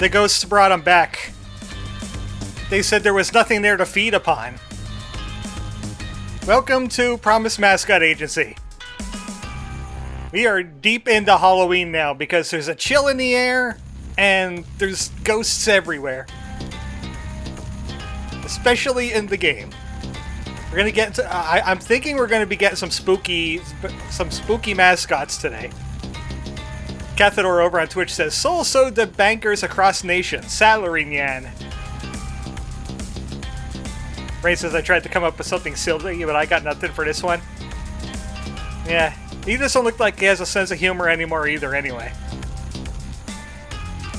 The ghosts brought him back. They said there was nothing there to feed upon. Welcome to Promise Mascot Agency. We are deep into Halloween now because there's a chill in the air and there's ghosts everywhere. Especially in the game. We're gonna get to, I'm thinking we're gonna be getting some spooky mascots today. Cathedor over on Twitch says, Soul sewed the bankers across nations. Salary Nyan. Ray says, I tried to come up with something silly, but I got nothing for this one. Yeah, he doesn't look like he has a sense of humor anymore either, anyway.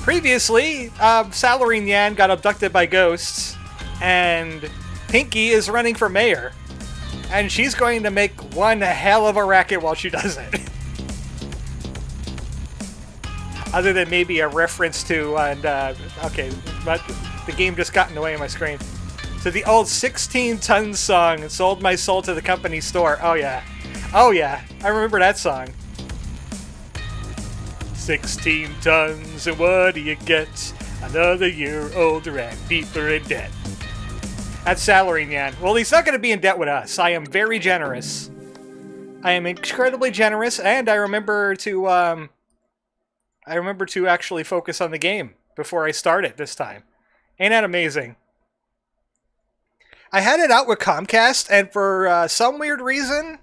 Previously, Salary Nyan got abducted by ghosts, and Pinky is running for mayor. And she's going to make one hell of a racket while she does it. Other than maybe a reference to, okay, but the game just got in the way of my screen. So the old 16-ton song, Sold My Soul to the Company Store. Oh yeah. Oh yeah, I remember that song. 16 tons, and what do you get? Another year older and deeper in debt. That's Salary Nyan. Well, he's not going to be in debt with us. I am very generous. I am incredibly generous, and I remember to actually focus on the game before I start it this time. Ain't that amazing? I had it out with Comcast, and for some weird reason,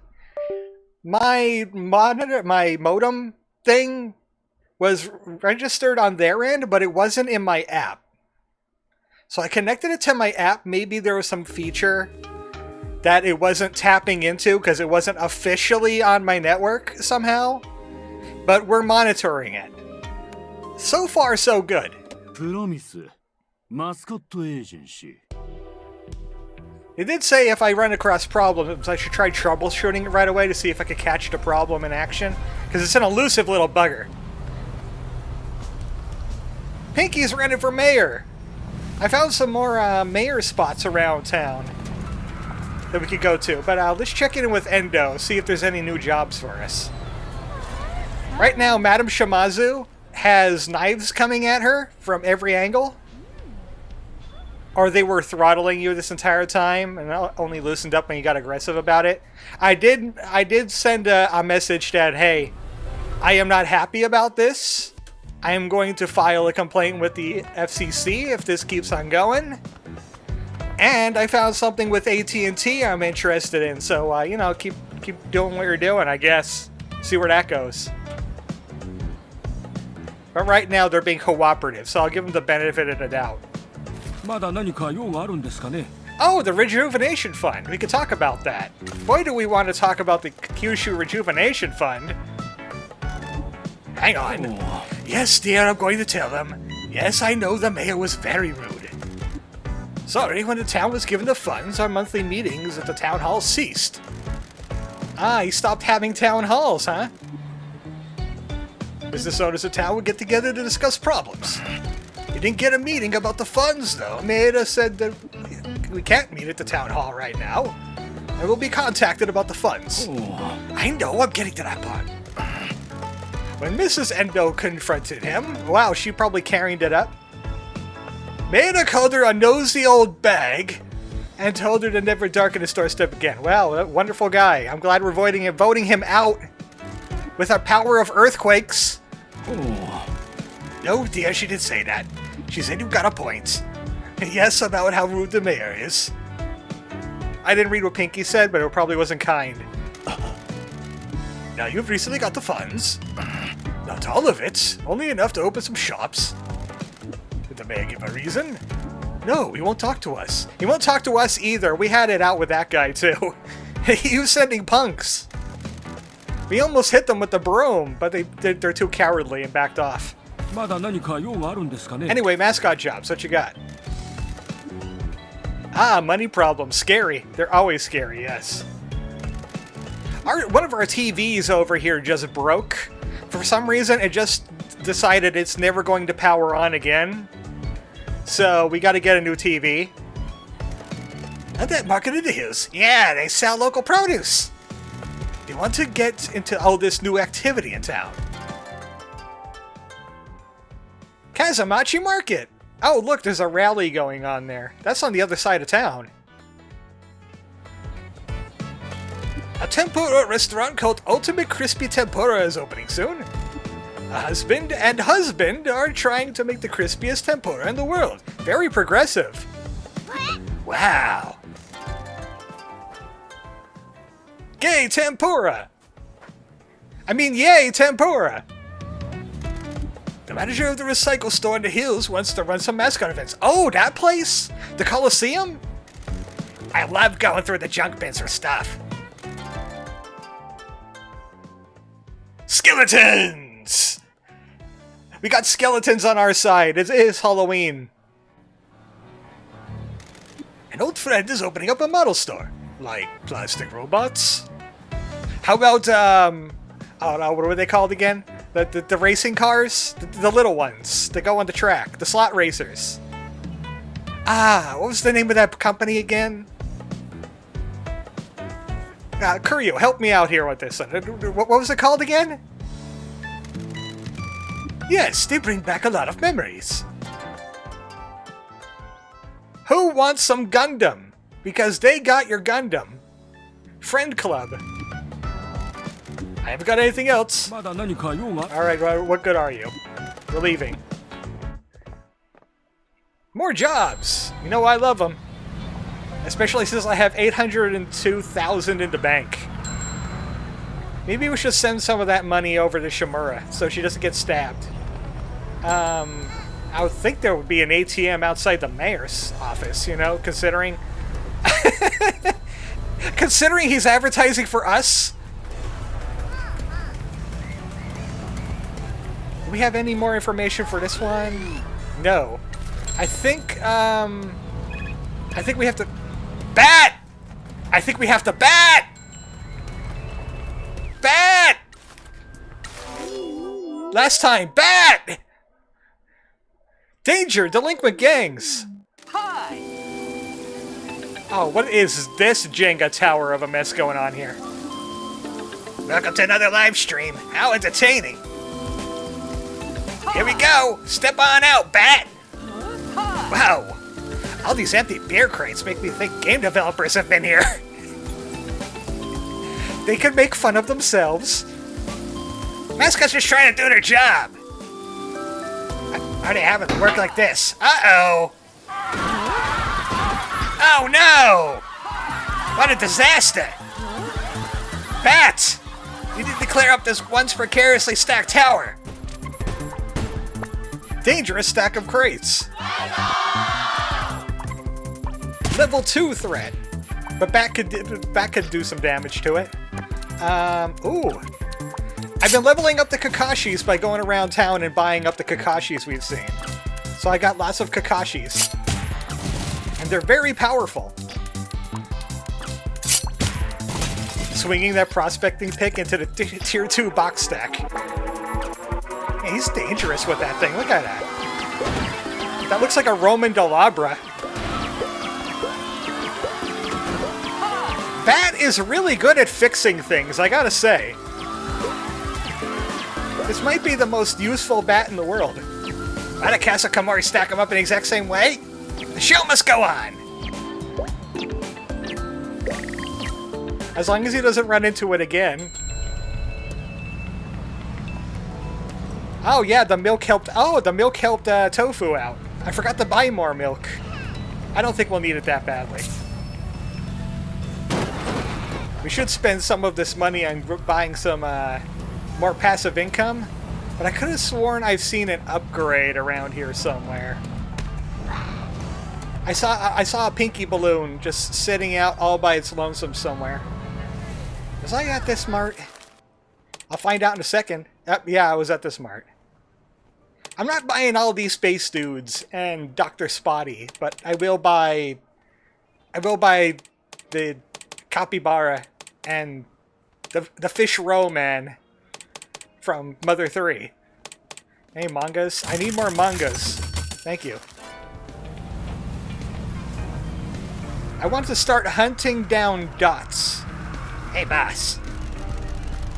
my modem thing was registered on their end, but it wasn't in my app. So I connected it to my app. Maybe there was some feature that it wasn't tapping into because it wasn't officially on my network somehow. But we're monitoring it. So far, so good. Promise. Mascot agency. It did say if I run across problems, I should try troubleshooting it right away to see if I could catch the problem in action. Because it's an elusive little bugger. Pinky's running for mayor. I found some more mayor spots around town that we could go to. But let's check in with Endo, see if there's any new jobs for us. Right now, Madam Shimazu has knives coming at her from every angle. Or they were throttling you this entire time and only loosened up when you got aggressive about it. I did send a message that, hey, I am not happy about this. I am going to file a complaint with the FCC if this keeps on going. And I found something with AT&T I'm interested in. So, you know, keep doing what you're doing, I guess. See where that goes. But right now, they're being cooperative, so I'll give them the benefit of the doubt. Oh, the Rejuvenation Fund. We could talk about that. Boy, do we want to talk about the Kyushu Rejuvenation Fund. Hang on. Oh. Yes, dear, I'm going to tell them. Yes, I know the mayor was very rude. Sorry, when the town was given the funds, our monthly meetings at the town hall ceased. Ah, he stopped having town halls, huh? Business owners of town would get together to discuss problems. You didn't get a meeting about the funds, though. Maeda said that we can't meet at the town hall right now. And we'll be contacted about the funds. Oh. I know, I'm getting to that part. When Mrs. Endo confronted him, wow, she probably carried it up. Maeda called her a nosy old bag and told her to never darken his doorstep again. Wow, that wonderful guy. I'm glad we're voting him out with our power of earthquakes. Oh. No, dear, she didn't say that. She said you got a point. Yes, about how rude the mayor is. I didn't read what Pinky said, but it probably wasn't kind. Now, you've recently got the funds. Not all of it. Only enough to open some shops. Did the mayor give a reason? No, he won't talk to us. He won't talk to us either. We had it out with that guy, too. He was sending punks. We almost hit them with the broom, but they're too cowardly and backed off. Anyway, mascot jobs, what you got? Ah, money problems. Scary. They're always scary, yes. One of our TVs over here just broke. For some reason, it just decided it's never going to power on again. So, we gotta get a new TV. And that market it is. Yeah, they sell local produce. They want to get into all this new activity in town. Kaso-Machi Market! Oh, look, there's a rally going on there. That's on the other side of town. A tempura restaurant called Ultimate Crispy Tempura is opening soon. A husband and husband are trying to make the crispiest tempura in the world. Very progressive. Wow. Gay tempura! I mean, yay tempura! The manager of the recycle store in the hills wants to run some Mascot events. Oh, that place? The Coliseum? I love going through the junk bins for stuff. Skeletons! We got skeletons on our side. It is Halloween. An old friend is opening up a model store. Like plastic robots? How about, I don't know, what were they called again? The racing cars? The little ones that go on the track. The slot racers. Ah, what was the name of that company again? Kuryo, help me out here with this. What was it called again? Yes, they bring back a lot of memories. Who wants some Gundam? Because they got your Gundam. Friend Club. I haven't got anything else. Alright, what good are you? We're leaving. More jobs! You know I love them. Especially since I have 802,000 in the bank. Maybe we should send some of that money over to Shimura so she doesn't get stabbed. I would think there would be an ATM outside the mayor's office, you know, considering... considering he's advertising for us? Do we have any more information for this one? No. I think we have to... Bat! I think we have to bat! Bat! Last time, bat! Danger! Delinquent gangs! Hi! Oh, what is this Jenga tower of a mess going on here? Welcome to another live stream. How entertaining! Here we go! Step on out, bat! Wow! All these empty beer crates make me think game developers have been here. They could make fun of themselves. Mascot's just trying to do their job. Are they having to work like this? Uh-oh! Oh no! What a disaster! Bats! You need to clear up this once precariously stacked tower. Dangerous stack of crates. Level 2 threat. But Bat could do some damage to it. Ooh. I've been leveling up the Kakashis by going around town and buying up the Kakashis we've seen. So I got lots of Kakashis. And they're very powerful. Swinging that prospecting pick into the tier 2 box stack. Yeah, he's dangerous with that thing. Look at that. That looks like a Roman Delabra. Bat is really good at fixing things, I gotta say. This might be the most useful bat in the world. Why did Kaso-Machi stack them up in the exact same way? The show must go on! As long as he doesn't run into it again. Oh yeah, the milk helped... Oh, the milk helped Tofu out. I forgot to buy more milk. I don't think we'll need it that badly. We should spend some of this money on buying some more passive income, but I could have sworn I've seen an upgrade around here somewhere. I saw a pinky balloon just sitting out all by its lonesome somewhere. Was I at this mart? I'll find out in a second. Yeah, I was at this mart. I'm not buying all these space dudes and Dr. Spotty, but I will buy the capybara and the fish roe man from Mother 3. Hey, mangas. I need more mangas. Thank you. I want to start hunting down dots. Hey, boss.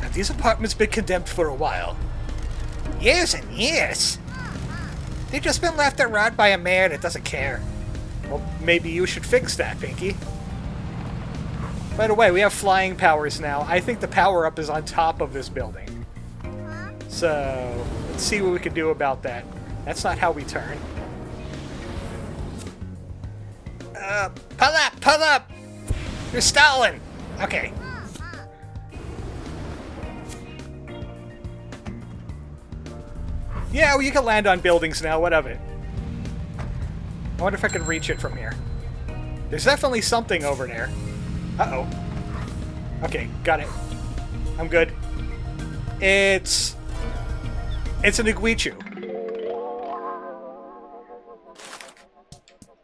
Have these apartments been condemned for a while? Years and years. They've just been left to rot by a mayor that doesn't care. Well, maybe you should fix that, Pinky. By the way, we have flying powers now. I think the power-up is on top of this building. So, let's see what we can do about that. That's not how we turn. Pull up! Pull up! You're stalling! Okay. Yeah, well, you can land on buildings now, what of it? I wonder if I can reach it from here. There's definitely something over there. Uh-oh. Okay, got it. I'm good. It's an Iguichu.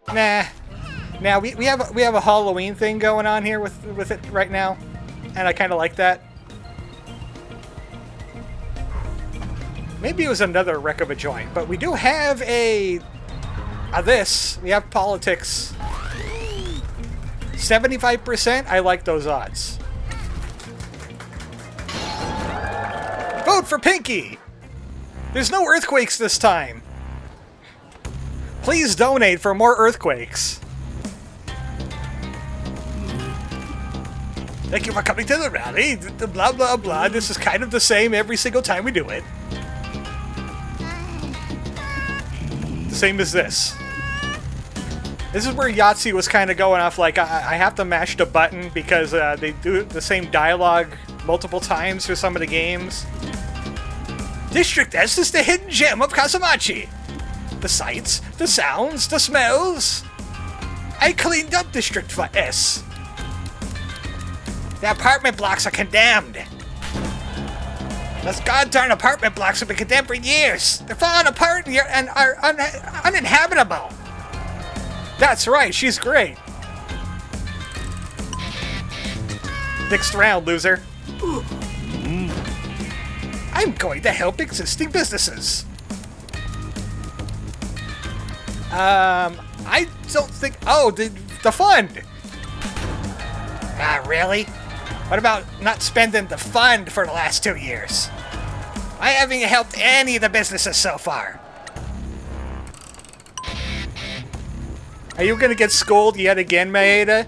Nah. Now we have a Halloween thing going on here with it right now, and I kind of like that. Maybe it was another wreck of a joint, but we do have this. We have politics. 75%. I like those odds. Vote for Pinky. There's no earthquakes this time. Please donate for more earthquakes. Thank you for coming to the rally. Blah, blah, blah. This is kind of the same every single time we do it. The same as this. This is where Yahtzee was kind of going off like, I have to mash the button because they do the same dialogue multiple times for some of the games. District S is the hidden gem of Kaso-Machi. The sights, the sounds, the smells. I cleaned up District S. The apartment blocks are condemned. Those goddamn apartment blocks have been condemned for years. They're falling apart and are uninhabitable. That's right, she's great. Next round, loser. I'm going to help existing businesses. I don't think... Oh, the fund. Ah, really? What about not spending the fund for the last 2 years? I haven't helped any of the businesses so far. Are you gonna get scolded yet again, Maeda?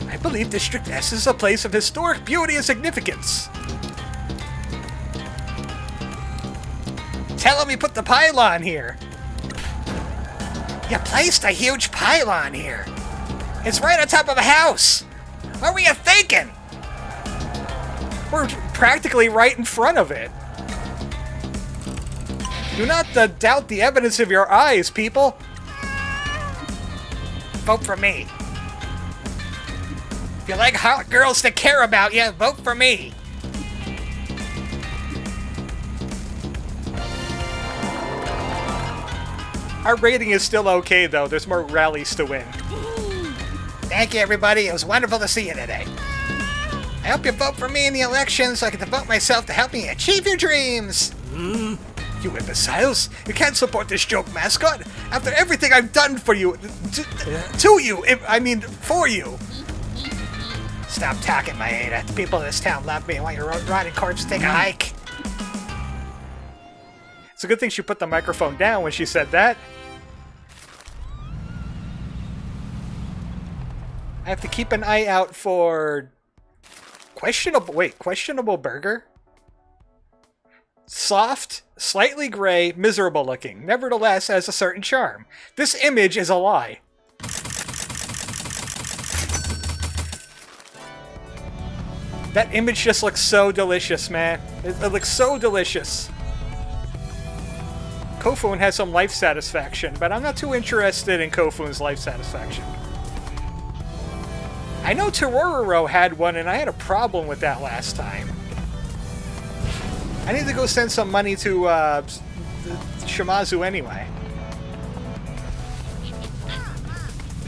I believe District S is a place of historic beauty and significance. Tell him you put the pylon here. You placed a huge pylon here. It's right on top of a house. What were you thinking? We're practically right in front of it. Do not doubt the evidence of your eyes, people. Vote for me. If you like hot girls that care about you, vote for me. Our rating is still okay, though. There's more rallies to win. Thank you, everybody. It was wonderful to see you today. I hope you vote for me in the election so I can devote myself to helping you achieve your dreams. You imbeciles! You can't support this joke, Mascot! After everything I've done for you... for you! Stop talking, Maeda. The people of this town love me and want your rotting corpse to take a hike. It's a good thing she put the microphone down when she said that. I have to keep an eye out for... questionable burger? Soft, slightly gray, miserable looking. Nevertheless, has a certain charm. This image is a lie. That image just looks so delicious, man. It looks so delicious. Kofun has some life satisfaction, but I'm not too interested in Kofun's life satisfaction. I know Tororo had one, and I had a problem with that last time. I need to go send some money to Shimazu anyway.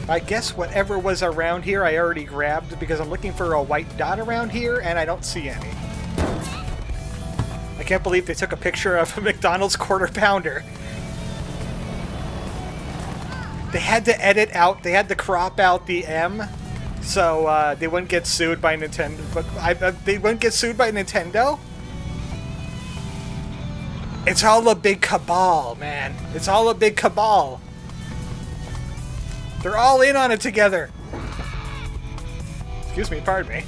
I guess whatever was around here I already grabbed because I'm looking for a white dot around here and I don't see any. I can't believe they took a picture of a McDonald's quarter pounder. They had to edit out, they had to crop out the M so they wouldn't get sued by Nintendo. But they wouldn't get sued by Nintendo? It's all a big cabal, man. It's all a big cabal. They're all in on it together. Excuse me, pardon me.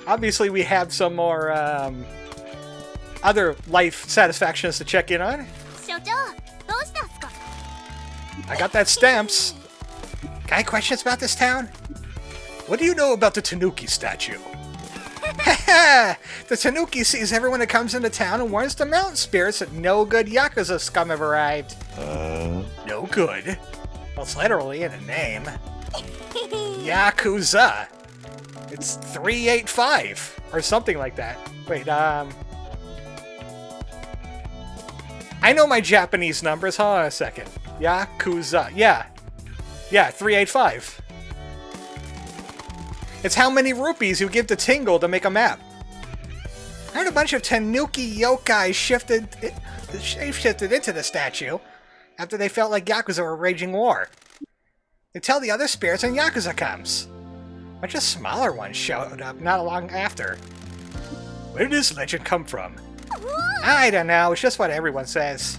Obviously, we have some more other life satisfactions to check in on. I got that stamps. Got any questions about this town? What do you know about the Tanuki statue? The Tanuki sees everyone that comes into town and warns the mountain spirits that no good Yakuza scum have arrived. No good? Well, it's literally in a name. Yakuza. It's 385 or something like that. Wait, I know my Japanese numbers. Hold on a second. Yakuza. Yeah, 385. It's how many rupees you give to Tingle to make a map. I heard a bunch of Tanuki yokai shapeshifted into the statue after they felt like Yakuza were waging war. They tell the other spirits when Yakuza comes. A bunch of smaller ones showed up not long after. Where did this legend come from? I don't know, it's just what everyone says.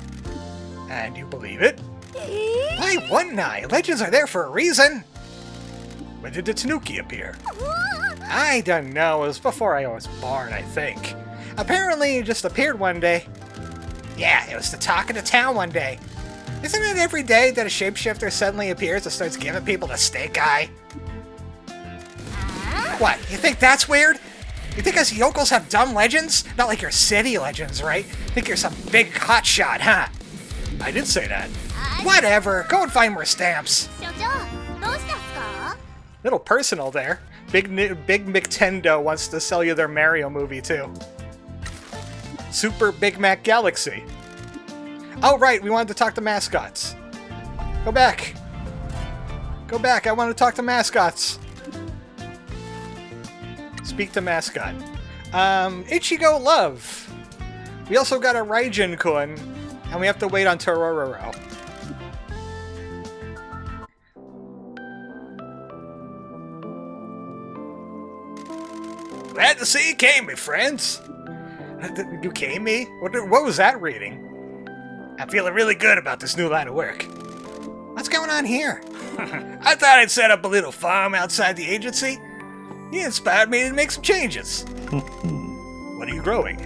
And you believe it? Why wouldn't I? Legends are there for a reason. When did the Tanuki appear? I don't know, it was before I was born, I think. Apparently it just appeared one day. Yeah, it was the talk of the town one day. Isn't it every day that a shapeshifter suddenly appears and starts giving people the stink eye? What, you think that's weird? You think us yokels have dumb legends? Not like your city legends, right? Think you're some big hotshot, huh? I did say that. Whatever, go and find more stamps. Little personal there. Big Nintendo wants to sell you their Mario movie too. Super Big Mac Galaxy. Oh right, we wanted to talk to mascots. Go back. Go back, I want to talk to mascots. Speak to mascot. Ichigo Love. We also got a Raijin-kun, and we have to wait on Torororo. Glad to see you came, me friends. You came me? What was that reading? I'm feeling really good about this new line of work. What's going on here? I thought I'd set up a little farm outside the agency. You inspired me to make some changes. What are you growing?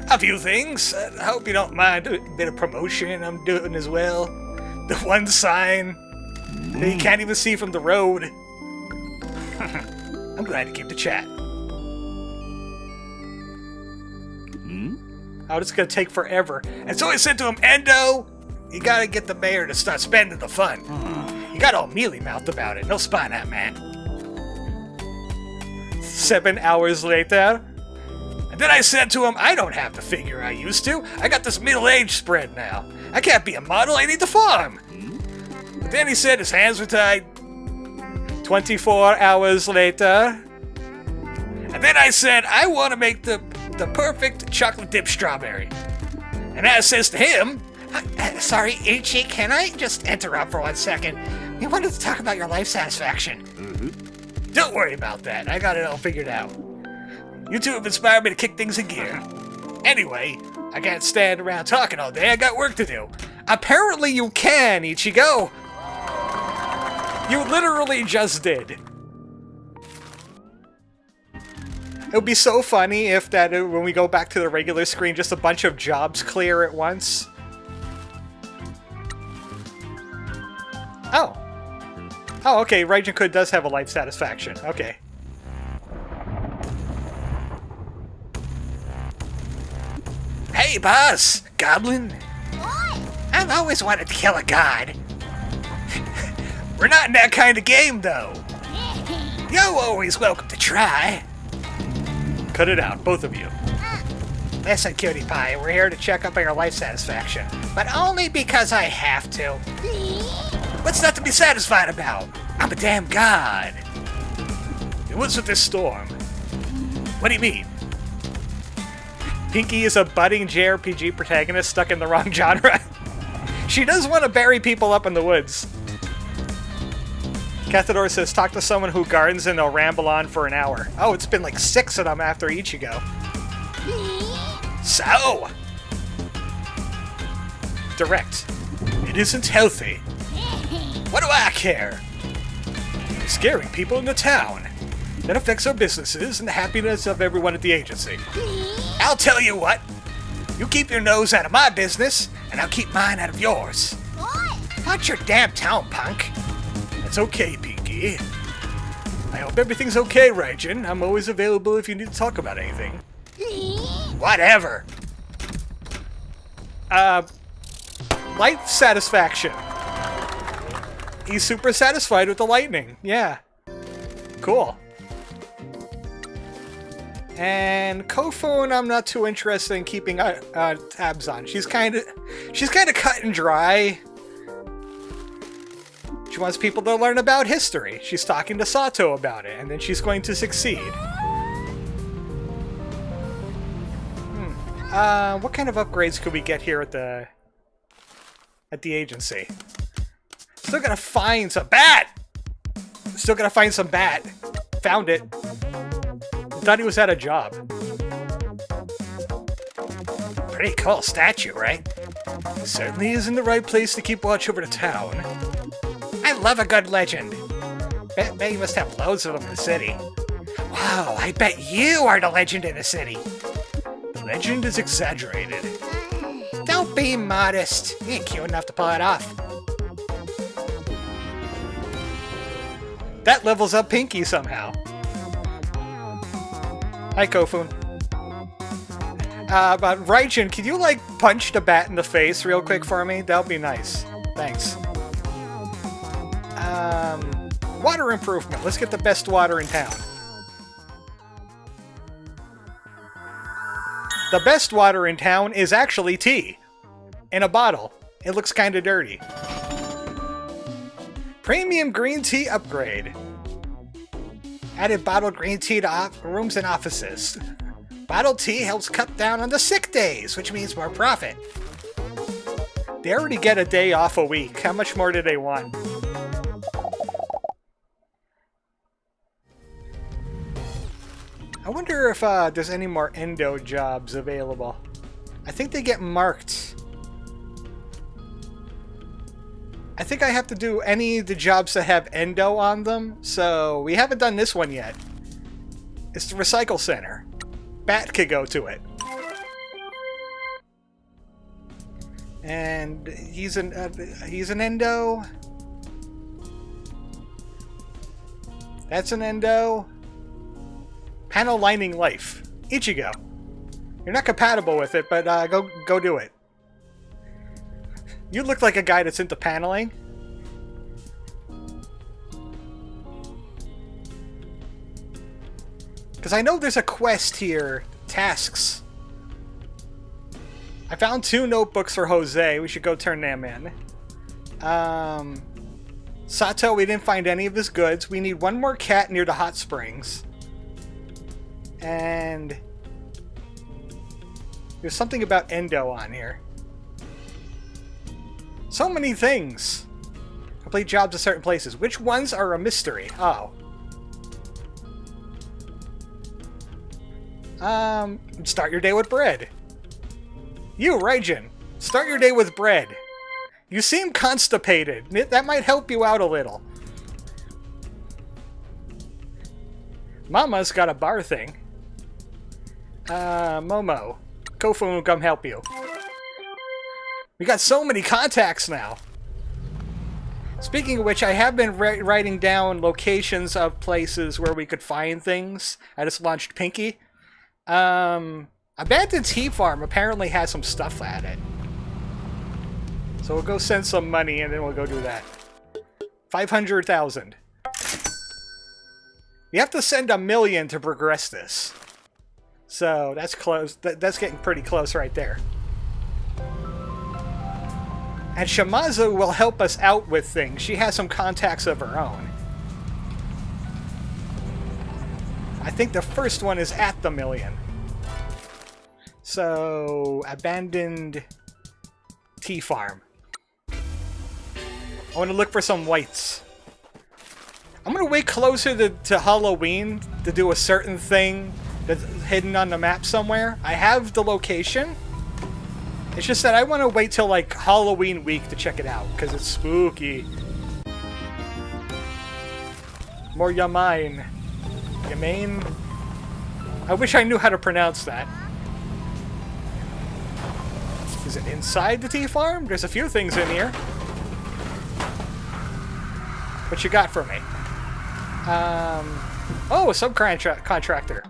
A few things. I hope you don't mind a bit of promotion I'm doing as well. The one sign that you can't even see from the road. I'm glad to keep the chat. Oh, it's gonna take forever. And so I said to him, Endo, you gotta get the mayor to start spending the fund. You got all mealy-mouthed about it. No spine that man. 7 hours later. And then I said to him, I don't have the figure I used to. I got this middle-age spread now. I can't be a model, I need to farm. But then he said his hands were tied. 24 hours later. And then I said, I want to make the perfect chocolate dip strawberry. And I says to him, sorry, Ichi, can I just interrupt for 1 second? We wanted to talk about your life satisfaction. Don't worry about that. I got it all figured out. You two have inspired me to kick things in gear. Anyway, I can't stand around talking all day. I got work to do. Apparently you can, Ichigo. You literally just did. It would be so funny if that when we go back to the regular screen, just a bunch of jobs clear at once. Oh. Oh, okay, Raijin-kun does have a life satisfaction. Okay. Hey, boss! Goblin? I've always wanted to kill a god. We're not in that kind of game, though. You're always welcome to try. Cut it out, both of you. Listen, cutie pie, we're here to check up on your life satisfaction. But only because I have to. What's not to be satisfied about? I'm a damn god. What's with this storm? What do you mean? Pinky is a budding JRPG protagonist stuck in the wrong genre. She does want to bury people up in the woods. Cathador says, talk to someone who gardens and they'll ramble on for an hour. Oh, it's been like 6 of them after Ichigo. So! Direct. It isn't healthy. What do I care? Scaring people in the town. That affects our businesses and the happiness of everyone at the agency. I'll tell you what. You keep your nose out of my business, and I'll keep mine out of yours. Watch your damn town, punk. That's okay, Pinky. I hope everything's okay, Raijin. I'm always available if you need to talk about anything. Whatever. Light satisfaction. He's super satisfied with the lightning. Yeah. Cool. And Kofun, I'm not too interested in keeping tabs on. She's kind of cut and dry. She wants people to learn about history. She's talking to Sato about it, and then she's going to succeed. What kind of upgrades could we get here at the agency? Still gotta find some bat! Still gotta find some bat. Found it. Thought he was at a job. Pretty cool statue, right? Certainly is in the right place to keep watch over the town. I love a good legend. Bet you must have loads of them in the city. Wow, I bet you are the legend in the city. The legend is exaggerated. Don't be modest. You ain't cute enough to pull it off. That levels up Pinky somehow. Hi, Kofun. But Raijin, can you, like, punch the bat in the face real quick for me? That would be nice. Thanks. Water improvement. Let's get the best water in town. The best water in town is actually tea. In a bottle. It looks kind of dirty. Premium green tea upgrade. Added bottled green tea to rooms and offices. Bottled tea helps cut down on the sick days, which means more profit. They already get a day off a week. How much more do they want? I wonder if there's any more endo jobs available. I think they get marked. I think I have to do any of the jobs that have endo on them, so we haven't done this one yet. It's the recycle center. Bat could go to it. And he's an endo. That's an endo. Panel lining life. Ichigo. You're not compatible with it, but go do it. You look like a guy that's into paneling. Because I know there's a quest here. Tasks. I found 2 notebooks for Jose. We should go turn them in. Sato, we didn't find any of his goods. We need 1 more cat near the hot springs. And there's something about endo on here. So many things. Complete jobs at certain places. Which ones are a mystery? Oh. Start your day with bread. You, Raijin, start your day with bread. You seem constipated. That might help you out a little. Mama's got a bar thing. Momo. Kofun will come help you. We got so many contacts now. Speaking of which, I have been writing down locations of places where we could find things. I just launched Pinky. Abandoned Tea Farm apparently has some stuff at it. So we'll go send some money and then we'll go do that. 500,000. You have to send 1 million to progress this. So that's close. That's getting pretty close right there. And Shimazu will help us out with things. She has some contacts of her own. I think the first one is at the 1 million. So, abandoned tea farm. I want to look for some whites. I'm gonna wait closer to Halloween to do a certain thing that's hidden on the map somewhere. I have the location. It's just that I want to wait till like Halloween week to check it out because it's spooky. More Yamain. Yamain? I wish I knew how to pronounce that. Is it inside the tea farm? There's a few things in here. What you got for me? Oh, a subcontractor.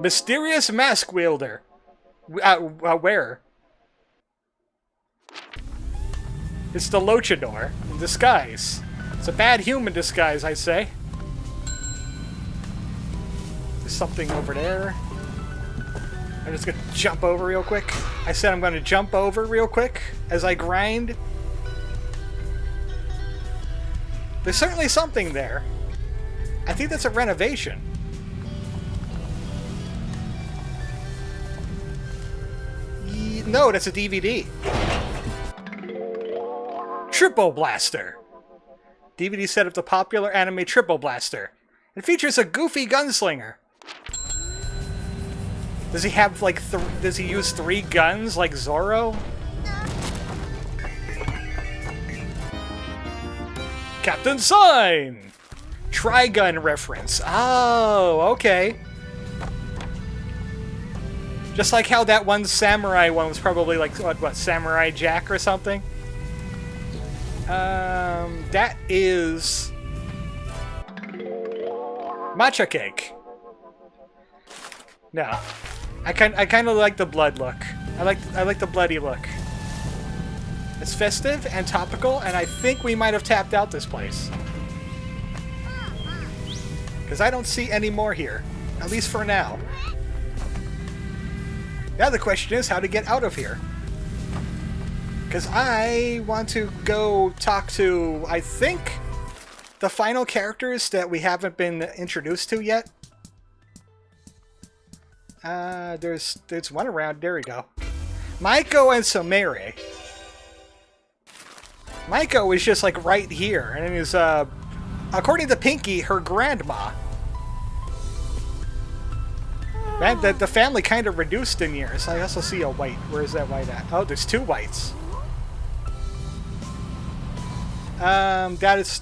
Mysterious mask wielder. Where? It's the Luchador in disguise. It's a bad human disguise, I say. There's something over there. I'm just gonna jump over real quick. I said I'm gonna jump over real quick as I grind. There's certainly something there. I think that's a renovation. No, that's a DVD. Triple Blaster. DVD set of the popular anime Triple Blaster. It features a goofy gunslinger. Does he have like does he use 3 guns like Zoro? Captain Sign! Trigun reference. Oh, okay. Just like how that one samurai one was probably like, what Samurai Jack or something? That is... matcha cake. No. I kind of like the blood look. I like the bloody look. It's festive and topical, and I think we might have tapped out this place. Because I don't see any more here. At least for now. Now the question is how to get out of here. Because I want to go talk to, I think, the final characters that we haven't been introduced to yet. There's one around. There we go. Maiko and Somere. Maiko is just like right here, and is according to Pinky, her grandma. Man, the family kind of reduced in years. I also see a white. Where is that white at? Oh, there's 2 whites. That's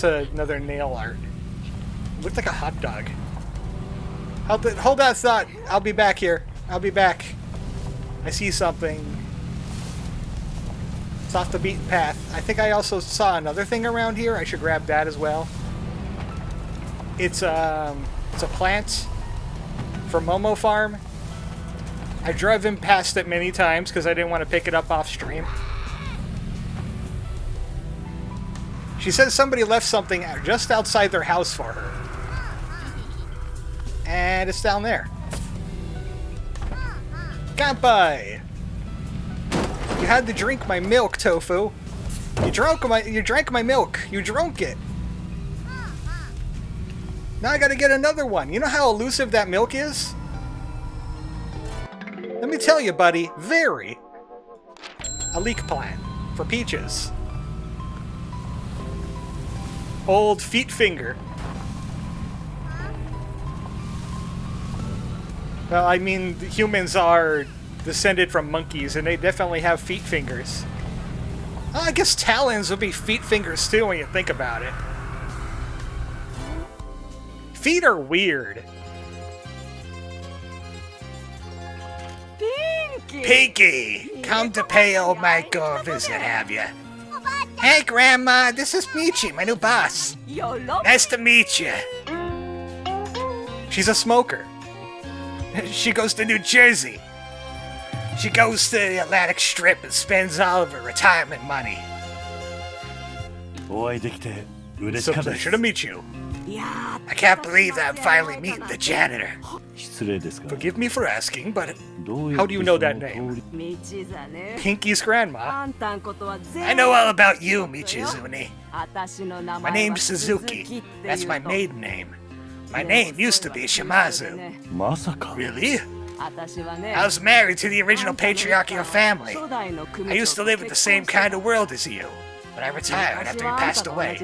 another nail art. It looked like a hot dog. Hold that thought. I'll be back here. I'll be back. I see something. It's off the beaten path. I think I also saw another thing around here. I should grab that as well. It's a plant for Momo Farm. I've driven past it many times because I didn't want to pick it up off stream. She says somebody left something just outside their house for her. And it's down there. Kanpai! You had to drink my milk, Tofu. You drank my milk. You drunk it. Now I gotta get another one. You know how elusive that milk is? Let me tell you, buddy. Very. A leek plant for peaches. Old feet finger. Well, I mean, humans are descended from monkeys, and they definitely have feet fingers. Well, I guess talons would be feet fingers too when you think about it. Feet are weird. Pinky! Come to pay old Maiko a visit, have ya? Hey, Grandma, this is Michi, my new boss. Nice to meet you. She's a smoker. She goes to New Jersey. She goes to the Atlantic Strip and spends all of her retirement money. It's a pleasure to meet you. I can't believe that I'm finally meeting the janitor. Forgive me for asking, but how do you know that name? Pinky's grandma. I know all about you, Michizune. My name's Suzuki. That's my maiden name. My name used to be Shimazu. Really? I was married to the original patriarchal family. I used to live in the same kind of world as you. But I retired after he passed away.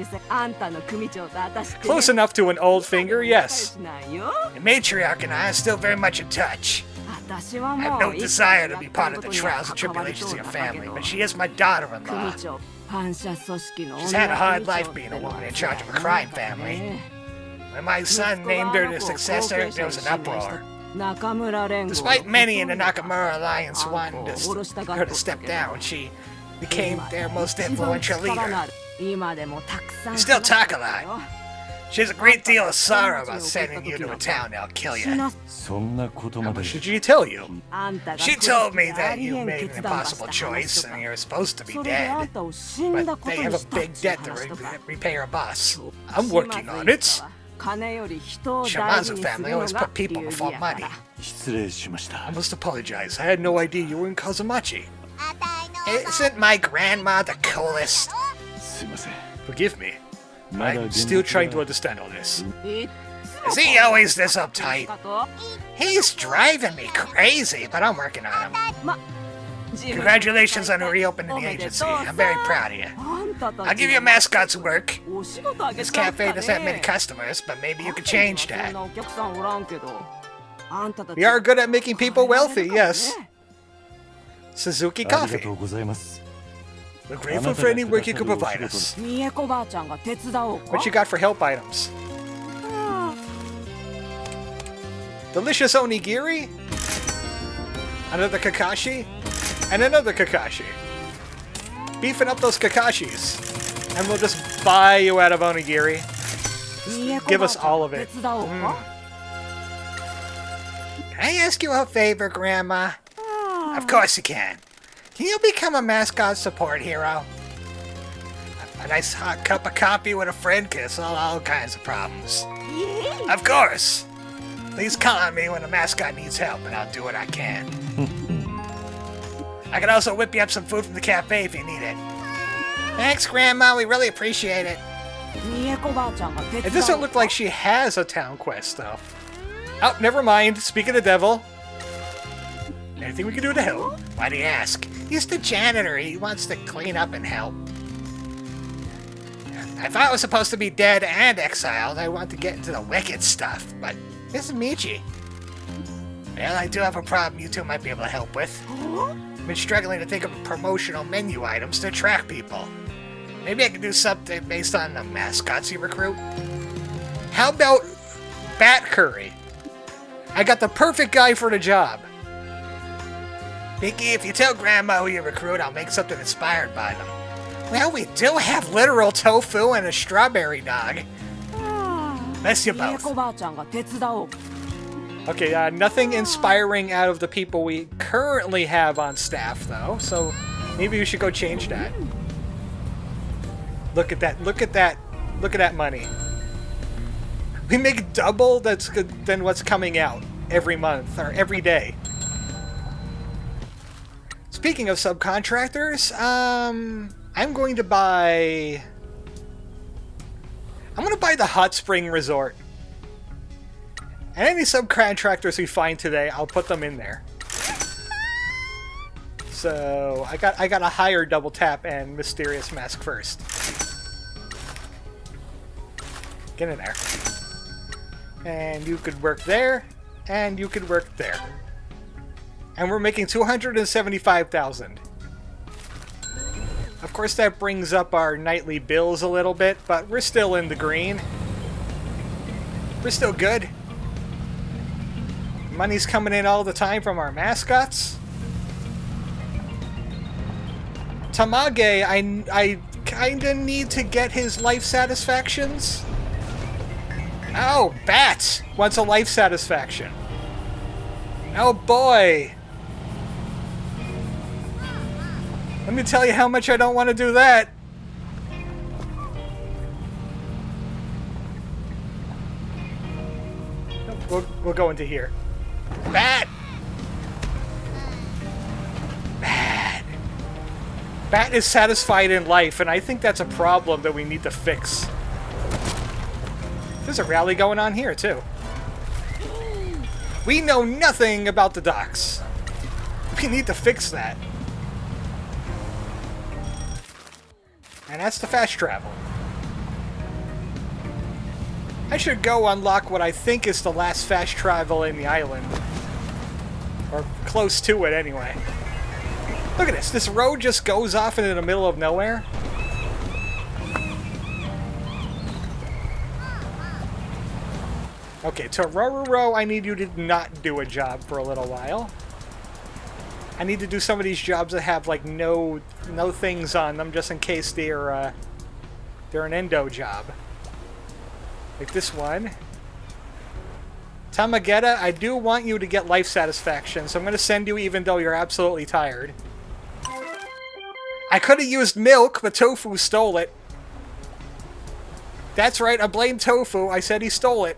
Close enough to an old finger, yes. The matriarch and I are still very much in touch. I have no desire to be part of the trials and tribulations of your family, but she is my daughter-in-law. She's had a hard life being a woman in charge of a crime family. When my son named her the successor, there was an uproar. Despite many in the Nakamura Alliance wanting her to step down, she became their most influential leader. You still talk a lot. She has a great deal of sorrow about sending you to a town that'll kill you. How much did she tell you? She told me that you made an impossible choice and you're supposed to be dead. But they have a big debt to repay her boss. I'm working on it. Shimazu family always put people before money. I must apologize. I had no idea you were in Kaso-Machi. Isn't my grandma the coolest? Forgive me. I'm still trying to understand all this. Is he always this uptight? He's driving me crazy, but I'm working on him. Congratulations on reopening the agency. I'm very proud of you. I'll give you Mascot's work. This cafe doesn't have many customers, but maybe you could change that. We are good at making people wealthy, yes. Suzuki Coffee. We're grateful for any work you could provide us. What you got for help items? Delicious onigiri? Another Kakashi? And another Kakashi. Beefing up those Kakashis. And we'll just buy you out of onigiri. Just give us all of it. Can I ask you a favor, Grandma? Of course you can. Can you become a Mascot support hero? A nice hot cup of coffee with a friend can solve all kinds of problems. Of course! Please call on me when a Mascot needs help, and I'll do what I can. I can also whip you up some food from the cafe if you need it. Thanks, Grandma. We really appreciate it. It doesn't look like she has a town quest, though. Oh, never mind. Speaking of devil. Anything we can do to help? Why do you ask? He's the janitor. He wants to clean up and help. I thought I was supposed to be dead and exiled. I want to get into the wicked stuff, but this is Michi. Well, I do have a problem you two might be able to help with. I've been struggling to think of promotional menu items to attract people. Maybe I can do something based on the mascots you recruit. How about Bat Curry? I got the perfect guy for the job. Pinky, if you tell Grandma who you recruit, I'll make something inspired by them. Well, we do have literal tofu and a strawberry dog. Bless you both. Okay, nothing inspiring out of the people we currently have on staff, though, so maybe we should go change that. Look at that, look at that, look at that money. We make double that's good than what's coming out every month, or every day. Speaking of subcontractors, I'm going to buy the Hot Spring Resort. And any subcontractors we find today, I'll put them in there. So I got a higher double tap and mysterious mask first. Get in there. And you could work there, and you could work there. And we're making 275,000. Of course, that brings up our nightly bills a little bit, but we're still in the green. We're still good. Money's coming in all the time from our mascots. Tamage, I kinda need to get his life satisfactions. Oh, Bat wants a life satisfaction. Oh boy. Let me tell you how much I don't want to do that. We'll go into here. Bat! Bat! Bat is satisfied in life, and I think that's a problem that we need to fix. There's a rally going on here, too. We know nothing about the docks. We need to fix that. And that's the fast travel. I should go unlock what I think is the last fast travel in the island. Or close to it, anyway. Look at this. This road just goes off into the middle of nowhere. Okay, Tororo, I need you to not do a job for a little while. I need to do some of these jobs that have, like, no things on them, just in case they're an endo job. Like this one. Tamageta, I do want you to get life satisfaction, so I'm going to send you even though you're absolutely tired. I could have used milk, but Tofu stole it. That's right, I blame Tofu. I said he stole it.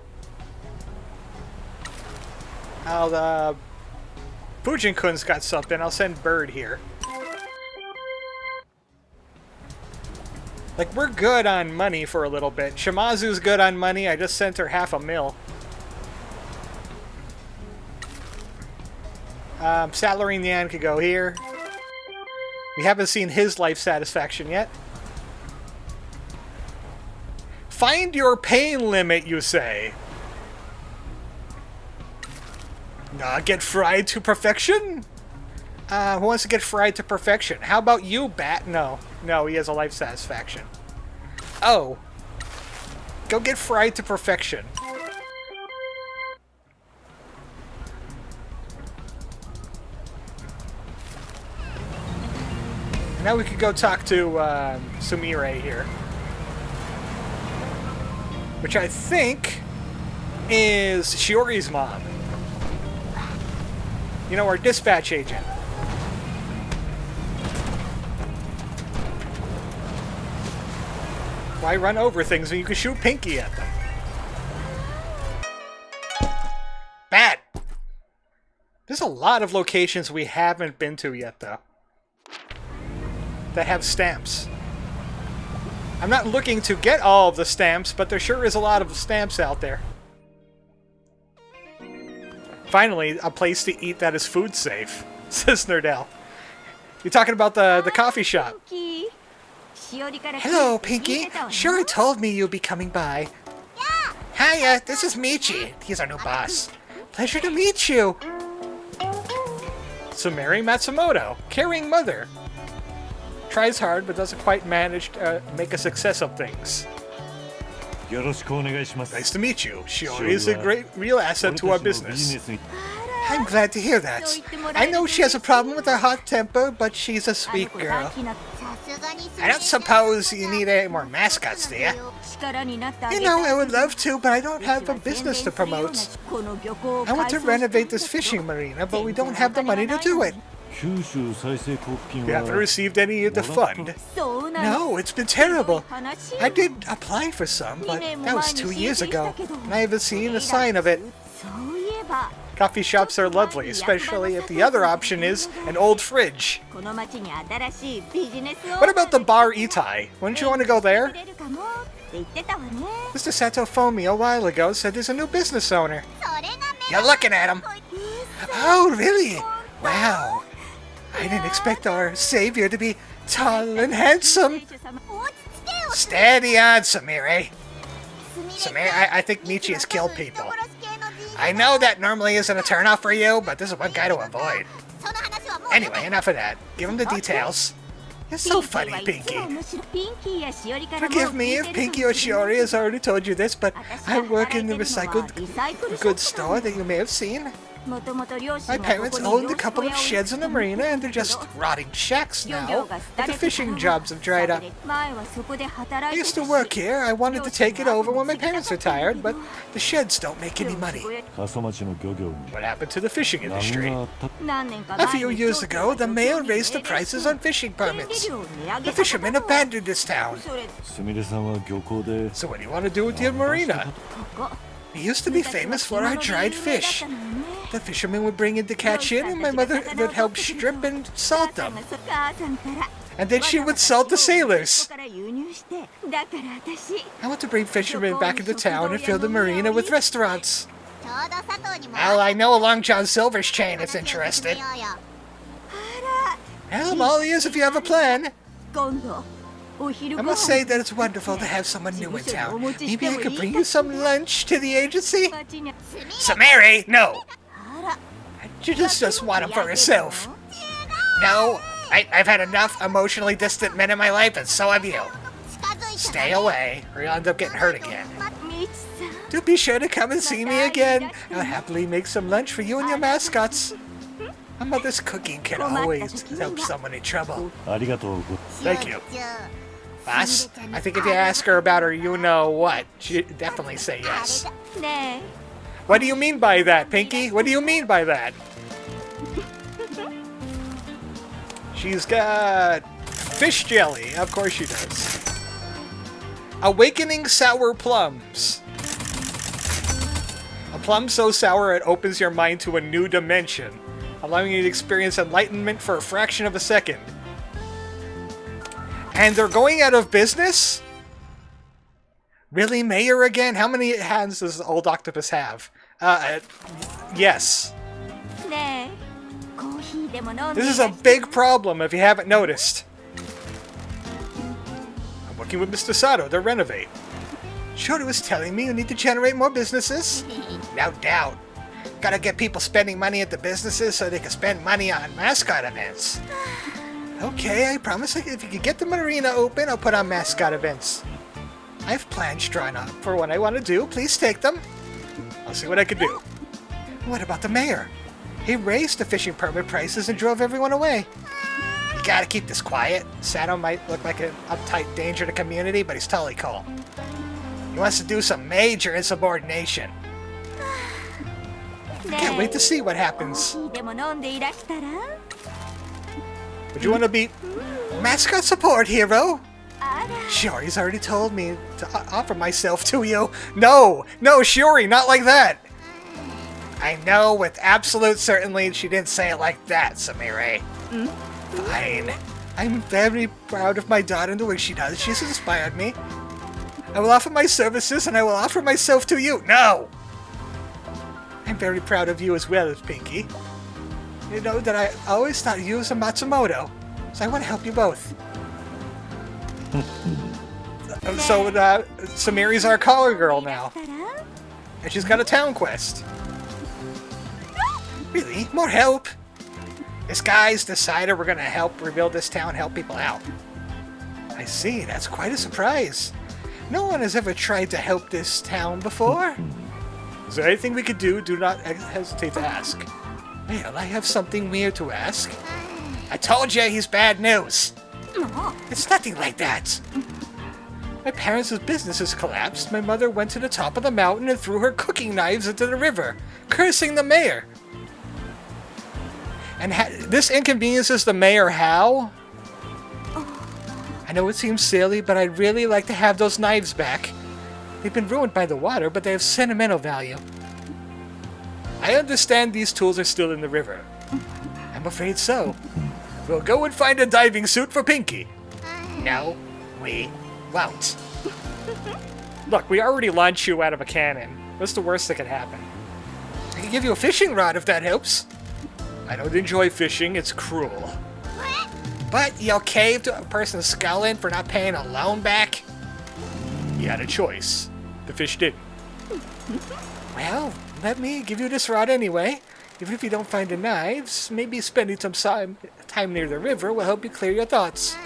Fujin-kun's got something. I'll send Bird here. Like, we're good on money for a little bit. Shimazu's good on money. I just sent her $500,000. Salary Nyan could go here. We haven't seen his life satisfaction yet. Find your pain limit, you say. Get fried to perfection? Who wants to get fried to perfection? How about you, Bat? No. No, he has a life satisfaction. Oh. Go get fried to perfection. Now we could go talk to Sumire here. Which I think is Shiori's mom. You know, our dispatch agent. Why run over things when you can shoot Pinky at them? Bat! There's a lot of locations we haven't been to yet, though. That have stamps. I'm not looking to get all of the stamps, but there sure is a lot of stamps out there. Finally, a place to eat that is food safe, says Nerdell. You're talking about the coffee shop. Hello, Pinky. Shiori told me you'd be coming by. Hiya, this is Michi. He's our new boss. Pleasure to meet you. Sumire Matsumoto, caring mother. Tries hard, but doesn't quite manage to make a success of things. Nice to meet you. Shiori is a great real asset to our business. I'm glad to hear that. I know she has a problem with her hot temper, but she's a sweet girl. I don't suppose you need any more mascots, do you? You know, I would love to, but I don't have a business to promote. I want to renovate this fishing marina, but we don't have the money to do it. You haven't received any of the fund? No, it's been terrible. I did apply for some, but that was 2 years ago, and I haven't seen a sign of it. Coffee shops are lovely, especially if the other option is an old fridge. What about the bar Itai? Wouldn't you want to go there? Mr. Sato phoned me a while ago, said there's a new business owner. You're looking at him. Oh, really? Wow. I didn't expect our savior to be tall and handsome. Steady on, Sumire. Sumire, I think Michi has killed people. I know that normally isn't a turnoff for you, but this is one guy to avoid. Anyway, enough of that. Give him the details. You're so funny, Pinky. Forgive me if Pinky or Shiori has already told you this, but I work in the recycled goods store that you may have seen. My parents owned a couple of sheds in the marina, and they're just rotting shacks now. But the fishing jobs have dried up. I used to work here. I wanted to take it over when my parents retired, but the sheds don't make any money. What happened to the fishing industry? A few years ago, the mayor raised the prices on fishing permits. The fishermen abandoned this town. So what do you want to do with your marina? We used to be famous for our dried fish. The fishermen would bring in to catch in, and my mother would help strip and salt them. And then she would salt the sailors. I want to bring fishermen back into town and fill the marina with restaurants. Well, I know along John Silver's chain is interested. Well, I'm all ears if you have a plan. I must say that it's wonderful to have someone new in town. Maybe I could bring you some lunch to the agency? Samiri, no! She just want him for herself. No, I've had enough emotionally distant men in my life, and so have you. Stay away, or you'll end up getting hurt again. Do be sure to come and see me again. I'll happily make some lunch for you and your mascots. My mother's cooking can always help someone in trouble. Thank you. Boss, I think if you ask her about her you-know-what, she'd definitely say yes. What do you mean by that, Pinky? What do you mean by that? She's got fish jelly. Of course she does. Awakening sour plums. A plum so sour it opens your mind to a new dimension, allowing you to experience enlightenment for a fraction of a second. And they're going out of business? Really, Mayor again? How many hands does the old octopus have? Yes. This is a big problem if you haven't noticed. I'm working with Mr. Sato to renovate. Shorty was telling me you need to generate more businesses. No doubt. Gotta get people spending money at the businesses so they can spend money on mascot events. Okay, I promise if you can get the marina open, I'll put on mascot events. I have plans drawn up for what I want to do. Please take them. I'll see what I can do. What about the mayor? He raised the fishing permit prices and drove everyone away. You gotta keep this quiet. Sato might look like an uptight danger to the community, but he's totally cool. He wants to do some major insubordination. Can't wait to see what happens. Would you want to be mascot support hero? Shiori's already told me to offer myself to you. No, Shiori, not like that. I know with absolute certainty she didn't say it like that, Samiri. Fine. I'm very proud of my daughter and the way she does. She's inspired me. I will offer my services and I will offer myself to you. No! I'm very proud of you as well as Pinky. You know that I always thought you was a Matsumoto, so I want to help you both. So, Samiri's our collar girl now. And she's got a town quest. Really? More help? This guy's decided we're going to help rebuild this town, help people out. I see, that's quite a surprise. No one has ever tried to help this town before. Is there anything we could do? Do not hesitate to ask. Well, I have something weird to ask. I told you he's bad news. It's nothing like that. My parents' business has collapsed. My mother went to the top of the mountain and threw her cooking knives into the river, cursing the mayor. And this inconveniences the mayor how? I know it seems silly, but I'd really like to have those knives back. They've been ruined by the water, but they have sentimental value. I understand these tools are still in the river. I'm afraid so. We'll go and find a diving suit for Pinky. No, we won't. Look, we already launched you out of a cannon. What's the worst that could happen? I can give you a fishing rod if that helps. I don't enjoy fishing, it's cruel. But you'll cave to a person's skull in for not paying a loan back? You had a choice. The fish didn't. Well, let me give you this rod anyway. Even if you don't find the knives, maybe spending some time near the river will help you clear your thoughts.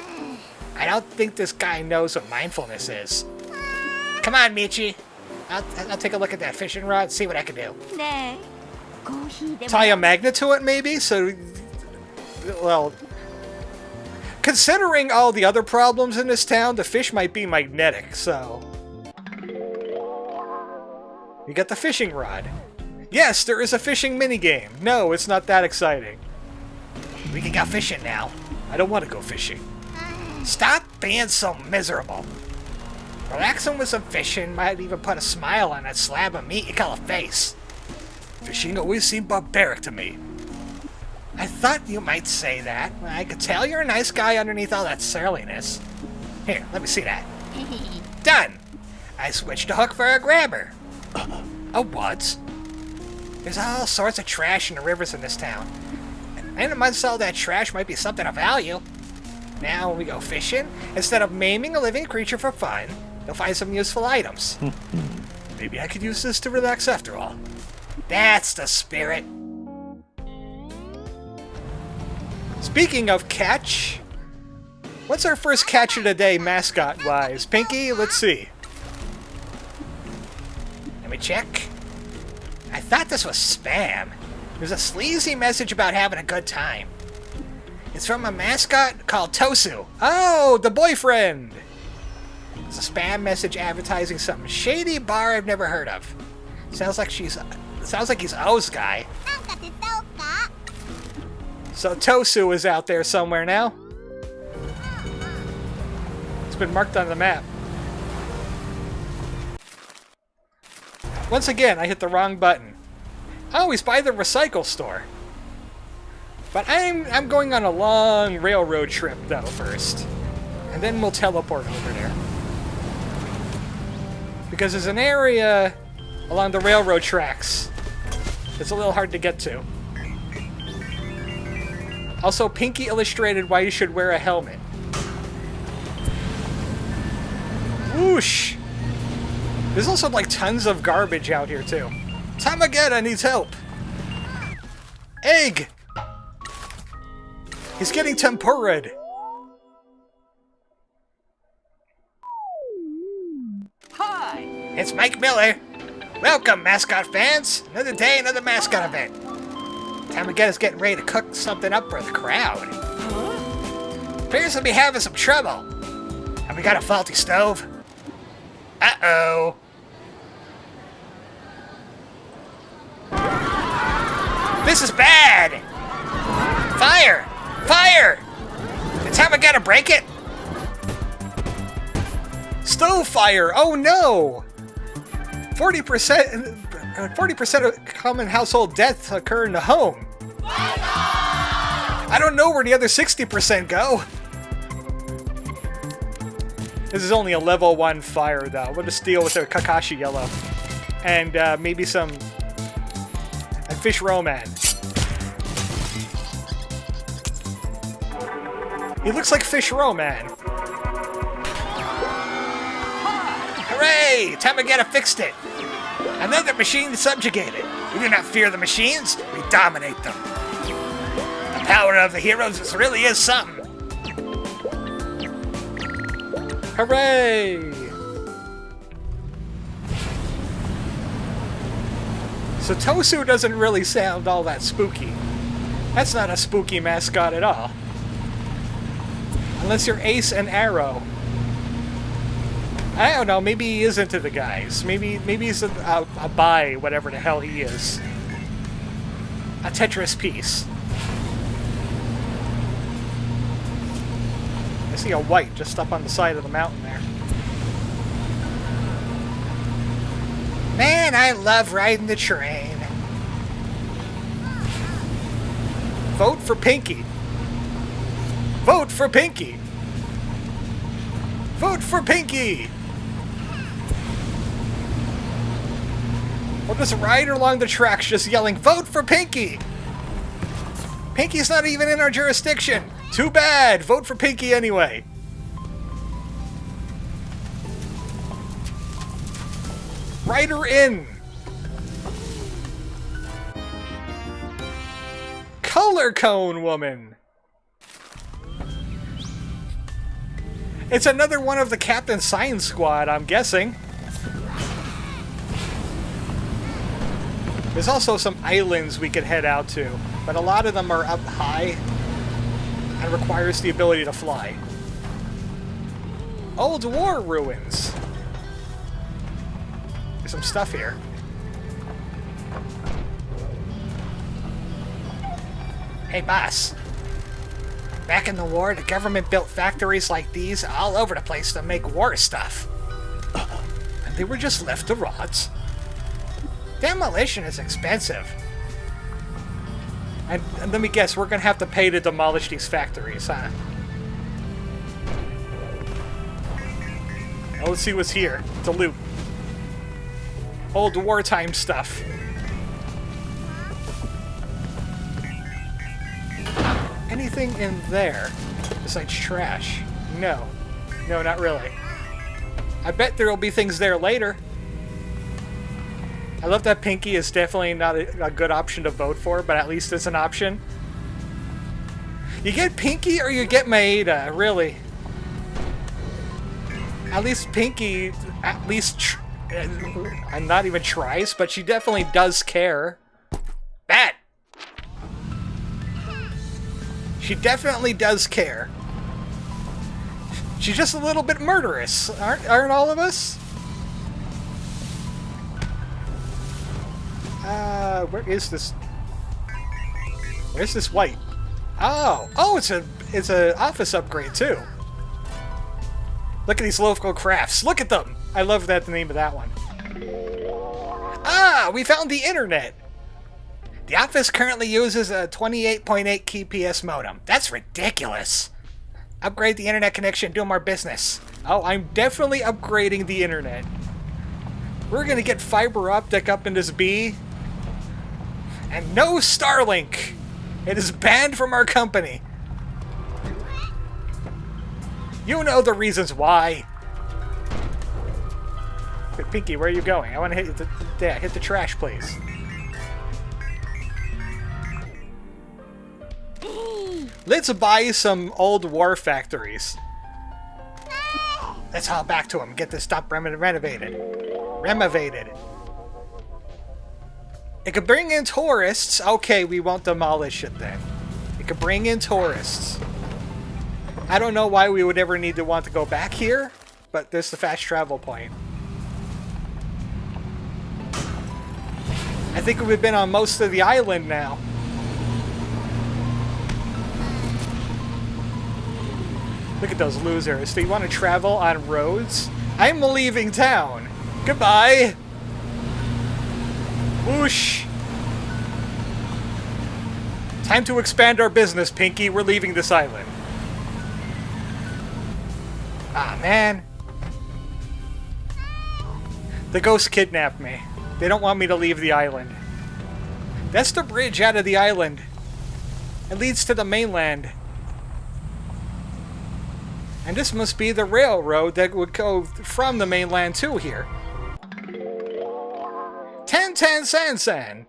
I don't think this guy knows what mindfulness is. Come on, Michi. I'll take a look at that fishing rod and see what I can do. Tie a magnet to it, maybe? So, well, considering all the other problems in this town, the fish might be magnetic, so... You get the fishing rod. Yes, there is a fishing minigame. No, it's not that exciting. We can go fishing now. I don't want to go fishing. Stop being so miserable. Relaxing with some fishing might even put a smile on that slab of meat you call a face. Fishing always seemed barbaric to me. I thought you might say that. I could tell you're a nice guy underneath all that surliness. Here, let me see that. Done! I switched a hook for a grabber. A what? There's all sorts of trash in the rivers in this town. And amongst all that trash might be something of value. Now when we go fishing, instead of maiming a living creature for fun, you'll find some useful items. Maybe I could use this to relax after all. That's the spirit. Speaking of catch, what's our first catch of the day mascot-wise? Pinky, let's see. Let me check. I thought this was spam. There's a sleazy message about having a good time. It's from a mascot called Tosu. Oh, the boyfriend! It's a spam message advertising some shady bar I've never heard of. Sounds like he's O's guy. So Tosu is out there somewhere now. It's been marked on the map. Once again, I hit the wrong button. Oh, he's by the recycle store. But I'm going on a long railroad trip though first. And then we'll teleport over there. Because there's an area along the railroad tracks that's a little hard to get to. Also, Pinky illustrated why you should wear a helmet. Whoosh! There's also like tons of garbage out here too. Tamagetta needs help. Egg! He's getting tempura'd. Hi! It's Mike Miller. Welcome, Mascot fans. Another day, another mascot event. Tamagetta's getting ready to cook something up for the crowd. Appears to be having some trouble. Have we got a faulty stove? Uh-oh. This is bad! Fire! Fire! Did Tamagetta break it? Stove fire! Oh no! 40% of common household deaths occur in the home. I don't know where the other 60% go. This is only a level 1 fire though. We'll just deal with a Kakashi yellow. And maybe some... a fish roman. He looks like Fish Roman. Hooray! Tamagetta fixed it! Another machine subjugated. We do not fear the machines, we dominate them. The power of the heroes really is something. Hooray! So Tosu doesn't really sound all that spooky. That's not a spooky mascot at all. Unless you're Ace and Arrow. I don't know, maybe he is into the guys. Maybe he's a bi, whatever the hell he is. A Tetris piece. I see a white just up on the side of the mountain there. Man, I love riding the train. Vote for Pinky. Vote for Pinky. Vote for Pinky. We'll just ride along the tracks just yelling, vote for Pinky! Pinky's not even in our jurisdiction! Too bad! Vote for Pinky anyway! Write her in! Color Cone Woman! It's another one of the Captain Science Squad, I'm guessing. There's also some islands we could head out to, but a lot of them are up high and requires the ability to fly. Old war ruins. There's some stuff here. Hey boss. Back in the war, the government built factories like these all over the place to make war stuff. And they were just left to rot. Demolition is expensive. And let me guess, we're gonna have to pay to demolish these factories, huh? Now let's see what's here to loot. Old wartime stuff. anything in there besides trash? No. No, not really. I bet there will be things there later. I love that Pinky is definitely not a good option to vote for, but at least it's an option. You get Pinky or you get Maeda, really. At least Pinky, I'm not even tries, but she definitely does care. Bad! She definitely does care. She's just a little bit murderous, aren't all of us? Where is this? Where's this white? Oh, it's a office upgrade too. Look at these local crafts. Look at them. I love that the name of that one. Ah, we found the internet. The office currently uses a 28.8 kps modem. That's ridiculous. Upgrade the internet connection, do more business. Oh, I'm definitely upgrading the internet. We're gonna get fiber optic up in this bee. And no Starlink. It is banned from our company. You know the reasons why. Wait, Pinky, where are you going? I want to hit hit the trash, please. Let's buy some old war factories. Let's haul back to them. Get this stuff renovated. It could bring in tourists. Okay, we won't demolish it then. It could bring in tourists. I don't know why we would ever need to want to go back here, but there's the fast travel point. I think we've been on most of the island now. Look at those losers. Do you want to travel on roads? I'm leaving town. Goodbye. Whoosh. Time to expand our business, Pinky. We're leaving this island. Ah, man. The ghosts kidnapped me. They don't want me to leave the island. That's the bridge out of the island. It leads to the mainland. And this must be the railroad that would go from the mainland to here. 10 San.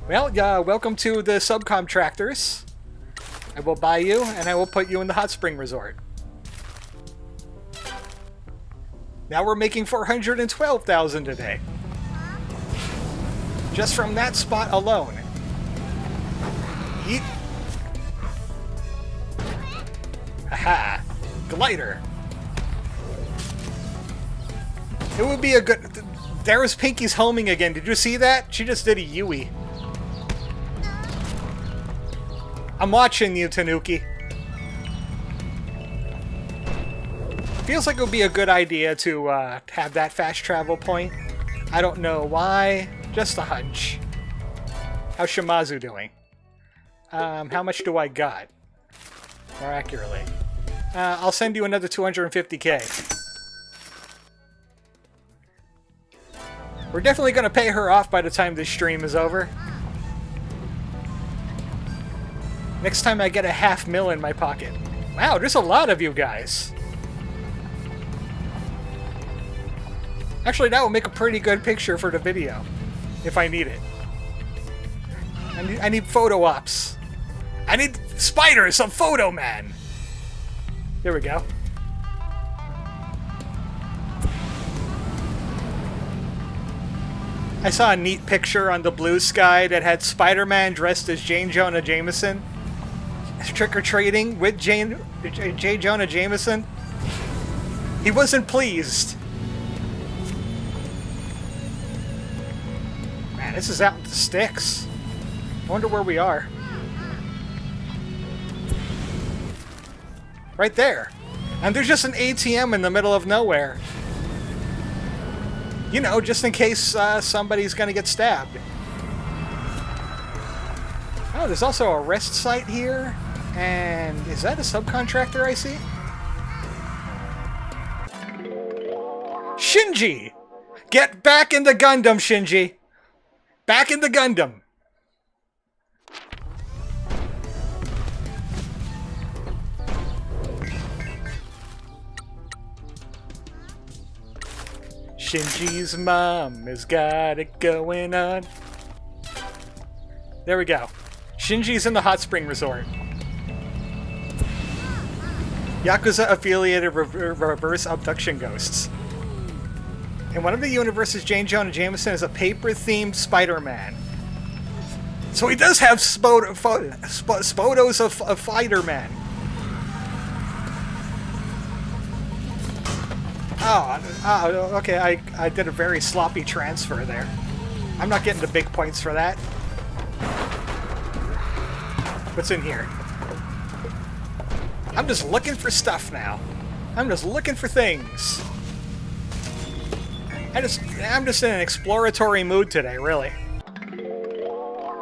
Well, welcome to the subcontractors. I will buy you, and I will put you in the hot spring resort. Now we're making 412,000 a day. Just from that spot alone. Yeet. Aha! Glider. It would be a good... There was Pinky's homing again. Did you see that? She just did a Yui. I'm watching you, Tanuki. Feels like it would be a good idea to have that fast travel point. I don't know why. Just a hunch. How's Shimazu doing? How much do I got? More accurately. I'll send you another 250k. We're definitely going to pay her off by the time this stream is over. Next time I get a $500,000 in my pocket. Wow, there's a lot of you guys. Actually, that will make a pretty good picture for the video. If I need it. I need photo ops. I need spiders, some photo man. There we go. I saw a neat picture on the blue sky that had Spider-Man dressed as J. Jonah Jameson. Trick-or-treating with J. Jonah Jameson. He wasn't pleased. Man, this is out with the sticks. I wonder where we are. Right there. And there's just an ATM in the middle of nowhere. You know, just in case somebody's gonna get stabbed. Oh, there's also a rest site here. And is that a subcontractor I see? Shinji! Get back in the Gundam, Shinji! Back in the Gundam! Shinji's mom has got it going on. There we go. Shinji's in the hot spring resort. Yakuza-affiliated reverse abduction ghosts. In one of the universes, Jane Jonah Jameson is a paper-themed Spider-Man. So he does have photos of Spider-Man. Oh, okay, I did a very sloppy transfer there. I'm not getting the big points for that. What's in here? I'm just looking for stuff now. I'm just looking for things. I'm just in an exploratory mood today, really.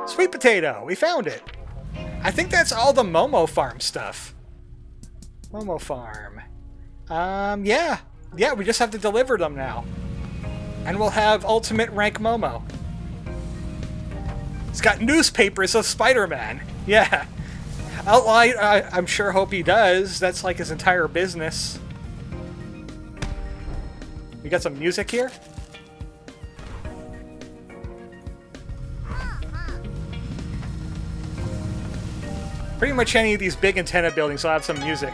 Sweet potato, we found it. I think that's all the Momo Farm stuff. Momo Farm. Yeah, we just have to deliver them now. And we'll have ultimate rank Momo. It's got newspapers of Spider-Man. Yeah. I'm sure hope he does. That's like his entire business. We got some music here? Pretty much any of these big antenna buildings will have some music.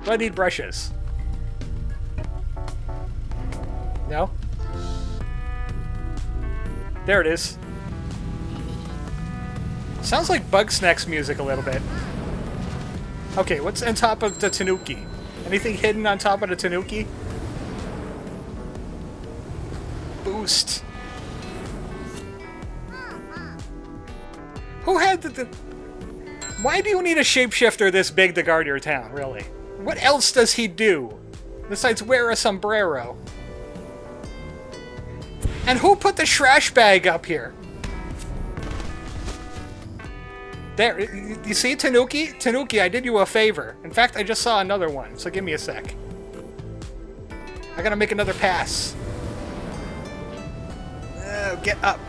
Do I need brushes? No? There it is. Sounds like Bugsnax music a little bit. Okay, what's on top of the Tanuki? Anything hidden on top of the Tanuki? Boost. Who had the... Why do you need a shapeshifter this big to guard your town, really? What else does he do? Besides wear a sombrero? And who put the trash bag up here? There, you see Tanuki? Tanuki, I did you a favor. In fact, I just saw another one, so give me a sec. I gotta make another pass. Get up.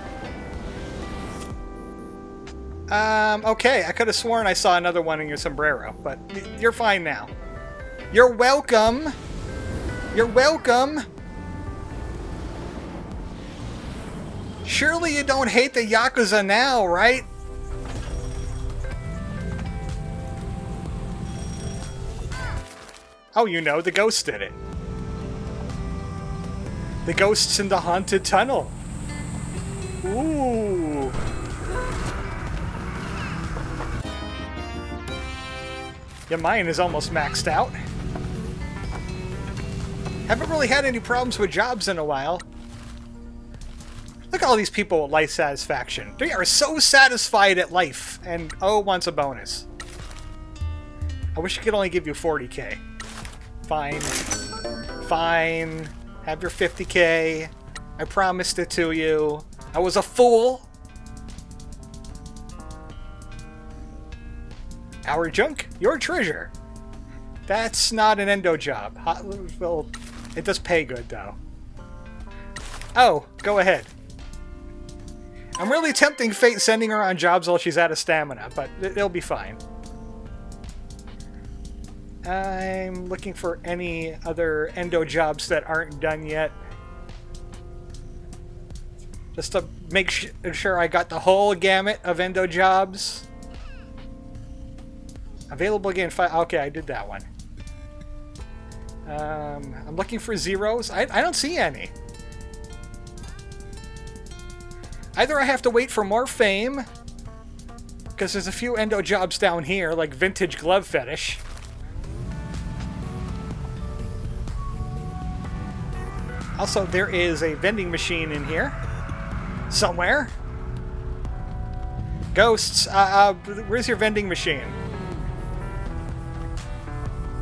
Okay, I could have sworn I saw another one in your sombrero, but you're fine now. You're welcome. You're welcome. Surely you don't hate the Yakuza now, right? Oh, you know, the ghost did it. The ghost's in the haunted tunnel. Ooh. Yeah, mine is almost maxed out. Haven't really had any problems with jobs in a while. Look at all these people with life satisfaction. They are so satisfied at life, and oh, wants a bonus. I wish I could only give you 40k. Fine. Fine. Have your 50k. I promised it to you. I was a fool. Our junk, your treasure. That's not an endo job. Well, it does pay good, though. Oh, go ahead. I'm really tempting fate sending her on jobs while she's out of stamina, but it'll be fine. I'm looking for any other endo jobs that aren't done yet. Just to make sure I got the whole gamut of endo jobs. Available again. Okay, I did that one. I'm looking for zeros. I don't see any. Either I have to wait for more fame, because there's a few endo jobs down here, like vintage glove fetish. Also, there is a vending machine in here. Somewhere. Ghosts, where's your vending machine?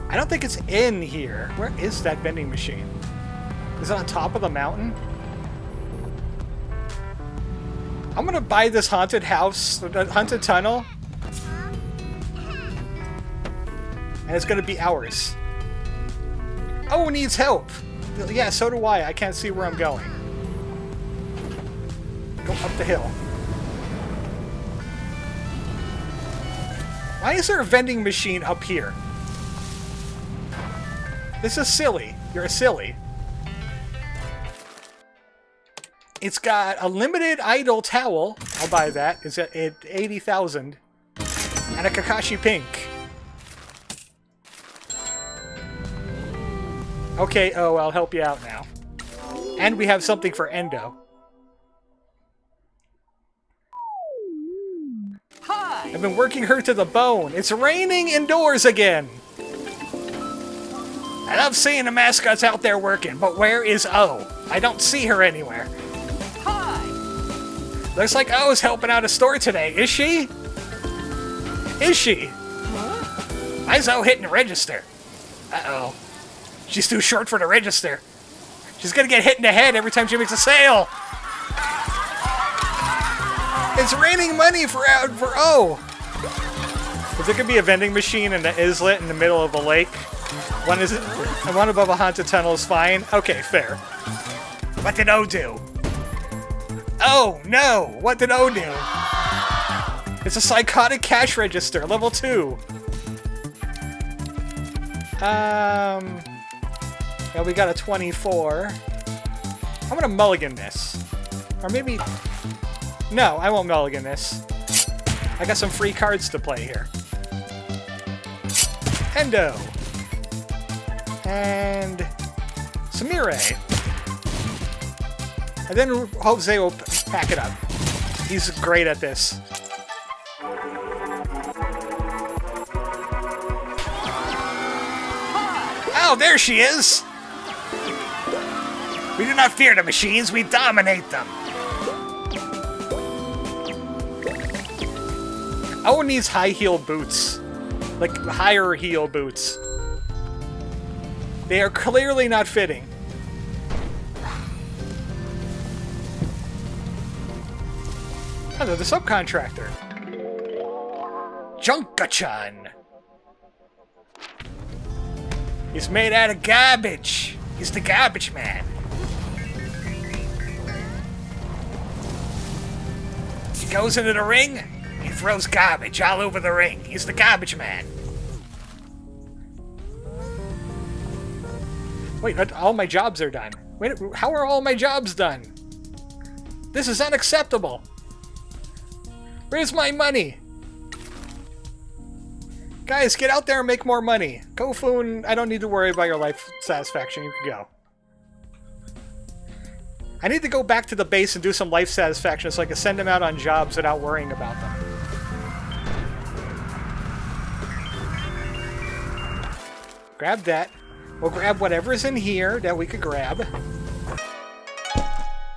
I don't think it's in here. Where is that vending machine? Is it on top of the mountain? I'm gonna buy this haunted house, the haunted tunnel. And it's gonna be ours. Oh, needs help. Yeah, so do I. I can't see where I'm going. Go up the hill. Why is there a vending machine up here? This is silly. You're a silly. It's got a limited idol towel. I'll buy that. It's at 80,000. And a Kakashi pink. Okay, oh, I'll help you out now. And we have something for Endo. Hi. I've been working her to the bone. It's raining indoors again. I love seeing the mascots out there working, but where is O? I don't see her anywhere. Hi. Looks like O's helping out a store today. Is she? Is she? Huh? Why is O hitting the register? Uh-oh. She's too short for the register. She's gonna get hit in the head every time she makes a sale. It's raining money for O. If there could be a vending machine in the islet in the middle of a lake, one above a haunted tunnel is fine. Okay, fair. What did O do? Oh no! What did O do? It's a psychotic cash register, level 2. Yeah, we got a 24. I'm gonna mulligan this. Or maybe... No, I won't mulligan this. I got some free cards to play here. Endo. And... Samire. And then Jose will pack it up. He's great at this. Oh, there she is! We do not fear the machines, we dominate them! Oh, needs high heel boots. Like, higher heel boots. They are clearly not fitting. Oh, they're the subcontractor. Junka-chan. He's made out of garbage. He's the garbage man. He goes into the ring, he throws garbage all over the ring. He's the garbage man. Wait, all my jobs are done. Wait, how are all my jobs done? This is unacceptable. Where's my money? Guys, get out there and make more money. Kofun, I don't need to worry about your life satisfaction. You can go. I need to go back to the base and do some life satisfaction so I can send them out on jobs without worrying about them. Grab that. We'll grab whatever's in here that we could grab.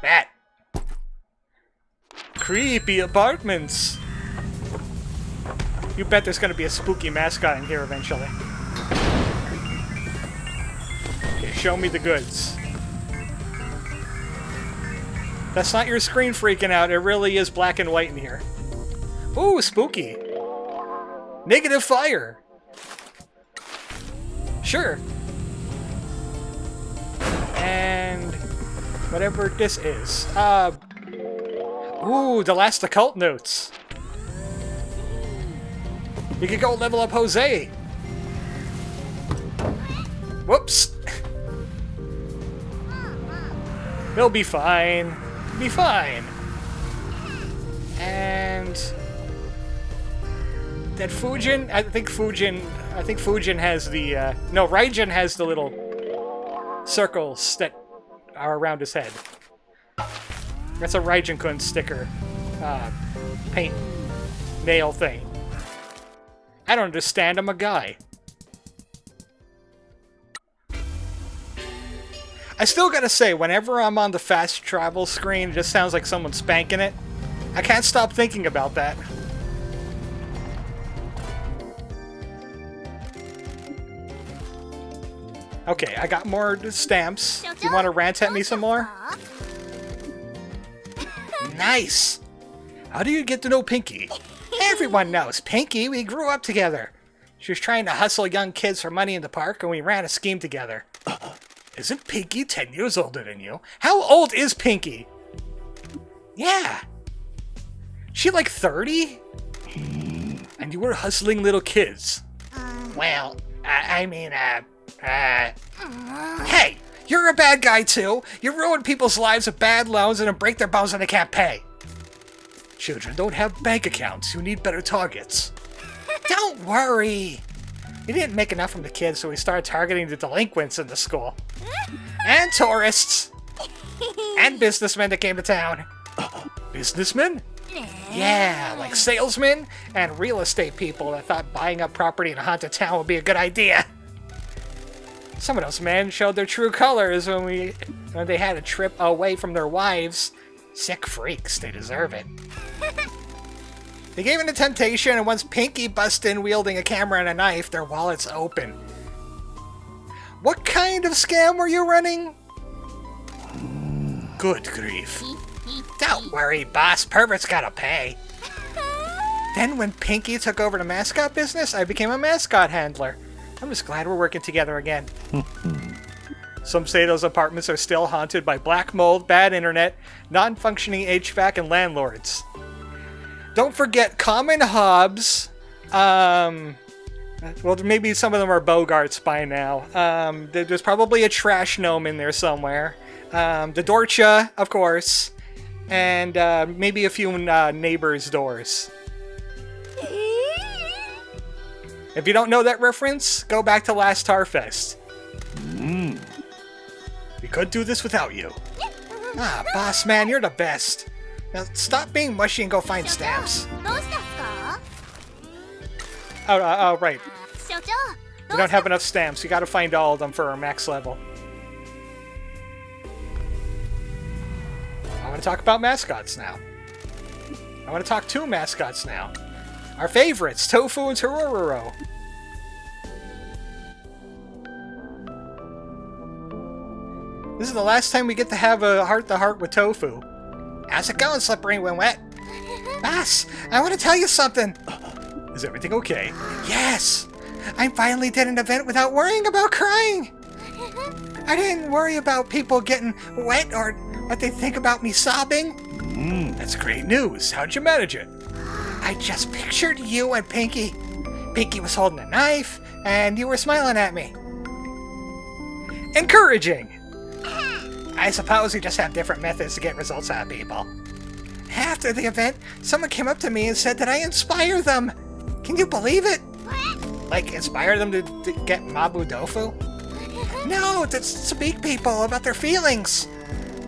That. Creepy apartments. You bet there's going to be a spooky mascot in here eventually. Okay, show me the goods. That's not your screen freaking out. It really is black and white in here. Ooh, spooky. Negative fire. Sure. And whatever this is. Ooh, the last occult notes. You could go level up Jose. Whoops. He'll be fine. Be fine. And that Fujin, I think Fujin has the no, Raijin has the little circles that are around his head. That's a Raijin-kun sticker paint nail thing. I don't understand, I'm a guy. I still gotta say, whenever I'm on the fast travel screen, it just sounds like someone spanking it. I can't stop thinking about that. Okay, I got more stamps. You want to rant at me some more? Nice! How do you get to know Pinky? Everyone knows Pinky. We grew up together. She was trying to hustle young kids for money in the park, and we ran a scheme together. Isn't Pinky 10 years older than you? How old is Pinky? Yeah. She like 30? And you were hustling little kids. Well, I mean, hey, You're a bad guy, too. You ruin people's lives with bad loans and then break their bones when they can't pay. Children don't have bank accounts. You need better targets. Don't worry. He didn't make enough from the kids, so we started targeting the delinquents in the school. And tourists. And businessmen that came to town. Businessmen? Yeah, like salesmen and real estate people that thought buying up property in a haunted town would be a good idea. Some of those men showed their true colors when they had a trip away from their wives. Sick freaks, they deserve it. They gave in to temptation, and once Pinky busts in wielding a camera and a knife, their wallets open. What kind of scam were you running? Good grief. Don't worry, boss. Pervert's gotta pay. Then when Pinky took over the mascot business, I became a mascot handler. I'm just glad we're working together again. Some say those apartments are still haunted by black mold, bad internet, non-functioning HVAC, and landlords. Don't forget Common Hobbs. Well, maybe some of them are Bogarts by now. There's probably a trash gnome in there somewhere. The Dorcha, of course. And maybe a few neighbors' doors. If you don't know that reference, go back to last Tarfest. We could do this without you. Ah, boss man, you're the best. Now stop being mushy and go find stamps. Oh, right. We don't have enough stamps. You gotta find all of them for our max level. I want to talk about mascots now. I want to talk two mascots now. Our favorites, Tofu and Tororo. This is the last time we get to have a heart-to-heart with Tofu. How's it going, Slippery When Wet? Boss, I want to tell you something. Is everything okay? Yes! I finally did an event without worrying about crying! I didn't worry about people getting wet or what they think about me sobbing. That's great news. How'd you manage it? I just pictured you and Pinky. Pinky was holding a knife, and you were smiling at me. Encouraging! I suppose we just have different methods to get results out of people. After the event, someone came up to me and said that I inspire them. Can you believe it? Like, inspire them to get Mabu Dofu? No, to speak people about their feelings.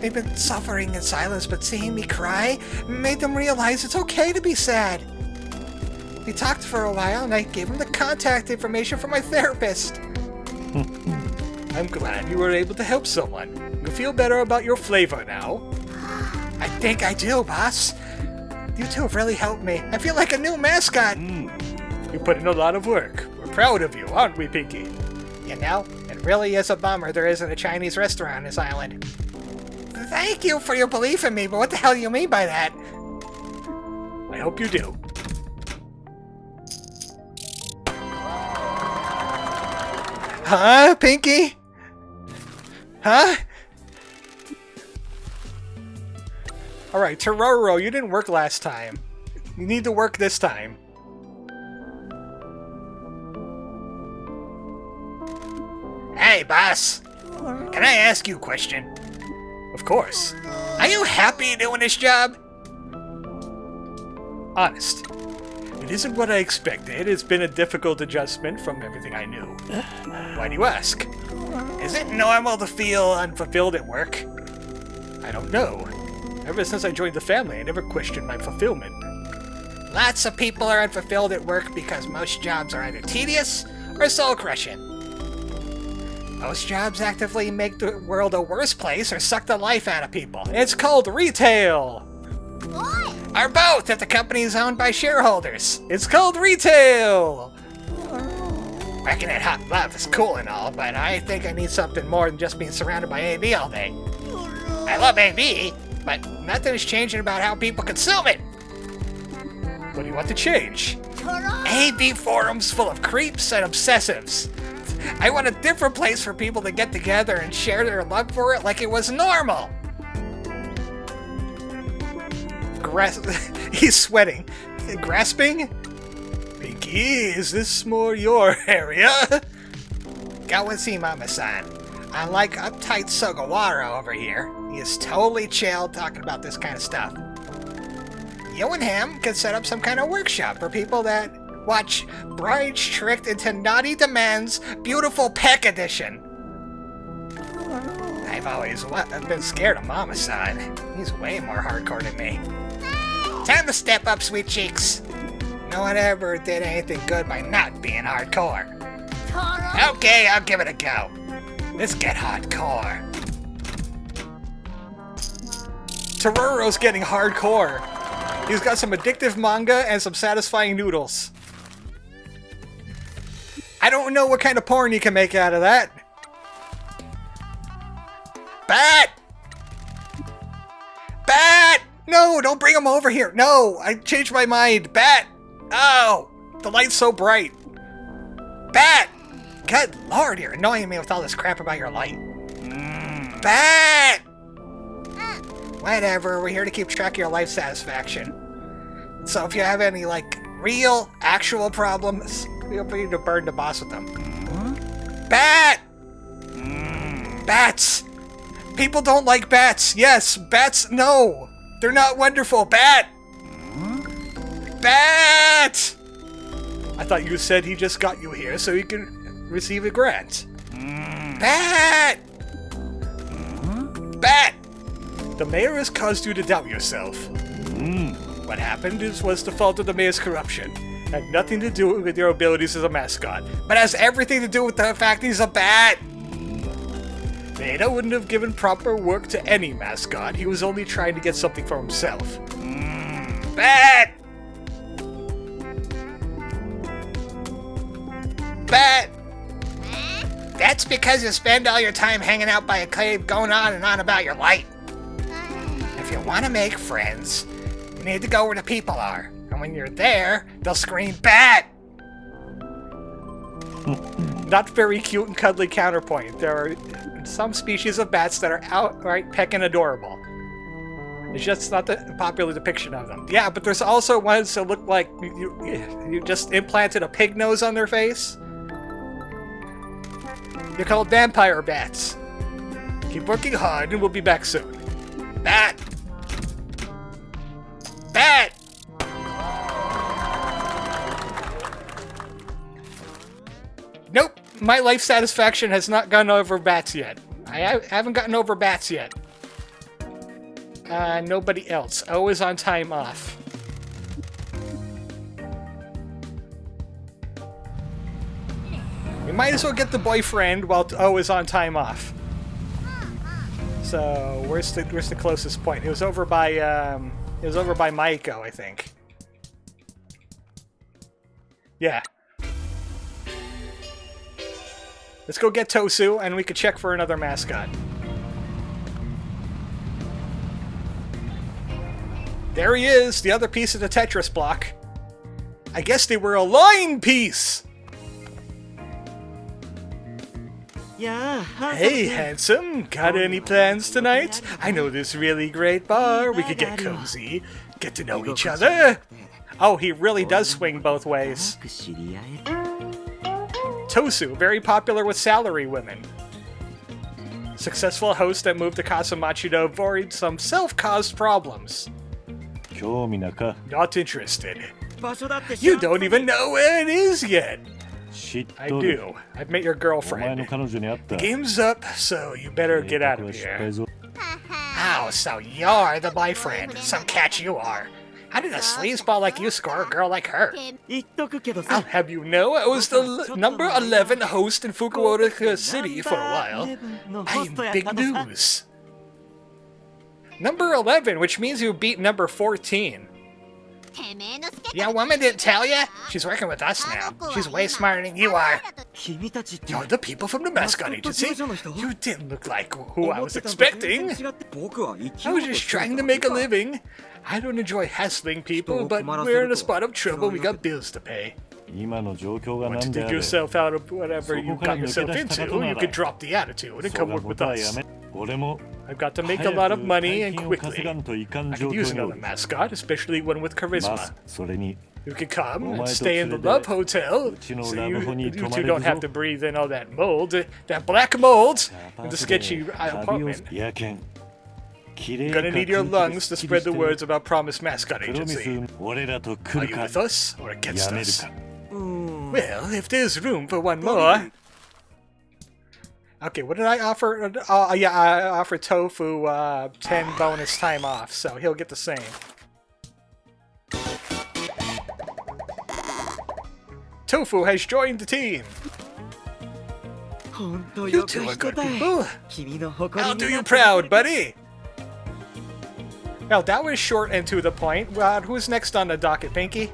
They've been suffering in silence, but seeing me cry made them realize it's okay to be sad. We talked for a while, and I gave them the contact information for my therapist. I'm glad you were able to help someone. You feel better about your flavor now? I think I do, boss. You two have really helped me. I feel like a new mascot. You put in a lot of work. We're proud of you, aren't we, Pinky? You know, it really is a bummer there isn't a Chinese restaurant on this island. Thank you for your belief in me, but what the hell do you mean by that? I hope you do. Huh, Pinky? Huh? Alright, Tororo, you didn't work last time. You need to work this time. Hey, boss. Can I ask you a question? Of course. Are you happy doing this job? Honest. It isn't what I expected. It's been a difficult adjustment from everything I knew. Why do you ask? Is it normal to feel unfulfilled at work? I don't know. Ever since I joined the family, I never questioned my fulfillment. Lots of people are unfulfilled at work because most jobs are either tedious or soul-crushing. Most jobs actively make the world a worse place or suck the life out of people. It's called retail! Or both if the company is owned by shareholders. It's called retail! Working at Hot Love is cool and all, but I think I need something more than just being surrounded by AV all day. I love AV, but nothing is changing about how people consume it. What do you want to change? AV forums full of creeps and obsessives. I want a different place for people to get together and share their love for it like it was normal. He's sweating. Grasping? Pinky, is this more your area? Go and see Mama-san. Unlike uptight Sugawara over here, he is totally chill talking about this kind of stuff. You and him could set up some kind of workshop for people that watch Brides Tricked into Naughty Demands Beautiful Peck Edition. I've always been scared of Mama-san. He's way more hardcore than me. Time to step up, sweet cheeks. No one ever did anything good by not being hardcore. Okay, I'll give it a go. Let's get hardcore. Toruro's getting hardcore. He's got some addictive manga and some satisfying noodles. I don't know what kind of porn you can make out of that. Bat! Bat! No, don't bring him over here. No, I changed my mind. Bat! Oh, the light's so bright. Bat! Good lord, you're annoying me with all this crap about your light. Bat! Whatever, we're here to keep track of your life satisfaction. So if you have any, like, real, actual problems, feel free to burn the boss with them. Bat! Bats! People don't like bats. Yes, bats, no. They're not wonderful. Bat! Bat! I thought you said he just got you here so he could receive a grant. Bat! Bat! The mayor has caused you to doubt yourself. What happened was the fault of the mayor's corruption. It had nothing to do with your abilities as a mascot, but has everything to do with the fact he's a bat. Maeda wouldn't have given proper work to any mascot. He was only trying to get something for himself. Bat! Bat! That's because you spend all your time hanging out by a cave going on and on about your light. If you want to make friends, you need to go where the people are. And when you're there, they'll scream, Bat! Not very cute and cuddly counterpoint. There are some species of bats that are outright peckin' adorable. It's just not the popular depiction of them. Yeah, but there's also ones that look like you just implanted a pig nose on their face. They're called vampire bats. Keep working hard and we'll be back soon. Bat! Bat! Nope, my life satisfaction has not gone over bats yet. I haven't gotten over bats yet. Nobody else. O is on time off. We might as well get the boyfriend while O is on time off. So where's the closest point? It was over by Maiko, I think. Yeah. Let's go get Tosu, and we could check for another mascot. There he is, the other piece of the Tetris block. I guess they were a line piece! Yeah. Hey, handsome, got any plans tonight? I know this really great bar. We could get cozy, get to know each other. Oh, he really does swing both ways. Tosu, very popular with salary women. Successful host that moved to Kaso-Machi to avoid some self-caused problems. Not interested. You don't even know where it is yet. I do. I've met your girlfriend. The game's up, so you better get out of here. Oh, so you're the boyfriend. Some catch you are. How did a sleazeball like you score a girl like her? I'll have you know, I was the number 11 host in Fukuoka City for a while. I'm big news. Number 11, which means you beat number 14. Your woman didn't tell you? She's working with us now. She's way smarter than you are. You're the people from the Mascot Agency? You didn't look like who I was expecting. I was just trying to make a living. I don't enjoy hassling people, but we're in a spot of trouble. We got bills to pay. Want to dig yourself out of whatever you got yourself into, you can drop the attitude and come work with us. I've got to make a lot of money and quickly. I could use another mascot, especially one with charisma. You can come and stay in the Love Hotel, so you two don't have to breathe in all that mold, that black mold, in the sketchy apartment. You're gonna need your lungs to spread the words about Promise Mascot Agency. Are you with us or against us? Well, if there's room for one more... Okay, what did I offer? Yeah, I offered Tofu 10 bonus time off, so he'll get the same. Tofu has joined the team! You two are good people! I'll do you proud, buddy! Well, that was short and to the point. Who's next on the docket, Pinky?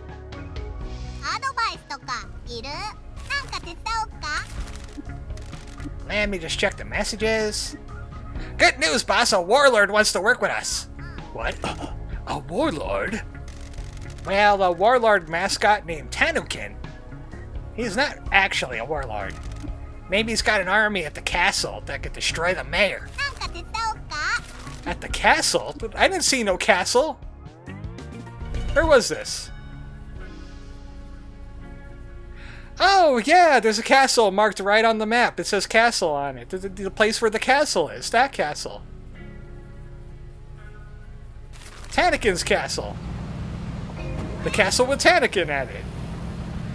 Let me just check the messages. Good news, boss! A warlord wants to work with us! What? A warlord? Well, a warlord mascot named Tanukin. He's not actually a warlord. Maybe he's got an army at the castle that could destroy the mayor. At the castle? I didn't see no castle. Where was this? Oh, yeah, there's a castle marked right on the map. It says castle on it. The place where the castle is. That castle. Tanukin's castle. The castle with Tanukin at it.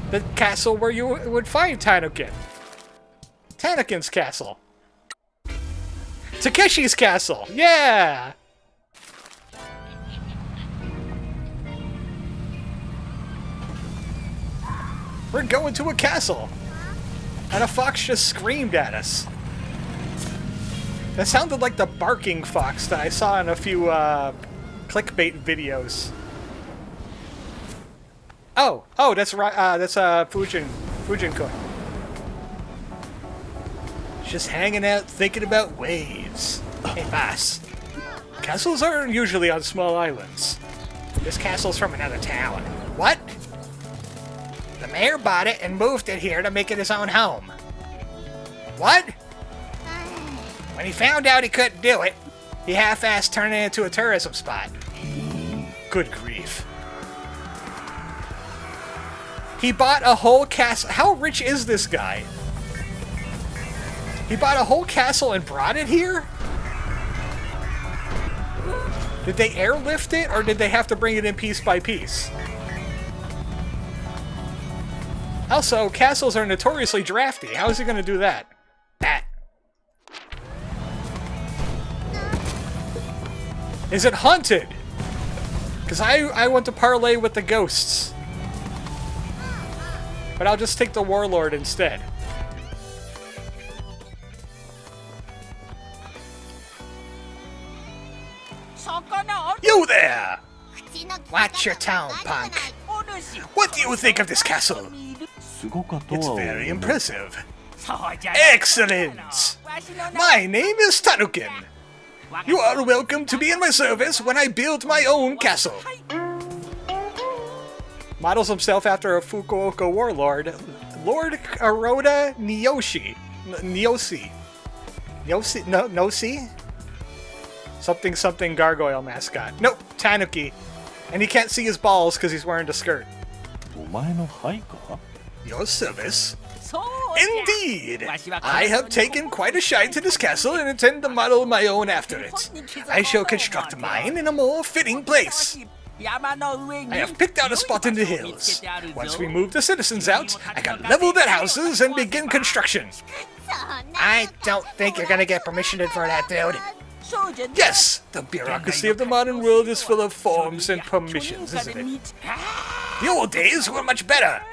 The castle where you would find Tanukin. Tanukin's castle. Takeshi's castle! Yeah! We're going to a castle! And a fox just screamed at us. That sounded like the barking fox that I saw in a few clickbait videos. Oh, that's right. That's Fujin-kun. Just hanging out, thinking about waves. Hey, boss. Castles aren't usually on small islands. This castle's from another town. What? The mayor bought it and moved it here to make it his own home. What? When he found out he couldn't do it, he half-assed turning it into a tourism spot. Good grief. He bought a whole castle. How rich is this guy? He bought a whole castle and brought it here? Did they airlift it, or did they have to bring it in piece by piece? Also, castles are notoriously drafty. How is he going to do that? Is it haunted? Because I want to parlay with the ghosts. But I'll just take the warlord instead. You there! Watch your tone, punk. What do you think of this castle? It's very impressive. Excellent! My name is Tanukin. You are welcome to be in my service when I build my own castle. Models himself after a Fukuoka warlord, Lord Aroda Nyoshi. Nosi? Something something gargoyle mascot. Nope, Tanuki. And he can't see his balls because he's wearing a skirt. Your service? Indeed! I have taken quite a shine to this castle and intend to model my own after it. I shall construct mine in a more fitting place. I have picked out a spot in the hills. Once we move the citizens out, I can level their houses and begin construction. I don't think you're gonna get permission for that, dude. Yes! The bureaucracy of the modern world is full of forms and permissions, isn't it? The old days were much better.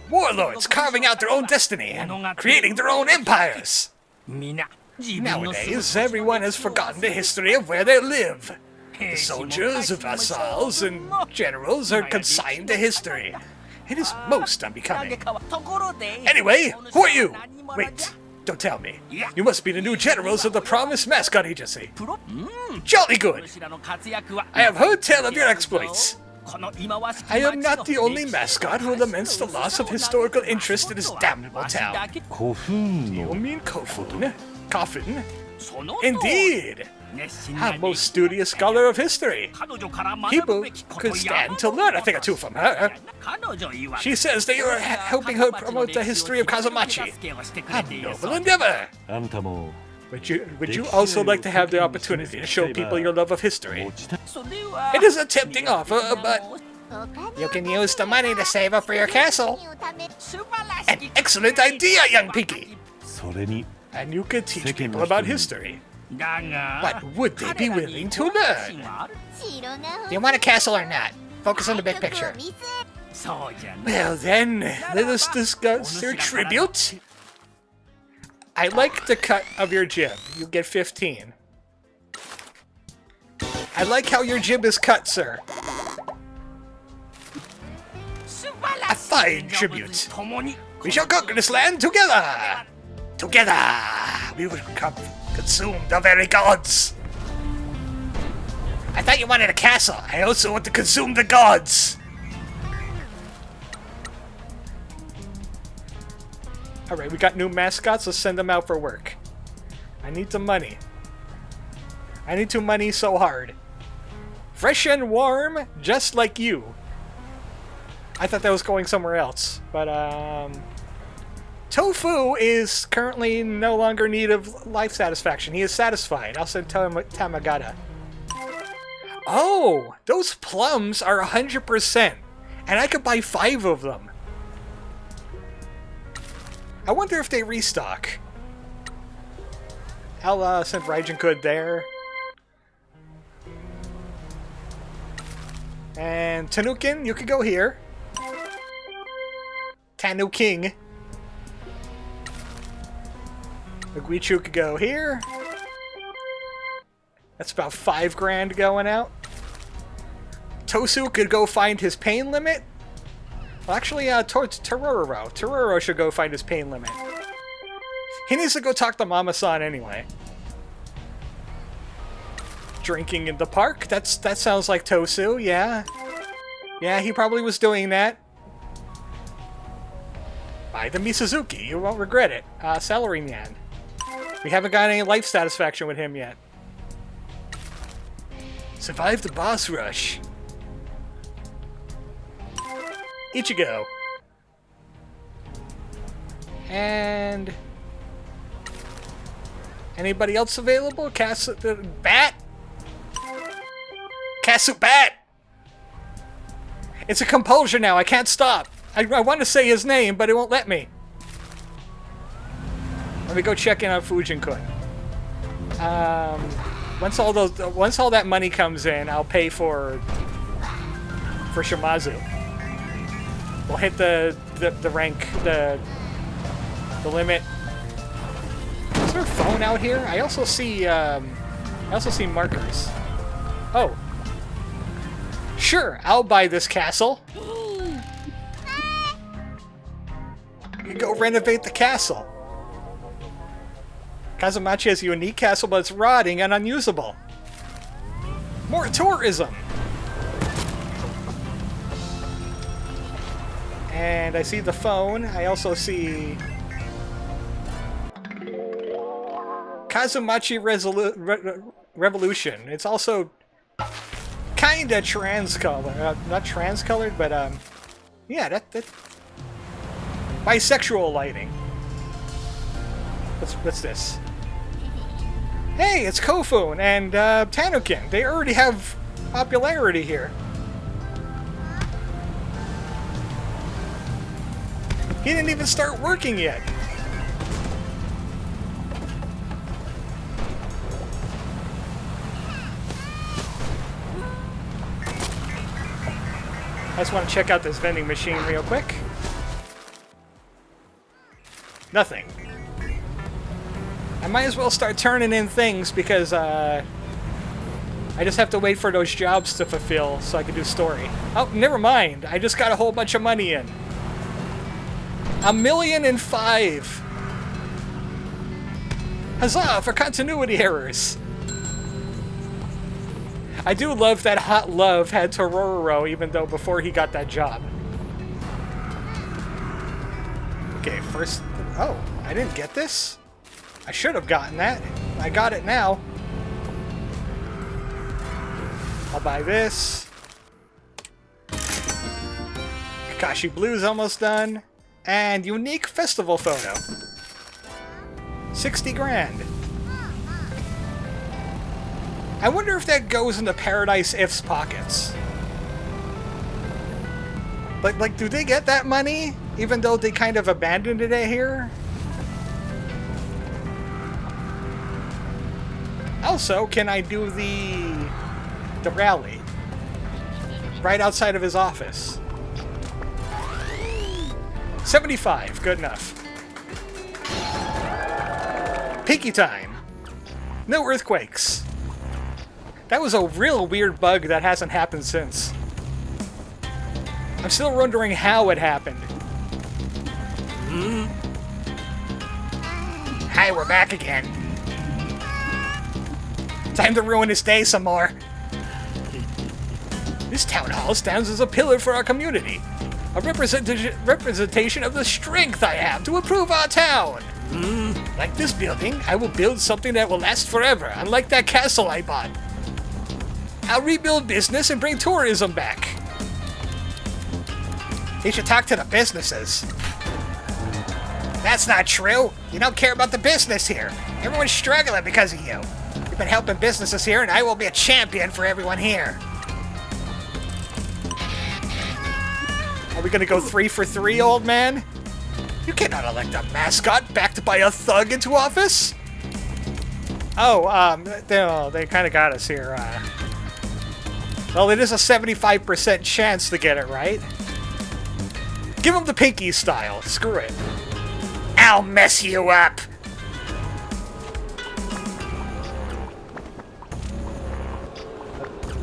Warlords carving out their own destiny and creating their own empires. Nowadays, everyone has forgotten the history of where they live. The soldiers, vassals, and generals are consigned to history. It is most unbecoming. Anyway, who are you? Wait, don't tell me. You must be the new generals of the Promise Mascot Agency. Jolly good! I have heard tell of your exploits. I am not the only mascot who laments the loss of historical interest in this damnable town. Do you mean Kofun? Coffin? Indeed! A most studious scholar of history. People could stand to learn a thing or two from her. She says that you're helping her promote the history of Kaso-Machi. A noble endeavor! Would you also like to have the opportunity to show people your love of history? It is a tempting offer, but you can use the money to save up for your castle. An excellent idea, young Pinky! And you could teach people about history. But would they be willing to learn? Do you want a castle or not? Focus on the big picture. Well then, let us discuss your tribute. I like the cut of your jib. You get 15. I like how your jib is cut, sir. A fine tribute. We shall conquer this land together. Together, we will consume the very gods. I thought you wanted a castle. I also want to consume the gods. Alright, we got new mascots. Let's send them out for work. I need the money. I need to money so hard. Fresh and warm, just like you. I thought that was going somewhere else. But, Tofu is currently no longer in need of life satisfaction. He is satisfied. I'll send Tamagata. Oh! Those plums are 100%. And I could buy 5 of them. I wonder if they restock. I'll send Raijin there. And Tanukin, you could go here. Tanuking. Guichu could go here. That's about 5 grand going out. Tosu could go find his pain limit. Well, actually, Tororo. Tororo should go find his pain limit. He needs to go talk to Mama-san anyway. Drinking in the park? That sounds like Tosu, yeah. Yeah, he probably was doing that. Buy the Misuzuki, you won't regret it. Salary man. We haven't got any life satisfaction with him yet. Survive the boss rush. Ichigo. And anybody else available? Bat? Bat! It's a compulsion now, I can't stop. I want to say his name, but it won't let me. Let me go check in on Fujin-kun. Once all that money comes in, I'll pay for Shimazu. We'll hit the rank, the limit. Is there a phone out here? I also see markers. Oh. Sure, I'll buy this castle. You go renovate the castle. Kaso-Machi has a unique castle, but it's rotting and unusable. More tourism! And I see the phone. I also see Kaso-Machi Revolution. It's also kinda trans-colored. Not trans-colored, but yeah, that bisexual lighting. What's this? Hey, it's Kofun and Tanukin. They already have popularity here. He didn't even start working yet. I just want to check out this vending machine real quick. Nothing. I might as well start turning in things because I just have to wait for those jobs to fulfill so I can do story. Oh, never mind. I just got a whole bunch of money in. 1,000,005. Huzzah for continuity errors. I do love that Hot Love had Tororo even though before he got that job. Okay, first... Oh, I didn't get this? I should have gotten that. I got it now. I'll buy this. Kakashi Blue's almost done. And unique festival photo. 60 grand. I wonder if that goes into Paradise If's pockets. Like, do they get that money? Even though they kind of abandoned it here? Also, can I do the rally? Right outside of his office. 75, good enough. Pinky time. No earthquakes. That was a real weird bug that hasn't happened since. I'm still wondering how it happened. Hi, we're back again. Time to ruin his day some more. This town hall stands as a pillar for our community. A representation of the strength I have to improve our town. Like this building, I will build something that will last forever, unlike that castle I bought. I'll rebuild business and bring tourism back. You should talk to the businesses. That's not true. You don't care about the business here. Everyone's struggling because of you. You've been helping businesses here, and I will be a champion for everyone here. Are we gonna go 3 for 3, old man? You cannot elect a mascot backed by a thug into office. Oh, they kind of got us here. Well, it is a 75% chance to get it right. Give him the pinky style. Screw it. I'll mess you up.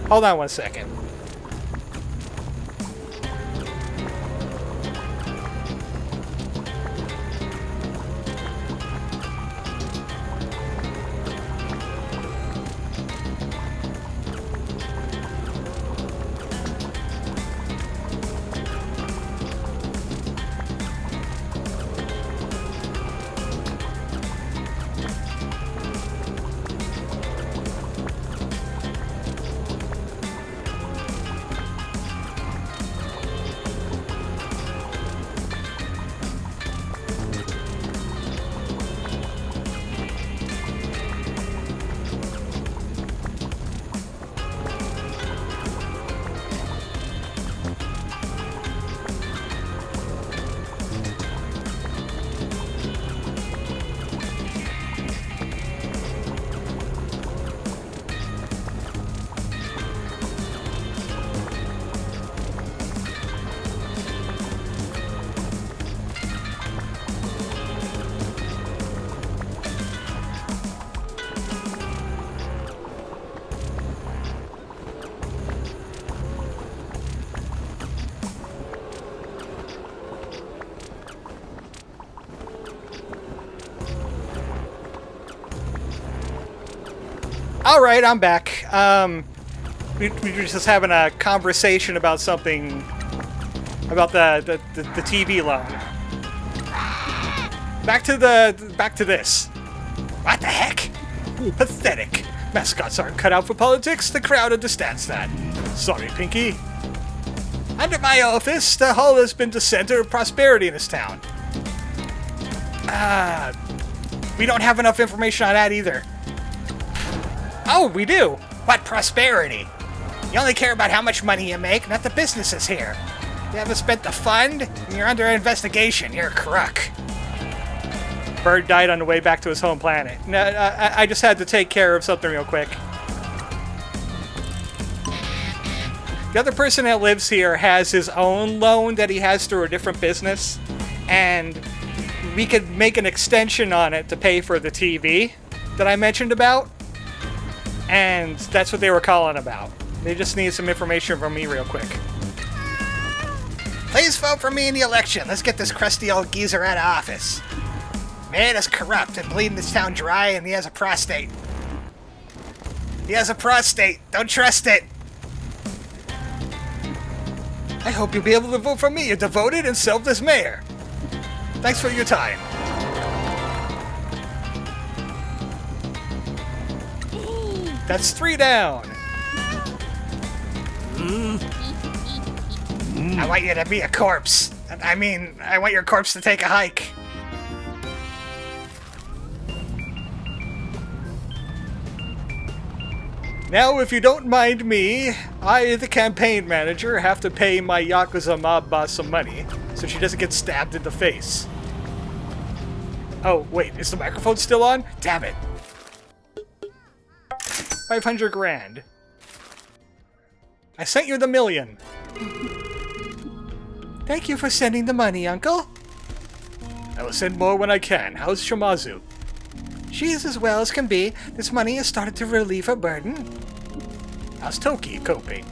Hold on one second. Alright, I'm back. We were just having a conversation about something, about the TV loan. Back to this. What the heck? Pathetic. Mascots aren't cut out for politics. The crowd understands that. Sorry, Pinky. Under my office, the hall has been the center of prosperity in this town. We don't have enough information on that either. Oh, we do. What prosperity? You only care about how much money you make, not the businesses here. You haven't spent the fund, and you're under investigation. You're a crook. Bird died on the way back to his home planet. No, I just had to take care of something real quick. The other person that lives here has his own loan that he has through a different business, and we could make an extension on it to pay for the TV that I mentioned about, and that's what they were calling about. They just need some information from me real quick. Please vote for me in the election. Let's get this crusty old geezer out of office. Man is corrupt and bleeding this town dry, and he has a prostate. He has a prostate. Don't trust it. I hope you'll be able to vote for me, a devoted and selfless mayor. Thanks for your time. That's 3 down. I want you to be a corpse. I mean, I want your corpse to take a hike. Now, if you don't mind me, I, the campaign manager, have to pay my Yakuza mob boss some money so she doesn't get stabbed in the face. Oh, wait, is the microphone still on? Damn it. 500 grand. I sent you the million. Thank you for sending the money, Uncle. I will send more when I can. How's Shimazu? She is as well as can be. This money has started to relieve her burden. How's Toki coping?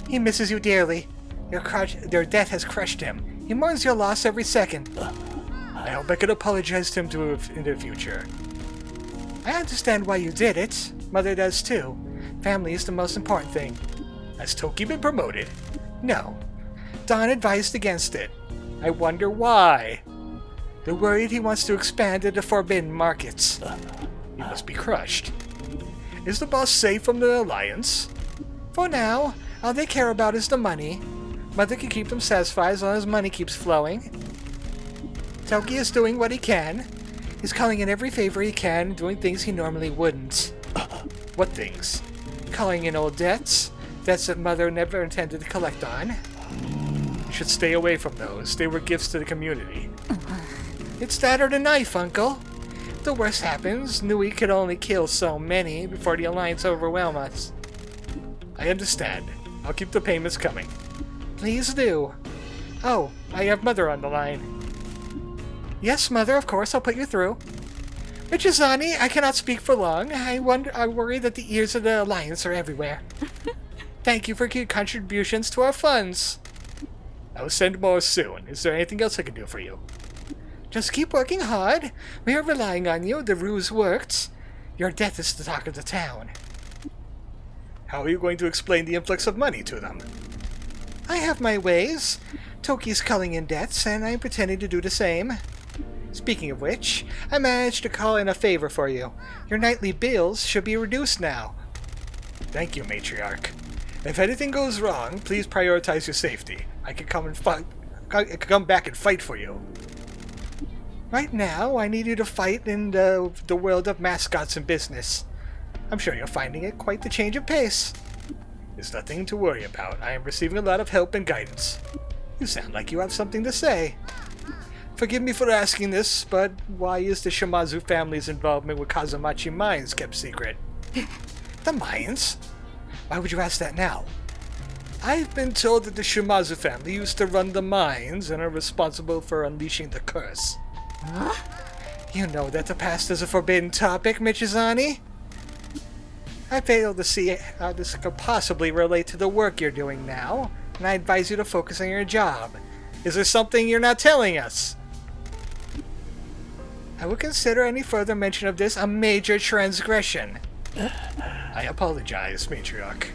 He misses you dearly. Your death has crushed him. He mourns your loss every second. I hope I can apologize to him in the future. I understand why you did it. Mother does too. Family is the most important thing. Has Toki been promoted? No. Don advised against it. I wonder why. They're worried he wants to expand into forbidden markets. He must be crushed. Is the boss safe from the Alliance? For now, all they care about is the money. Mother can keep them satisfied as long as money keeps flowing. Toki is doing what he can. He's calling in every favor he can, doing things he normally wouldn't. What things? Calling in old debts. Debts that Mother never intended to collect on. You should stay away from those. They were gifts to the community. It's that or the knife, Uncle. If the worst happens, Nui could only kill so many before the Alliance overwhelm us. I understand. I'll keep the payments coming. Please do. Oh, I have Mother on the line. Yes, Mother, of course, I'll put you through. Michizani, I cannot speak for long. I worry that the ears of the Alliance are everywhere. Thank you for your contributions to our funds. I will send more soon. Is there anything else I can do for you? Just keep working hard. We are relying on you. The ruse worked. Your death is the talk of the town. How are you going to explain the influx of money to them? I have my ways. Toki's culling in debts, and I'm pretending to do the same. Speaking of which, I managed to call in a favor for you. Your nightly bills should be reduced now. Thank you, Matriarch. If anything goes wrong, please prioritize your safety. I can come back and fight for you. Right now, I need you to fight in the world of mascots and business. I'm sure you're finding it quite the change of pace. There's nothing to worry about. I am receiving a lot of help and guidance. You sound like you have something to say. Forgive me for asking this, but why is the Shimazu family's involvement with Kaso-Machi mines kept secret? The mines? Why would you ask that now? I've been told that the Shimazu family used to run the mines and are responsible for unleashing the curse. Huh? You know that the past is a forbidden topic, Michizani. I fail to see how this could possibly relate to the work you're doing now, and I advise you to focus on your job. Is there something you're not telling us? I will consider any further mention of this a major transgression. I apologize, Matriarch.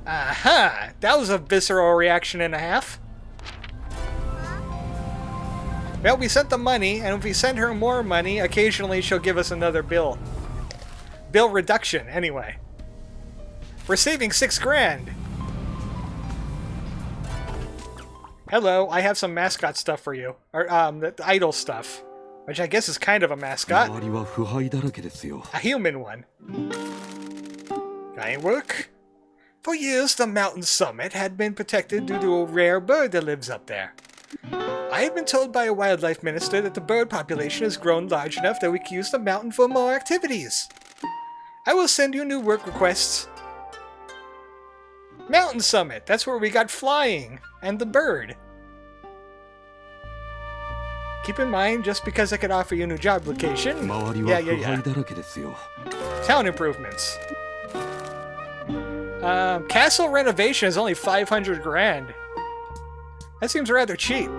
Aha! That was a visceral reaction and a half. Well, we sent the money, and if we send her more money, occasionally she'll give us another bill. Bill reduction, anyway. We're saving 6 grand. Hello, I have some mascot stuff for you. Or, the idol stuff. Which I guess is kind of a mascot. A human one. Kind work? For years, the mountain summit had been protected due to a rare bird that lives up there. I had been told by a wildlife minister that the bird population has grown large enough that we can use the mountain for more activities. I will send you new work requests. Mountain Summit, that's where we got flying, and the bird. Keep in mind, just because I could offer you a new job location... Yeah. Town improvements. Castle renovation is only 500 grand. That seems rather cheap.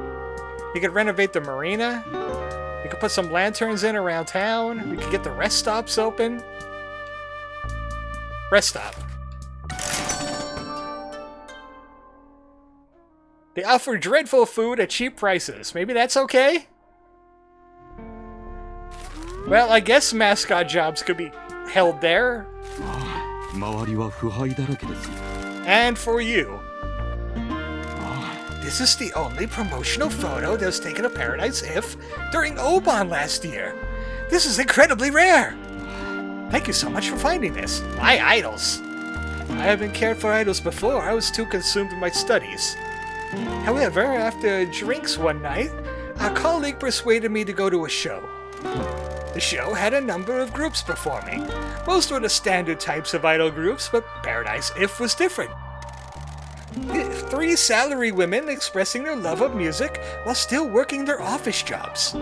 You could renovate the marina. You could put some lanterns in around town. We could get the rest stops open. Rest stop. They offer dreadful food at cheap prices. Maybe that's okay? Well, I guess mascot jobs could be held there. 周りは腐敗だらけですよ。 And for you. This is the only promotional photo that was taken of Paradise If during Oban last year. This is incredibly rare. Thank you so much for finding this. My idols. I haven't cared for idols before. I was too consumed with my studies. However, after drinks one night, a colleague persuaded me to go to a show. The show had a number of groups performing. Most were the standard types of idol groups, but Paradise If was different. 3 salary women expressing their love of music while still working their office jobs.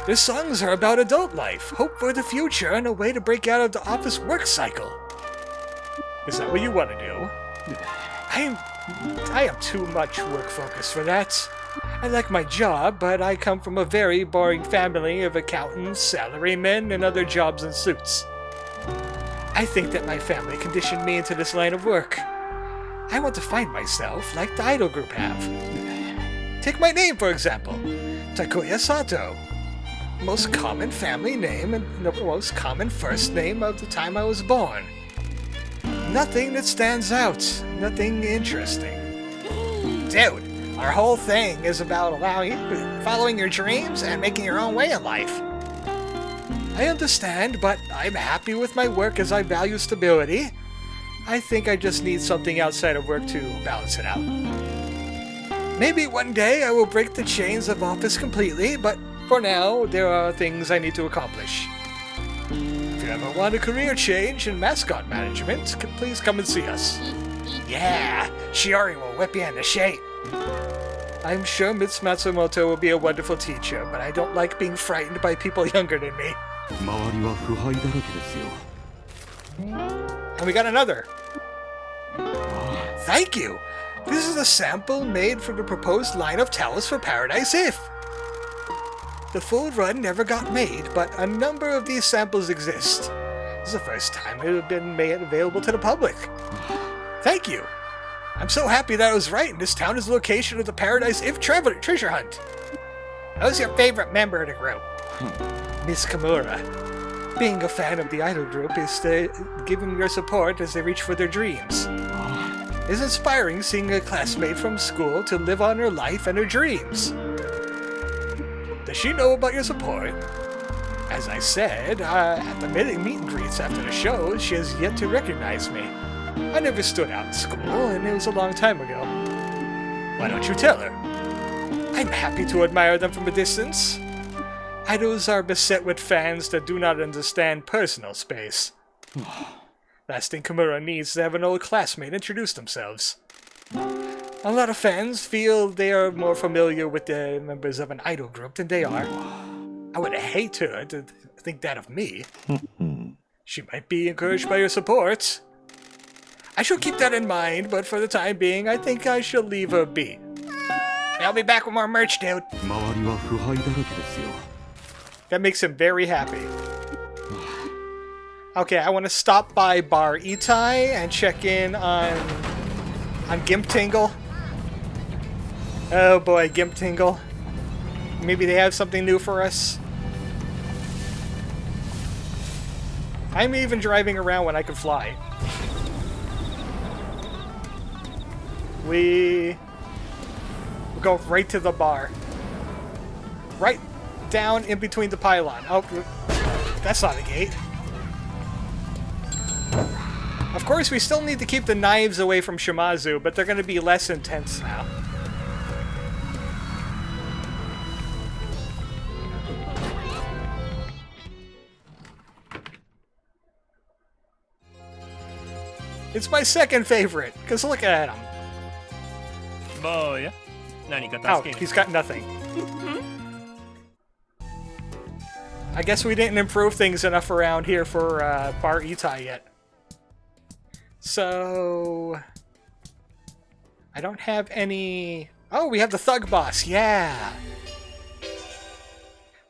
Their songs are about adult life, hope for the future, and a way to break out of the office work cycle. Is that what you want to do? I am too much work focused for that. I like my job, but I come from a very boring family of accountants, salarymen, and other jobs in suits. I think that my family conditioned me into this line of work. I want to find myself like the idol group have. Take my name, for example. Takuya Sato. Most common family name and the most common first name of the time I was born. Nothing that stands out. Nothing interesting. Dude, our whole thing is about following your dreams and making your own way in life. I understand, but I'm happy with my work as I value stability. I think I just need something outside of work to balance it out. Maybe one day I will break the chains of office completely, but for now, there are things I need to accomplish. If you ever want a career change in mascot management, please come and see us. Yeah, Shiori will whip you into shape. I'm sure Ms. Matsumoto will be a wonderful teacher, but I don't like being frightened by people younger than me. 周りは腐敗だらけですよ。 And we got another. Thank you. This is a sample made from the proposed line of towels for Paradise If. The full run never got made, but a number of these samples exist. This is the first time it had been made available to the public. Thank you. I'm so happy that I was right, and this town is the location of the Paradise If treasure hunt. Who's your favorite member of the group? Miss Kimura. Being a fan of the idol group is to give them your support as they reach for their dreams. It's inspiring seeing a classmate from school to live on her life and her dreams. Does she know about your support? As I said, at the meet and greets after the show, she has yet to recognize me. I never stood out in school, and it was a long time ago. Why don't you tell her? I'm happy to admire them from a distance. Idols are beset with fans that do not understand personal space. Last thing Kimura needs is to have an old classmate introduce themselves. A lot of fans feel they are more familiar with the members of an idol group than they are. I would hate her to think that of me. She might be encouraged by your support. I shall keep that in mind, but for the time being, I think I shall leave her be. I'll be back with more merch, dude. 周りは腐敗だらけですよ。 That makes him very happy. Okay, I want to stop by Bar Itai and check in on Gimp Tingle. Oh boy, Gimp Tingle. Maybe they have something new for us. I'm even driving around when I can fly. We'll go right to the bar. Right down in between the pylon. Oh, that's not a gate. Of course, we still need to keep the knives away from Shimazu, but they're going to be less intense now. It's my second favorite, because look at him. Oh, he's got nothing. I guess we didn't improve things enough around here for Bar Itai yet. So... I don't have any... Oh, we have the Thug Boss, yeah!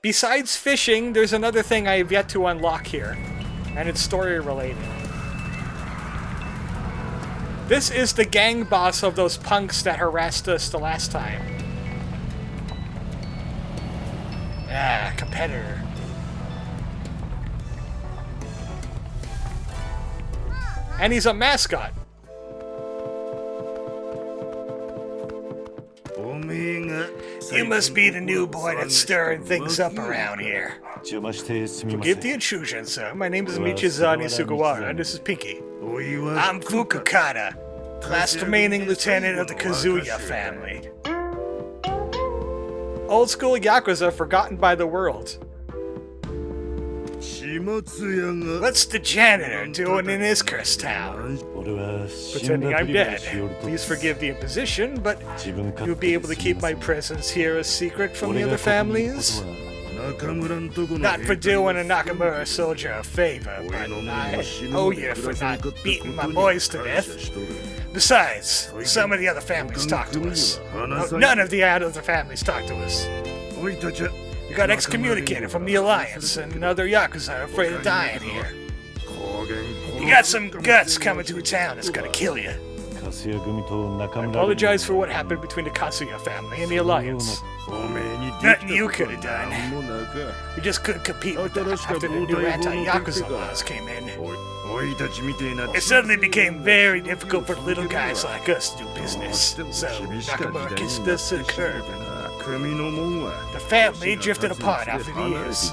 Besides fishing, there's another thing I have yet to unlock here. And it's story related. This is the gang boss of those punks that harassed us the last time. Ah, competitor. And he's a mascot. You must be the new boy that's stirring things up around here. Forgive the intrusion, sir. My name is Michizani Sugawara, and this is Pinky. I'm Fukukata, last remaining lieutenant of the Kazuya family. Old school Yakuza forgotten by the world. What's the janitor doing in his cursed town? Pretending I'm dead. Please forgive the imposition, but you'll be able to keep my presence here a secret from the other families? Not for doing a Nakamura soldier a favor, but I owe you for not beating my boys to death. Besides, some of the other families talk to us. None of the other families talk to us. We got excommunicated from the Alliance, and other Yakuza are afraid of dying here. You got some guts coming to a town that's gonna kill you. I apologize for what happened between the Kasuya family and the Alliance. Nothing you could have done. You just couldn't compete with them after the new anti-Yakuza laws came in. It suddenly became very difficult for little guys like us to do business, so Nakamura kissed us to the curb. The family drifted apart after the years.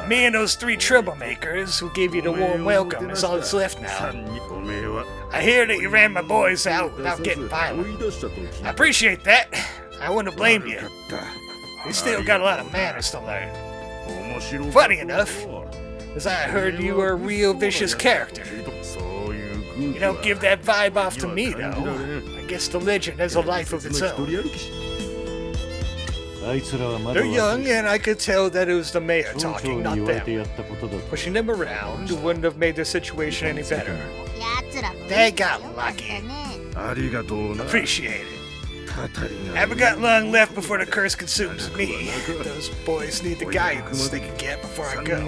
Me and those 3 troublemakers who gave you the warm welcome is all that's left now. I hear that you ran my boys out without getting violent. I appreciate that. I wouldn't have blamed you. You still got a lot of manners to learn. Funny enough, as I heard you were a real vicious character. You don't give that vibe off to me, though. I guess the legend has a life of its own. They're young, and I could tell that it was the mayor talking, not them. Pushing them around wouldn't have made their situation any better. They got lucky. Appreciate it. Haven't got long left before the curse consumes me. Those boys need the guidance they can get before I go.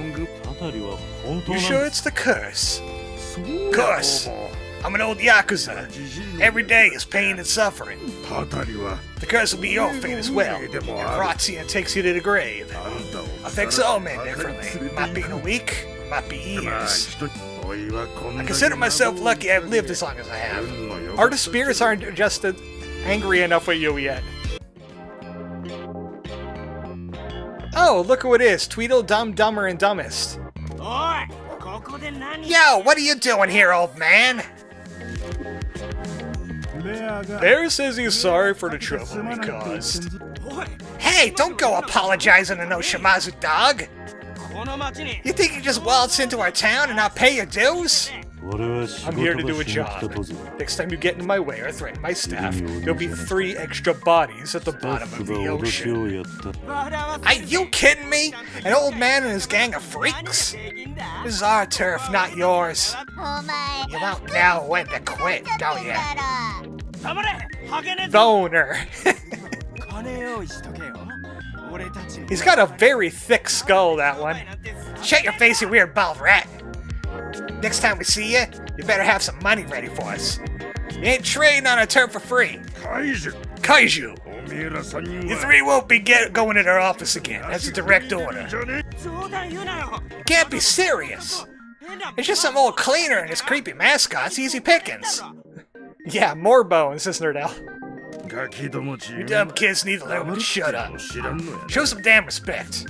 You sure it's the curse? Of course. I'm an old Yakuza. Every day is pain and suffering. The curse will be your fate as well. It rots you and takes you to the grave. Affects all men differently. Might be in a week, might be years. I consider myself lucky I've lived as long as I have. Our spirits aren't just angry enough with you yet. Oh, look who it is. Tweedle, Dumb, Dumber, and Dumbest. Yo, what are you doing here, old man? Bear says he's sorry for the trouble he caused. Hey, don't go apologizing to no Shimazu dog. You think you just waltz into our town and not pay your dues? I'm here to do a job. Next time you get in my way or threaten my staff, there'll be 3 extra bodies at the bottom of the ocean. Are you kidding me? An old man and his gang of freaks? This is our turf, not yours. You don't know when to quit, don't you? Boner. He's got a very thick skull, that one. Shut your face, you weird bald rat. Next time we see you, you better have some money ready for us. You ain't trading on a turf for free. Kaiju! You 3 won't be going in our office again. That's a direct order. You can't be serious. It's just some old cleaner and his creepy mascots, easy pickings. Yeah, more bones, says Nerdell. You dumb kids need to learn to shut up. Show some damn respect.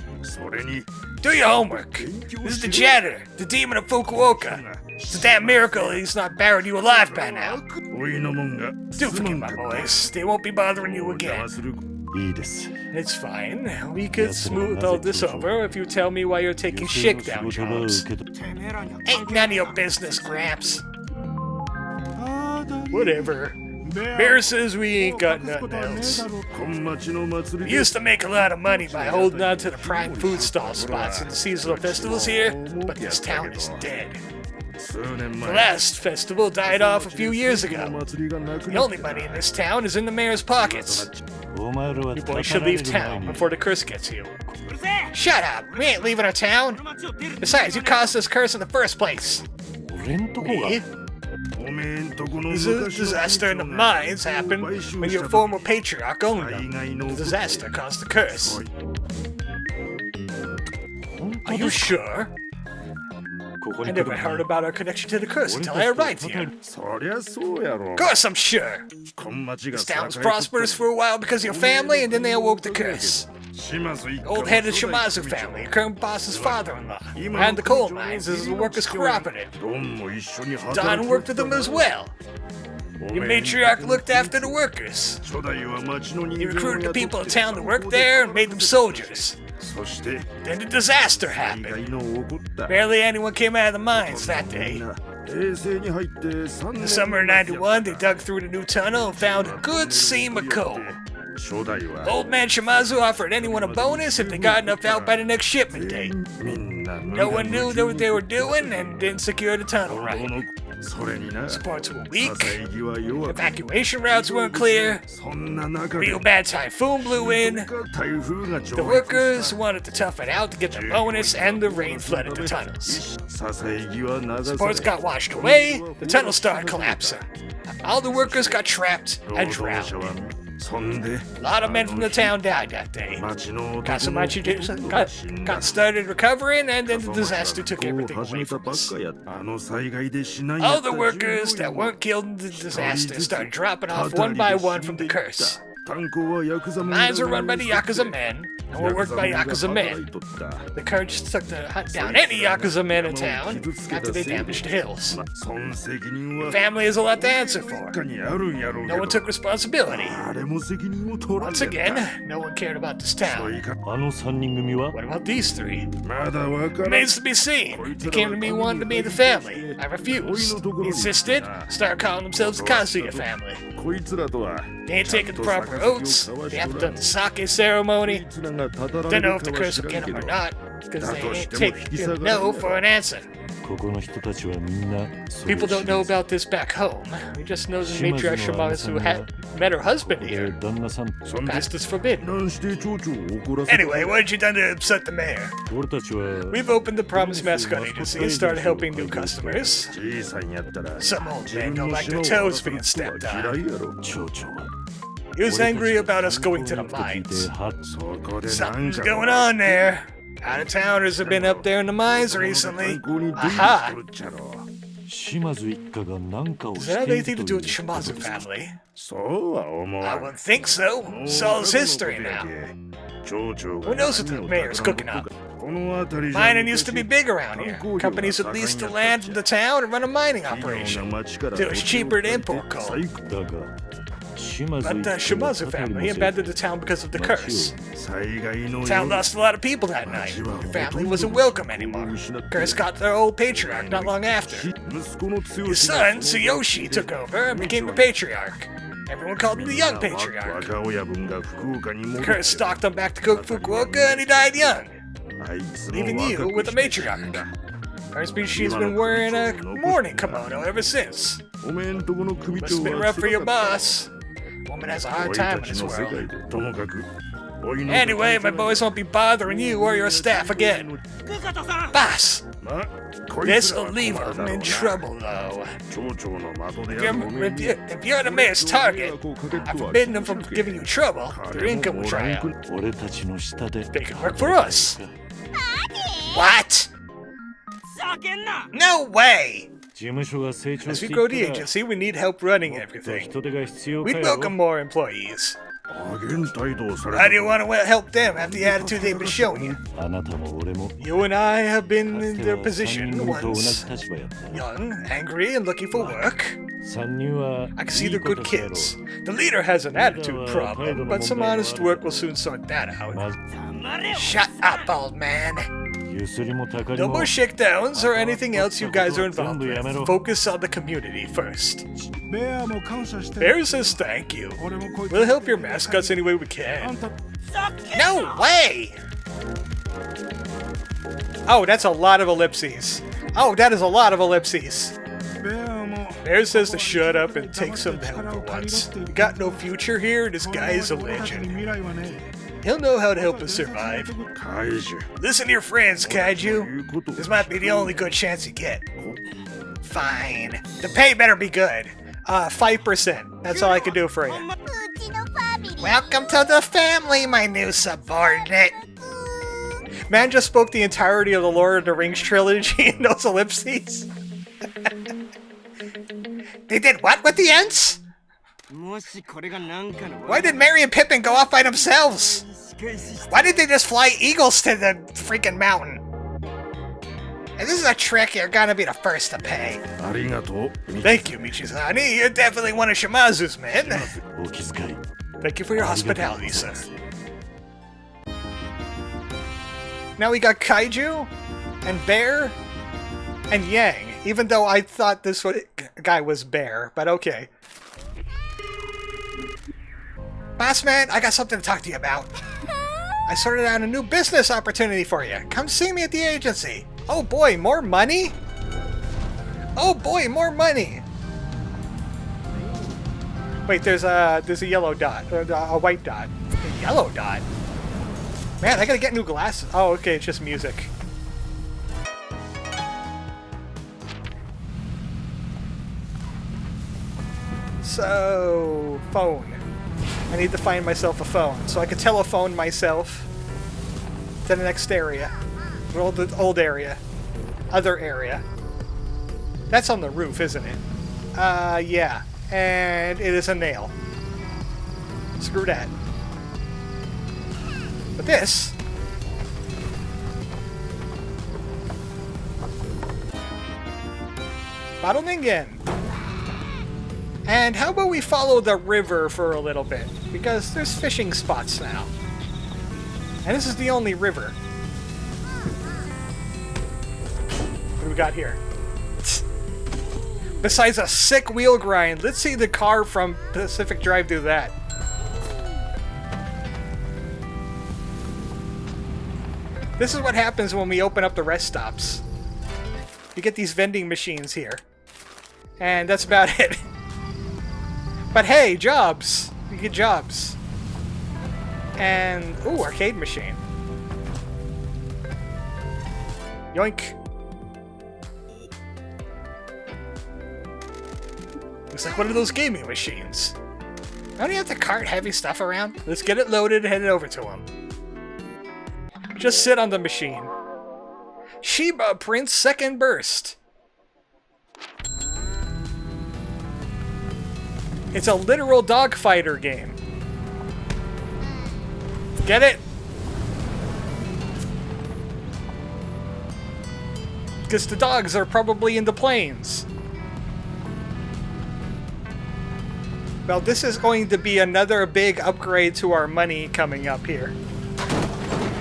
Do your homework. This is the janitor, the demon of Fukuoka. It's a damn miracle he's not buried you alive by now. Do forgive my boys. They won't be bothering you again. It's fine. We could smooth all this over if you tell me why you're taking shakedown jobs. Ain't none of your business, Gramps. Whatever. Bear says we ain't got nothing else. We used to make a lot of money by holding on to the prime food stall spots in the seasonal festivals here, but this town is dead. The last festival died off a few years ago. The only money in this town is in the mayor's pockets. You boys should leave town before the curse gets you. Shut up! We ain't leaving our town. Besides, you caused this curse in the first place. Me? The disaster in the mines happened when your former patriarch owned them. The disaster caused the curse. Are you sure? I never heard about our connection to the curse until I arrived here. そりゃそうやろ Of course, I'm sure. こん町が This town was 栄えとった prosperous for a while because of your family, and then they awoke the curse. 島津一家 Old head of the Shimazu family, your current boss's father-in-law, ran the coal mines as a workers' cooperative. ドンも一緒に Don 働き worked with them as well. Your matriarch looked after the workers. 初代は町の人 He 間を recruited the 雇って people in town to work there and made them soldiers. そして Then the disaster 災 happened. 害の起こった Barely anyone came out of the mines that day. 平成に入って3 In 年 the summer of 91, they dug through the new tunnel and found a good seam of coal. 初代は Old man Shimazu offered anyone a bonus if they got enough out by the next shipment date. みんな No one knew what they were doing and didn't secure the tunnel right. それにな Supports were 支 weak, え木は弱く evacuation routes weren't clear, そんな中で real bad typhoon blew in, 台風が the 上 workers wanted to tough it out to get their bonus, and the rain flooded the tunnels. 支え木は流さ Supports れ got washed away, the tunnel started collapsing. All the workers got trapped 労 and 働者 drowned. はそんで A lot of men from the town died that day. 町の男の Kaso-Machi 男が死んだ got started recovering, and then the disaster took 復興を everything 始 away めた from ばっ us. かやあの災害で死なんや All った the workers 従 that 業員は weren't killed in the disaster started dropping off one by one from the curse. 炭鉱はヤクザ Mines were run by the Yakuza men, and were worked by Yakuza men. とった The curse took to hunt down any Yakuza men in town after they damaged the hills. その責任は Family has a lot to answer for. 他にあるんやろうけ No one ど took responsibility. 誰も責任を取らん Once やった again, no one cared about this そ town. いかあの3人組は What about these three? まだわからん Remains to be seen. They came to me wanting to be in the family. I refused. He insisted. Started calling themselves the Kazuya family. こいつらとは They ain't taken the proper oaths. They haven't done the sake ceremony. こいつらがたたら Don't れ know る if the かは curse 知 will らん get け them ど or not, because they ain't だとしても take no for an answer. ここの人たちはみんなそれ People don't know about this back home. We just know the matriarch Shimazu had met her husband で here. 旦那さんそんで Past is forbidden. なんして町長を怒らせた Anyway, what had you done to upset the mayor? 俺たちは We've opened the Promise Mascot Agency and started helping new customers. じいさんやったら Some old 自 men 分 don't の like 島 their を toes being 渡 stepped すことは on. 嫌いやろ 町長は He was angry about us going to the と聞いて mines. はそこでなん Something's か going on there. Out of towners have been up there in the mines recently. 炭鉱に出入りし Aha! とるっちゃろ 島津一家が何かを Does し that have てい anything る to と do いう with the こと Shimazu ですか family? そうは思 I わん wouldn't think so. It's all his history now. 町長 Who が knows what the 何を mayor's 企 cooking む up? この辺りじゃ Mining used to be big around here. Companies would lease the land from the town and run a mining 企業 operation. が町から It was cheaper to import coal. だが島津 But 一 the 家が Shimazu 語り family もせず abandoned the town because of the curse. 災害の Town lost a lot of people that night. Your family wasn't welcome anymore. Curse got their old patriarch not long after. 息子の強 His し son, Tsuyoshi, took over and became the patriarch. Everyone called him the young patriarch. 若親分が福岡に戻 Curse stalked him back to Fukuoka and he died young, あいつも leaving 若 you く with the して死ん matriarch. だ Her species has been wearing a mourning kimono ever since. おめえんとこの組 Must 長 have been は rough for your 強かった boss. Woman has a hard おい time た in ち this の世 world. 界でともかくおいの Anyway, my boys won't be bothering you or your staff again. Boss, まあこいつら this'll は leave 困る them だろう in な trouble, though. 町長の的で If や you're, るおめえ if に you're, if you're the mayor's target, I've forbidden them from giving you trouble. Their income will dry out. 俺たちの下で They can work for us. What? No way! 事務所が成長 As し we て grow the いったら agency, we need help running もっと everything. 人手が必要か We'd よ welcome more employees. あげん態度をされ How た do you want to help them after the attitude they've been showing you? あなたも俺も You and I have been か in つて their は3 position 人組と同 once. じ立場やった Young, angry, and looking for work. 3人は I can い see い they're こ good としたろ kids. The leader has an attitude problem, but some honest work will soon sort that out. まず Shut up, old man. ゆすりもたかり No も more shakedowns or anything else you guys are involved with. Focus on the community first. ベアも感謝して Bear says thank you. 俺もこいつ We'll help your mascots any way we can. た No way! Oh, that's a lot of ellipses. Oh, that is a lot of ellipses. ベアも Bear says to shut up and take some help for once. You got no future here, this guy is a 俺たちに legend. 未来はね He'll know how to help us survive. 怪獣 Listen to your friends, とい Kaiju. うことを This might be the only good chance you get. Fine. The pay better be good. 5%. That's all I can do for you. Welcome to the family, my new subordinate. Man just spoke the entirety of the Lord of the Rings trilogy in those ellipses. They did what with the Ents? Why did Merry and Pippin go off by themselves? Why did they just fly eagles to the freaking mountain? And this is a trick you're gonna be the first to pay. Thank you, Michizani. You're definitely one of Shimazu's men. Thank you for your hospitality, sir. Now we got Kaiju, and Bear, and Yang. Even though I thought this guy was Bear, but okay. Boss man, I got something to talk to you about. I sorted out a new business opportunity for you. Come see me at the agency. Oh boy, more money? Oh boy, more money! Wait, there's a yellow dot, a white dot. A yellow dot? Man, I gotta get new glasses. Oh, okay, it's just music. So, phone. I need to find myself a phone, so I can telephone myself to the next area. The old area. Other area. That's on the roof, isn't it? Yeah. And it is a nail. Screw that. But this... Bottle Ningen! And how about we follow the river for a little bit? Because there's fishing spots now. And this is the only river. What do we got here? Besides a sick wheel grind, let's see the car from Pacific Drive do that. This is what happens when we open up the rest stops. You get these vending machines here. And that's about it. But hey, jobs! You get jobs. And, ooh, arcade machine. Yoink. Looks like one of those gaming machines. Don't you have to cart heavy stuff around? Let's get it loaded and head it over to him. Just sit on the machine. Shiba Prince Second Burst. It's a literal dogfighter game. Get it? Because the dogs are probably in the plains. Well, this is going to be another big upgrade to our money coming up here.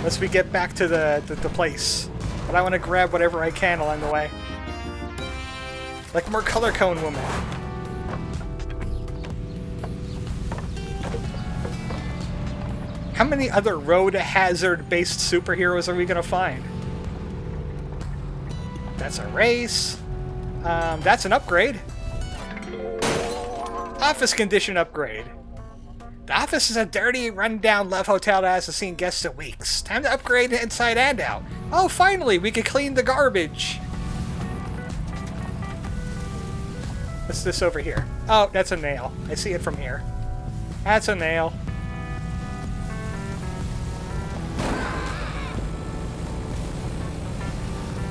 Once we get back to the place. But I want to grab whatever I can along the way. Like more color cone woman. How many other road hazard-based superheroes are we going to find? That's a race. That's an upgrade. Office condition upgrade. The office is a dirty, run-down love hotel that hasn't seen guests in weeks. Time to upgrade inside and out. Oh, finally, we can clean the garbage. What's this over here? Oh, that's a nail. I see it from here. That's a nail.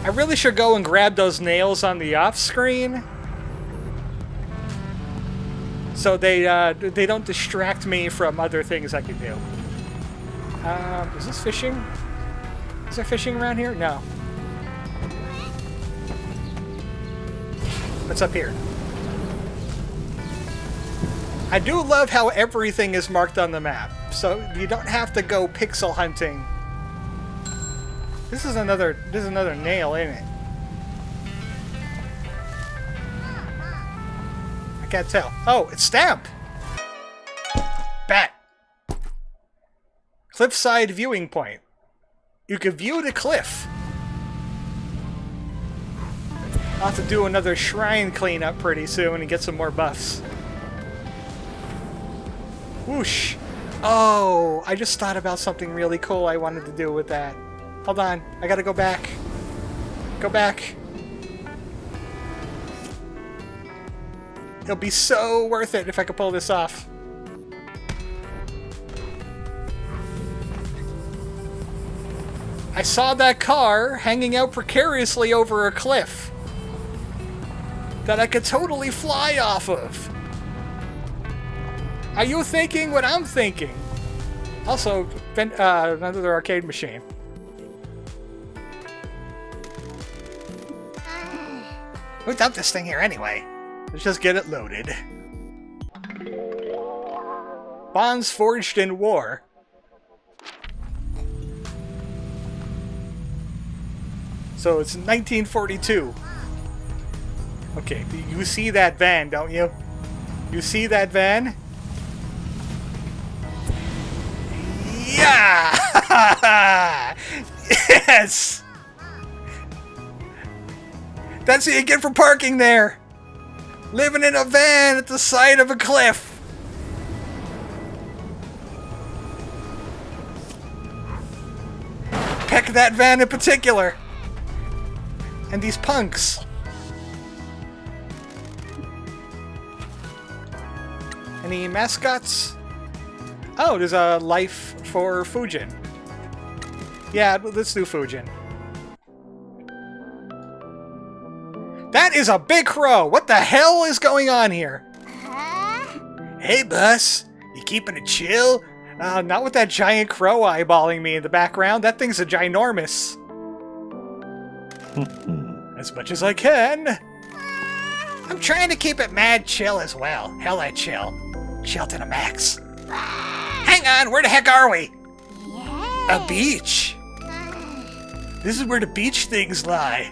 I really should go and grab those nails on the off-screen. So they don't distract me from other things I can do. Is this fishing? Is there fishing around here? No. What's up here? I do love how everything is marked on the map, so you don't have to go pixel hunting. This is another nail, ain't it? I can't tell. Oh, it's stamp! Bat! Cliffside viewing point. You can view the cliff. I'll have to do another shrine cleanup pretty soon and get some more buffs. Whoosh! Oh, I just thought about something really cool I wanted to do with that. Hold on, I gotta go back. Go back. It'll be so worth it if I could pull this off. I saw that car hanging out precariously over a cliff that I could totally fly off of. Are you thinking what I'm thinking? Also, another arcade machine. Who dumped this thing here anyway? Let's just get it loaded. Bonds forged in war. So it's 1942. Okay, you see that van, don't you? You see that van? Yeah! Yes! That's what you get for parking there! Living in a van at the side of a cliff! Heck, that van in particular! And these punks! Any mascots? Oh, there's a life for Fujin. Yeah, let's do Fujin. That is a big crow! What the hell is going on here? Hey, boss. You keeping it chill? Not with that giant crow eyeballing me in the background. That thing's a ginormous. As much as I can. I'm trying to keep it mad chill as well. Hella chill. Chill to the max. Hang on, where the heck are we? A beach. This is where the beach things lie.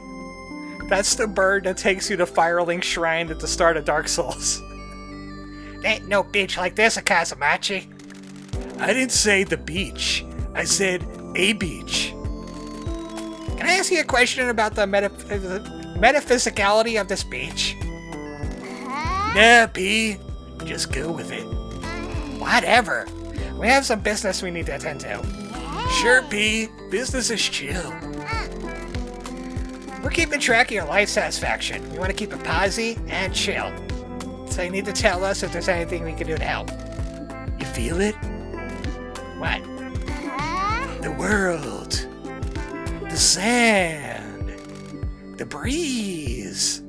That's the bird that takes you to Firelink Shrine at the start of Dark Souls. Ain't no beach like this at Kaso-Machi. I didn't say the beach. I said a beach. Can I ask you a question about the metaphysicality of this beach? Nah, P. Just go with it. Whatever. We have some business we need to attend to. Sure, P. Business is chill. We're keeping track of your life satisfaction. We want to keep it posy and chill. So you need to tell us if there's anything we can do to help. You feel it? What? The world. The sand. The breeze.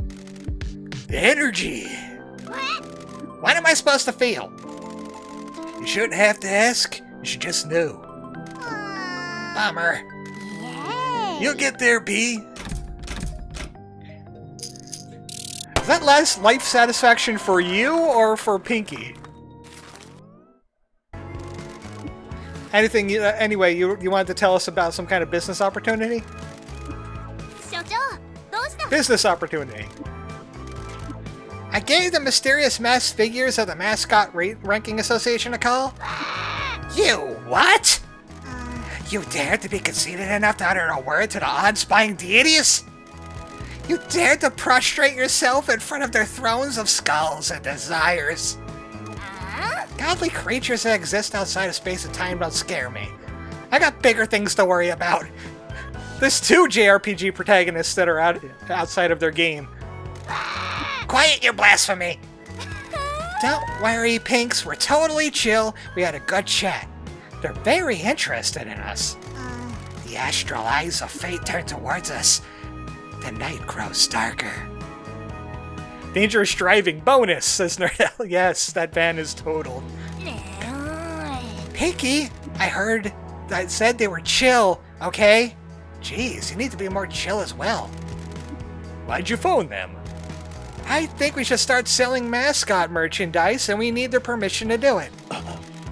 The energy. What am I supposed to feel? You shouldn't have to ask. You should just know. Bummer. You'll get there, P. Is that less life satisfaction for you or for Pinky? Anything? Anyway, you wanted to tell us about some kind of business opportunity? Business opportunity. I gave the mysterious masked figures of the Mascot Ranking Association a call. You what? You dared to be conceited enough to utter a word to the awe-inspiring deities? You dared to prostrate yourself in front of their thrones of skulls and desires? Godly creatures that exist outside of space and time don't scare me. I got bigger things to worry about. There's 2 JRPG protagonists that are outside of their game. Quiet your blasphemy! Don't worry, Pinks. We're totally chill. We had a good chat. They're very interested in us. The astral eyes of fate turn towards us. The night grows darker. Dangerous driving bonus, says Nerdell. Yes, that van is totaled. Pinky, I heard that said they were chill, okay? Jeez, you need to be more chill as well. Why'd you phone them? I think we should start selling Mascot merchandise, and we need their permission to do it.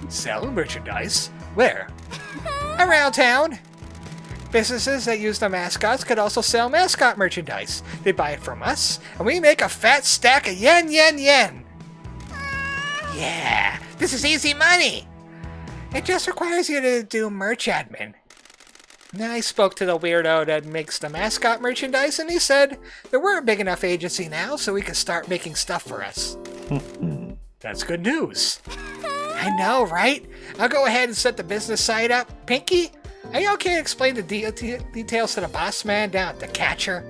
Sell merchandise? Where? Around town. Businesses that use the mascots could also sell Mascot merchandise. They buy it from us, and we make a fat stack of yen. Yeah, this is easy money. It just requires you to do merch admin. I spoke to the weirdo that makes the Mascot merchandise, and he said that we're a big enough agency now so we could start making stuff for us. That's good news. I know, right? I'll go ahead and set the business side up. Pinky, are you okay to explain the details to the boss man down at the catcher?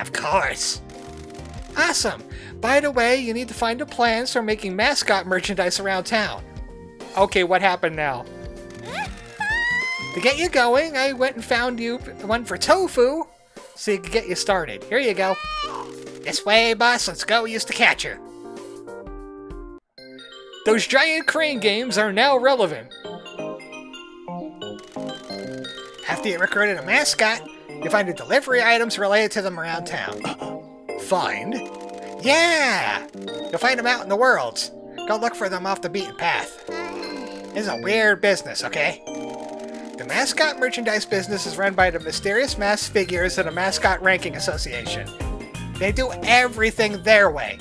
Of course. Awesome. By the way, you need to find the plans for making Mascot merchandise around town. Okay, what happened now? To get you going, I went and found you one for tofu, so you could get you started. Here you go. This way, boss. Let's go use the catcher. Those giant crane games are now relevant. After you recruited a mascot, you find the delivery items related to them around town. Find? Yeah! You'll find them out in the worlds. Go look for them off the beaten path. It's a weird business, okay? The mascot merchandise business is run by the Mysterious Masked Figures and the Mascot Ranking Association. They do everything their way.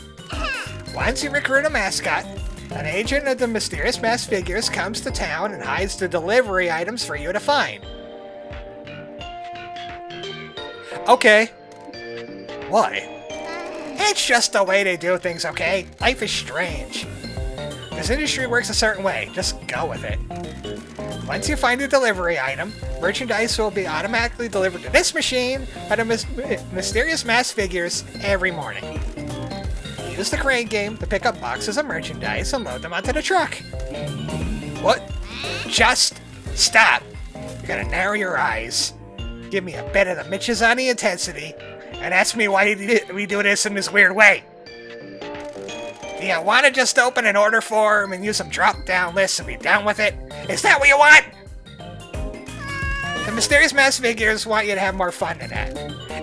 Once you recruit a mascot, an agent of the Mysterious Masked Figures comes to town and hides the delivery items for you to find. Okay. Why? It's just the way they do things, okay? Life is strange. This industry works a certain way. Just go with it. Once you find a delivery item, merchandise will be automatically delivered to this machine by the Mysterious Masked Figures every morning. Use the crane game to pick up boxes of merchandise and load them onto the truck. What? Just stop. You gotta narrow your eyes. Give me a bit of the Michizani intensity, and ask me why we do this in this weird way. Do you want to just open an order form and use some drop-down lists and be done with it? Is that what you want? The Mysterious Masked Figures want you to have more fun than that.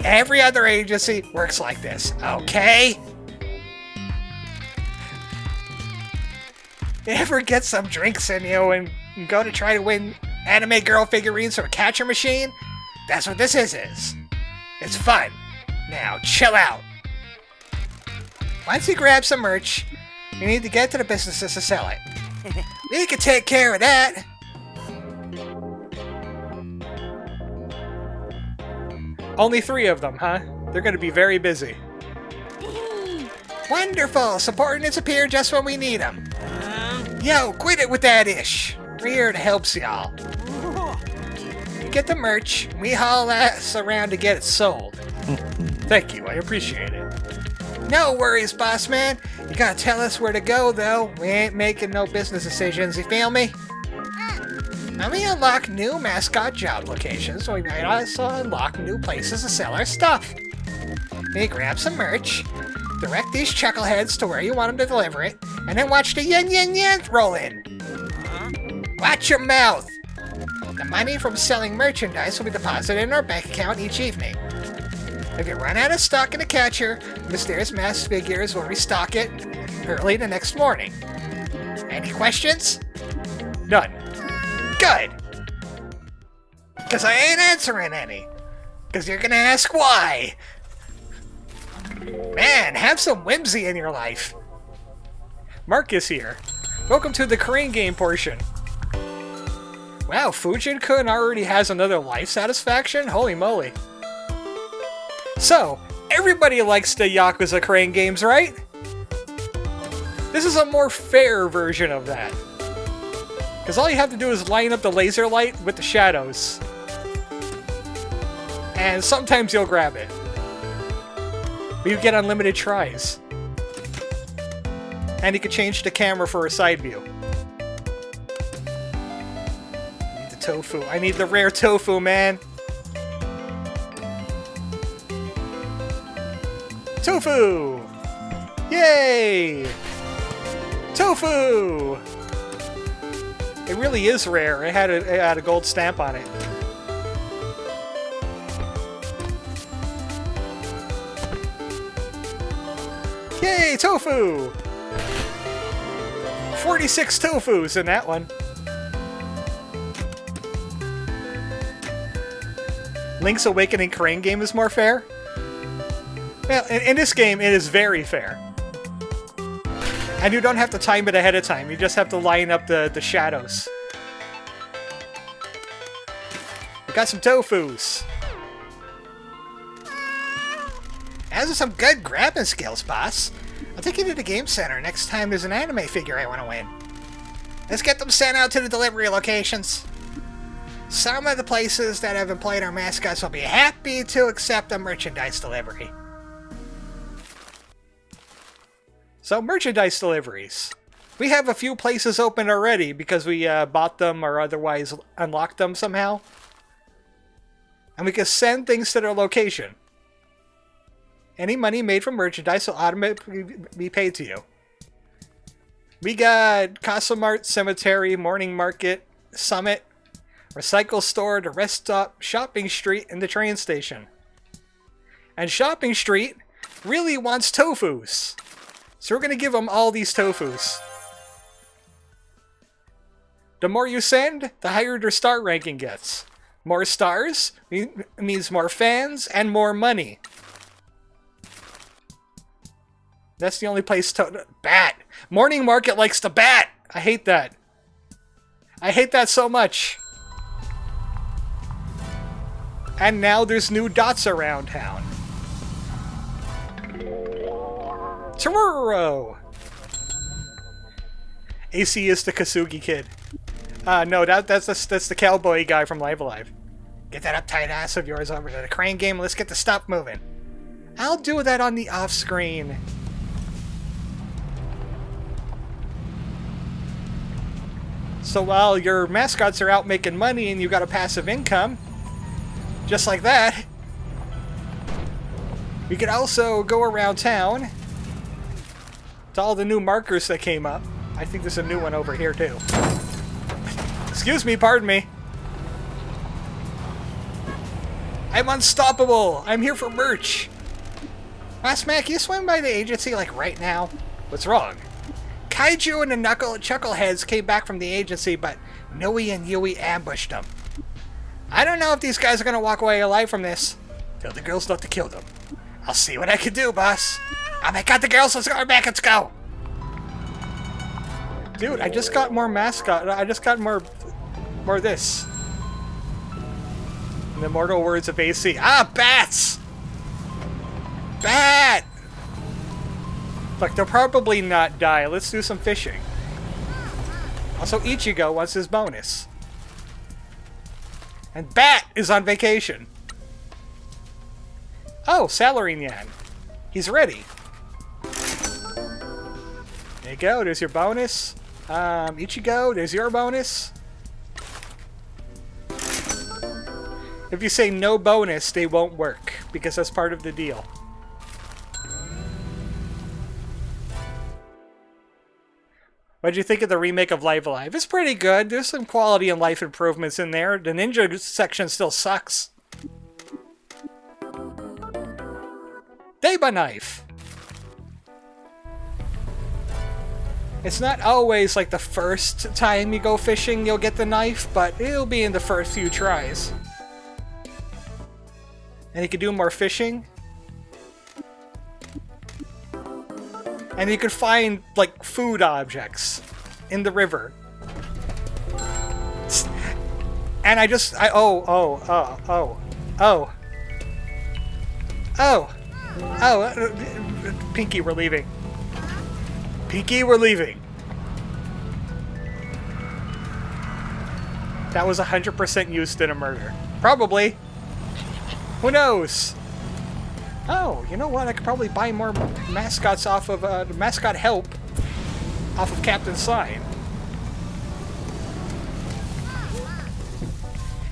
Every other agency works like this, okay? You ever get some drinks in you and go to try to win anime girl figurines from a catcher machine? That's what this is. It's fun. Now, chill out. Once you grab some merch, you need to get to the businesses to sell it. We can take care of that. Only 3 of them, huh? They're gonna be very busy. Wonderful! Subordinates appear just when we need them. Yo, quit it with that ish. We're here to help y'all. You get the merch, we haul ass around to get it sold. Thank you, I appreciate it. No worries, boss man. You gotta tell us where to go, though. We ain't making no business decisions, you feel me? Now we unlock new mascot job locations, so we might also unlock new places to sell our stuff. We grab some merch, direct these chuckleheads to where you want them to deliver it, and then watch the yen roll in. Watch your mouth! The money from selling merchandise will be deposited in our bank account each evening. If you run out of stock in the catcher, Mysterious Masked Figures will restock it early the next morning. Any questions? None. Good! Because I ain't answering any. Because you're gonna ask why. Man, have some whimsy in your life. Marcus here. Welcome to the crane game portion. Wow, Fujin-kun already has another life satisfaction? Holy moly. So, everybody likes the Yakuza crane games, right? This is a more fair version of that. Because all you have to do is line up the laser light with the shadows. And sometimes you'll grab it. But you get unlimited tries. And you can change the camera for a side view. I need the tofu. I need the rare tofu, man. Tofu! Yay! Tofu! It really is rare. It had a gold stamp on it. Yay, tofu! 46 tofus in that one. Link's Awakening crane game is more fair? Well, in this game, it is very fair. And you don't have to time it ahead of time. You just have to line up the shadows. We got some tofus. Those are some good grabbing skills, boss. I'll take you to the game center next time there's an anime figure I want to win. Let's get them sent out to the delivery locations. Some of the places that have employed our mascots will be happy to accept a merchandise delivery. So, merchandise deliveries. We have a few places open already because we bought them or otherwise unlocked them somehow. And we can send things to their location. Any money made from merchandise will automatically be paid to you. We got Kaso-Machi, Cemetery, Morning Market, Summit, Recycle Store, the Rest Stop, Shopping Street, and the train station. And Shopping Street really wants tofus. So we're going to give them all these tofus. The more you send, the higher their star ranking gets. More stars means more fans and more money. That's the only place to... Bat! Morning Market likes to bat! I hate that. I hate that so much. And now there's new dots around town. Tororo! AC is the Kasugi kid. No, that's the cowboy guy from Live Alive. Get that uptight ass of yours over to the crane game. Let's get the stuff moving. I'll do that on the off screen. So while your mascots are out making money and you got a passive income, just like that, we could also go around town to all the new markers that came up. I think there's a new one over here too. Excuse me, pardon me. I'm unstoppable. I'm here for merch. Mac, you swing by the agency like right now? What's wrong? Kaiju and the Chuckleheads came back from the agency, but Noe and Yui ambushed them. I don't know if these guys are gonna walk away alive from this. Tell the girls not to kill them. I'll see what I can do, boss. Oh my god, the girls, let's go back, let's go! Dude, I just got more mascot. I just got more of this. In the immortal words of AC. Ah, bats! Bat! Look, they'll probably not die. Let's do some fishing. Also, Ichigo wants his bonus. And Bat is on vacation. Oh, Salary-nyan. He's ready. There you go. There's your bonus. Ichigo, there's your bonus. If you say no bonus, they won't work, because that's part of the deal. What'd you think of the remake of Live Alive? It's pretty good. There's some quality and life improvements in there. The ninja section still sucks. Deba knife! It's not always like the first time you go fishing you'll get the knife, but it'll be in the first few tries. And you can do more fishing. And you could find, like, food objects in the river. And Pinky, we're leaving. Pinky, we're leaving. That was 100% used in a murder. Probably. Who knows? Oh, you know what? I could probably buy more mascots off of the mascot help off of Captain's Sign.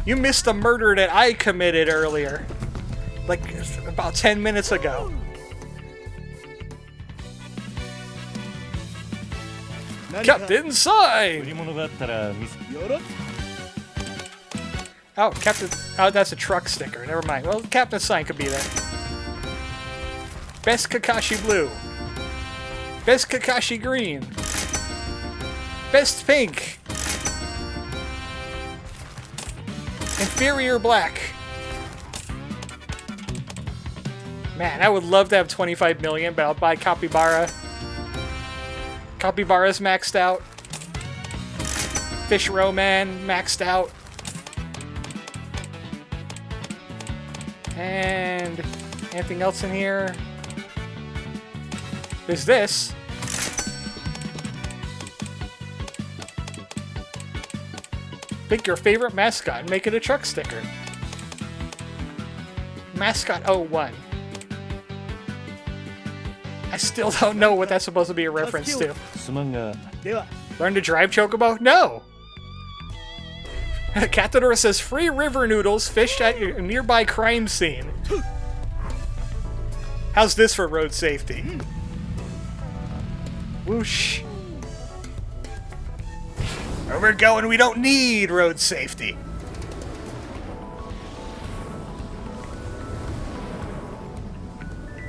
You missed the murder that I committed earlier, like about 10 minutes ago. Captain's Sign. Oh, Captain. Oh, that's a truck sticker. Never mind. Well, Captain's Sign could be there. Best Kakashi Blue. Best Kakashi Green. Best Pink. Inferior Black. Man, I would love to have 25 million, but I'll buy Capybara. Capybara's maxed out. Fish Row Man maxed out. And anything else in here? There's this. Pick your favorite mascot and make it a truck sticker. Mascot 01. I still don't know what that's supposed to be a reference to. すまんが Learn to drive, Chocobo? No! Katadora says free river noodles fished at your nearby crime scene. How's this for road safety? Whoosh. Where we're going, we don't need road safety.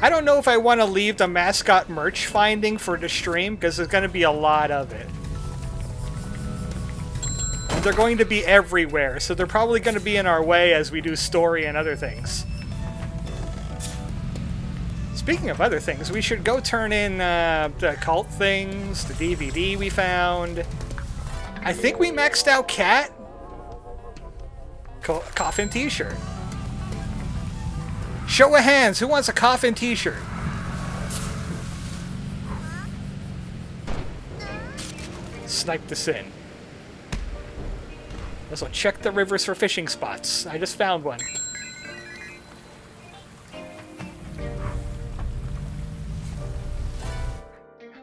I don't know if I want to leave the Mascot merch finding for the stream, because there's going to be a lot of it. And they're going to be everywhere, so they're probably going to be in our way as we do story and other things. Speaking of other things, we should go turn in the cult things, the DVD we found. I think we maxed out Cat. Coffin t-shirt. Show of hands, who wants a coffin t-shirt? Snipe this in. Also, check the rivers for fishing spots. I just found one.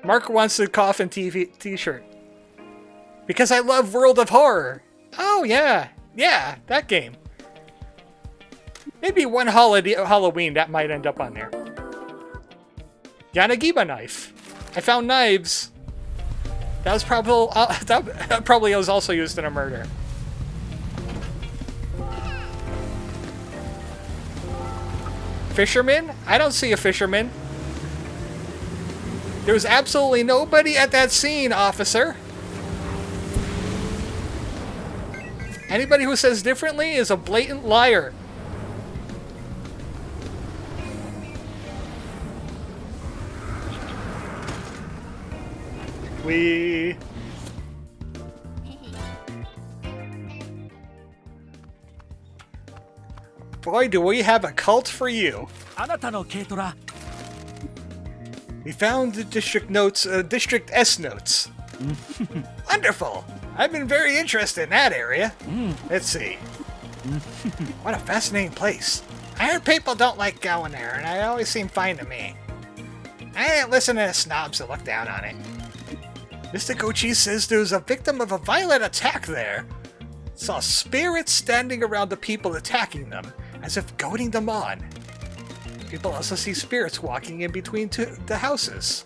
Mark wants a coffin t-shirt. Because I love World of Horror. Oh, yeah. Yeah, that game. Maybe one Halloween that might end up on there. Yanagiba knife. I found knives. That was probably that probably was also used in a murder. Fisherman? I don't see a fisherman. There was absolutely nobody at that scene, officer. Anybody who says differently is a blatant liar. Boy, do we have a cult for you. We found the district notes, District S notes. Wonderful. I've been very interested in that area. Let's see. What a fascinating place. I heard people don't like going there, and it always seemed fine to me. I didn't listen to the snobs that look down on it. Mr. Gucci says there was a victim of a violent attack there. Saw spirits standing around the people attacking them, as if goading them on. People also see spirits walking in between the houses.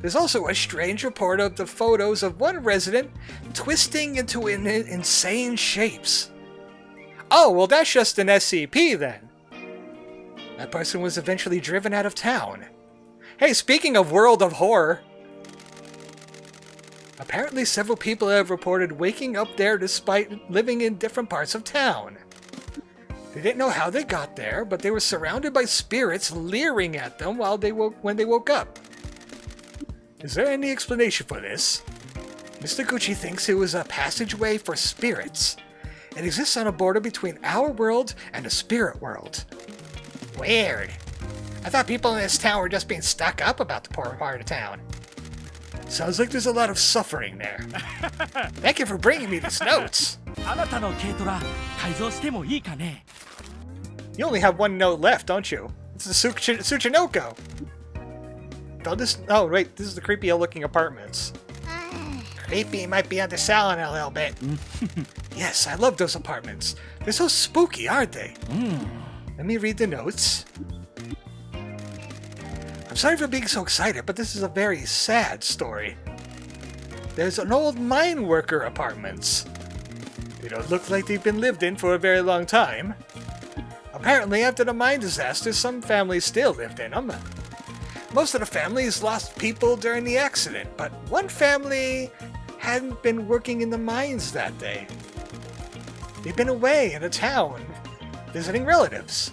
There's also a strange report of the photos of one resident twisting into insane shapes. Oh, well that's just an SCP then. That person was eventually driven out of town. Hey, speaking of World of Horror, apparently several people have reported waking up there despite living in different parts of town. They didn't know how they got there, but they were surrounded by spirits leering at them when they woke up. Is there any explanation for this? Mr. Gucci thinks it was a passageway for spirits. It exists on a border between our world and the spirit world. Weird. I thought people in this town were just being stuck up about the poor part of town. Sounds like there's a lot of suffering there. Thank you for bringing me these notes. You only have one note left, don't you? It's the Tsuchinoko. Oh, wait, this is the creepy-looking apartments. Creepy might be underselling it a little bit. Yes, I love those apartments. They're so spooky, aren't they? Let me read the notes. I'm sorry for being so excited, but this is a very sad story. There's an old mine worker apartments. They don't look like they've been lived in for a very long time. Apparently, after the mine disaster, some families still lived in them. Most of the families lost people during the accident, but one family hadn't been working in the mines that day. They'd been away in a town, visiting relatives.